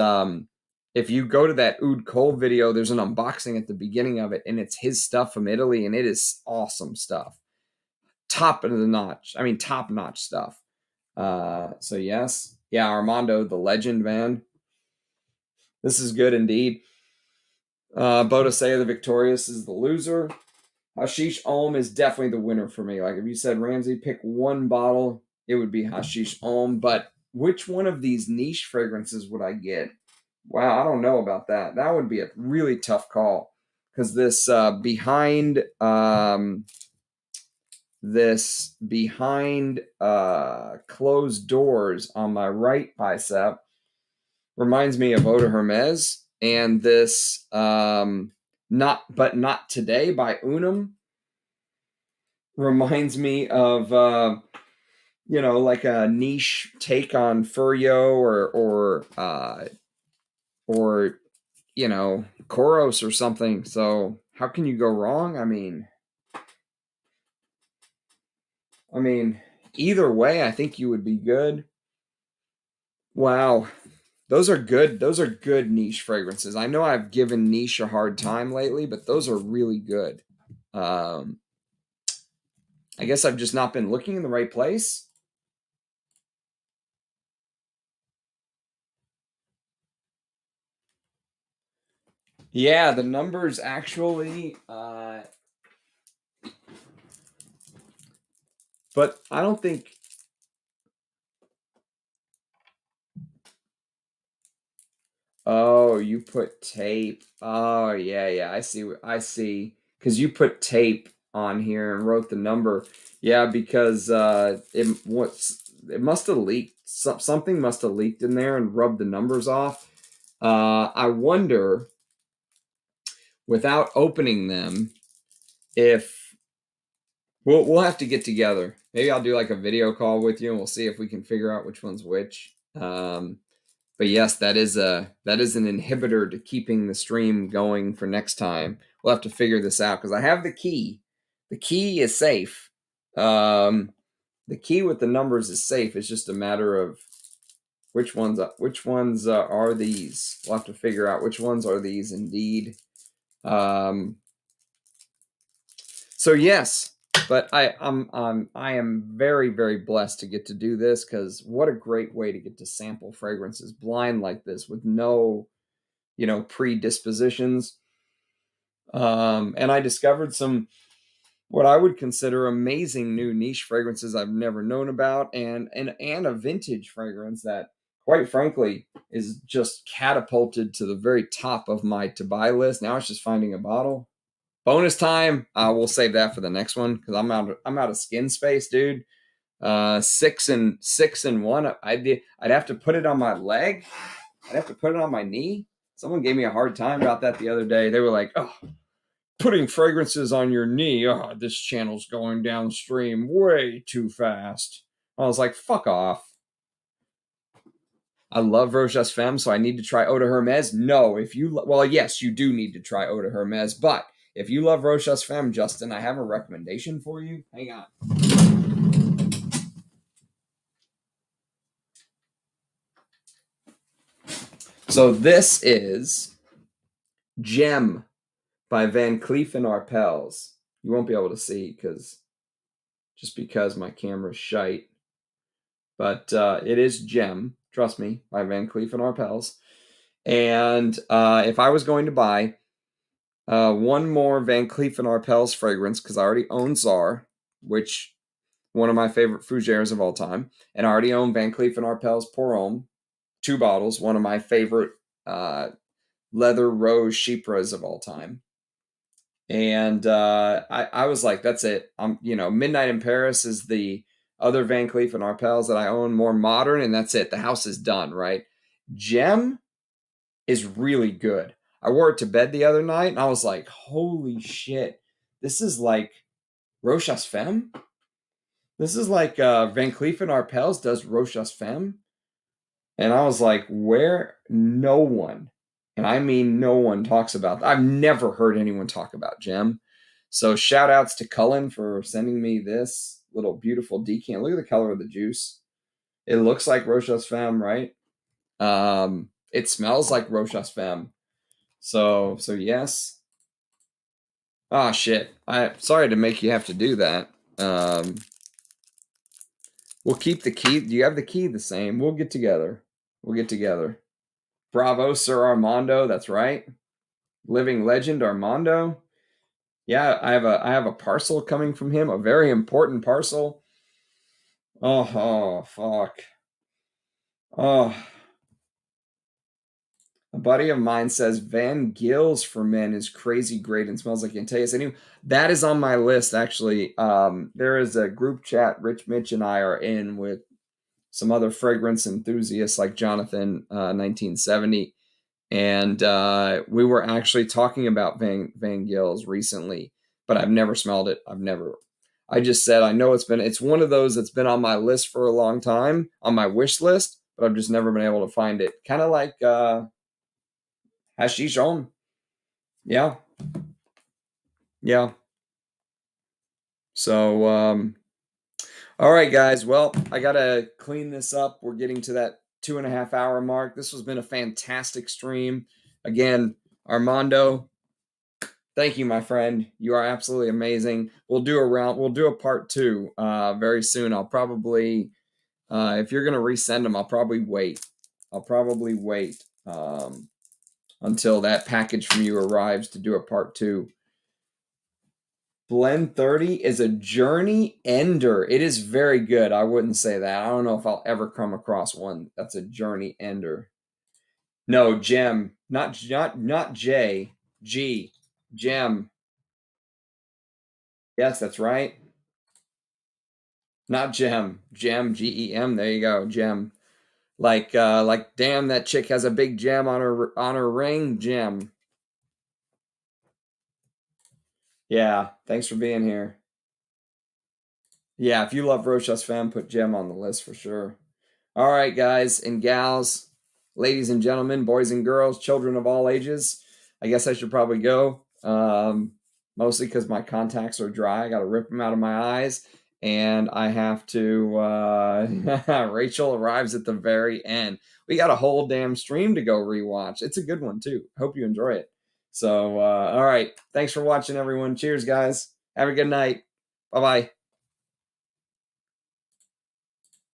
if you go to that Oud Cole video, there's an unboxing at the beginning of it, and it's his stuff from Italy, and it is awesome stuff. Top notch stuff. So yes. Yeah, Armando, the legend, man. This is good indeed. Boadicea the Victorious is the loser. Hascish Homme is definitely the winner for me. Like if you said, Ramsey, pick one bottle, it would be Hascish Homme. But which one of these niche fragrances would I get? Wow, I don't know about that. That would be a really tough call. Because this behind closed doors on my right bicep reminds me of Eau de Hermes, and this But Not Today by Unum reminds me of you know, like a niche take on Furyo or you know, Koros or something. So how can you go wrong? I mean, either way, I think you would be good. Wow. Those are good. Those are good niche fragrances. I know I've given niche a hard time lately, but those are really good. I guess I've just not been looking in the right place. Yeah, the numbers actually, but I don't think. Oh, you put tape. Oh, yeah. I see. Because you put tape on here and wrote the number. Yeah, because it must have leaked. Something must have leaked in there and rubbed the numbers off. I wonder, without opening them, if we'll have to get together. Maybe I'll do like a video call with you and we'll see if we can figure out which one's which. But yes, that is an inhibitor to keeping the stream going for next time. We'll have to figure this out because I have the key. The key is safe. The key with the numbers is safe. It's just a matter of which ones are these. We'll have to figure out which ones are these indeed. So yes, But I am very, very blessed to get to do this, because what a great way to get to sample fragrances blind like this with no, predispositions. And I discovered some what I would consider amazing new niche fragrances I've never known about, and a vintage fragrance that, quite frankly, is just catapulted to the very top of my to buy list. Now it's just finding a bottle. Bonus time. We'll save that for the next one, because I'm out of skin space, dude. 6 and 1. I'd have to put it on my leg. I'd have to put it on my knee. Someone gave me a hard time about that the other day. They were like, "Oh, putting fragrances on your knee. Oh, this channel's going downstream way too fast." I was like, "Fuck off." I love Rochas Femme, so I need to try Eau de Hermes. No, yes, you do need to try Eau de Hermes, but if you love Rochas Femme, Justin, I have a recommendation for you. Hang on. So this is Gem by Van Cleef & Arpels. You won't be able to see because my camera's shite. But it is Gem, trust me, by Van Cleef & Arpels. And if I was going to buy one more Van Cleef & Arpels fragrance, because I already own Czar, which one of my favorite fougères of all time, and I already own Van Cleef & Arpels Pour Homme, 2 bottles, one of my favorite leather rose chypres of all time. And I was like, that's it. Midnight in Paris is the other Van Cleef & Arpels that I own, more modern, and that's it. The house is done, right? Gem is really good. I wore it to bed the other night, and I was like, holy shit. This is like Rochas Femme? This is like Van Cleef & Arpels does Rochas Femme? And I was like, where? No one, and I mean no one, talks about that. I've never heard anyone talk about Gem. So shout outs to Cullen for sending me this little beautiful decant. Look at the color of the juice. It looks like Rochas Femme, right? It smells like Rochas Femme. So yes. Ah, shit. Sorry to make you have to do that. We'll keep the key. Do you have the key the same? We'll get together. Bravo, Sir Armando. That's right. Living legend Armando. Yeah, I have a parcel coming from him, a very important parcel. Oh fuck. Oh. A buddy of mine says Van Gils for men is crazy great and smells like Antaeus. Anyway, that is on my list, actually. There is a group chat Rich, Mitch, and I are in with some other fragrance enthusiasts like Jonathan 1970. And we were actually talking about Van Gils recently, but I've never smelled it. I just said, I know it's one of those that's been on my list for a long time, on my wish list, but I've just never been able to find it. Kind of like Hascish Homme. Yeah. So, all right, guys. Well, I got to clean this up. We're getting to that 2.5 hour mark. This has been a fantastic stream. Again, Armando, thank you, my friend. You are absolutely amazing. We'll do a part 2 very soon. I'll probably, if you're going to resend them, I'll probably wait until that package from you arrives to do a part 2. Blend 30 is a journey ender. It is very good. I wouldn't say that. I don't know if I'll ever come across one that's a journey ender. No, Gem. Not J. G. Gem. Yes, that's right. Not Gem. Gem, Gem. There you go. Gem. Like damn, that chick has a big gem on her ring. Gem. Yeah, thanks for being here. Yeah, if you love Rochas Femme, put Gem on the list for sure. All right, guys and gals, ladies and gentlemen, boys and girls, children of all ages. I guess I should probably go. Mostly because my contacts are dry. I got to rip them out of my eyes. And I have to, Rachel arrives at the very end. We got a whole damn stream to go rewatch. It's a good one, too. Hope you enjoy it. So, all right. Thanks for watching, everyone. Cheers, guys. Have a good night. Bye bye.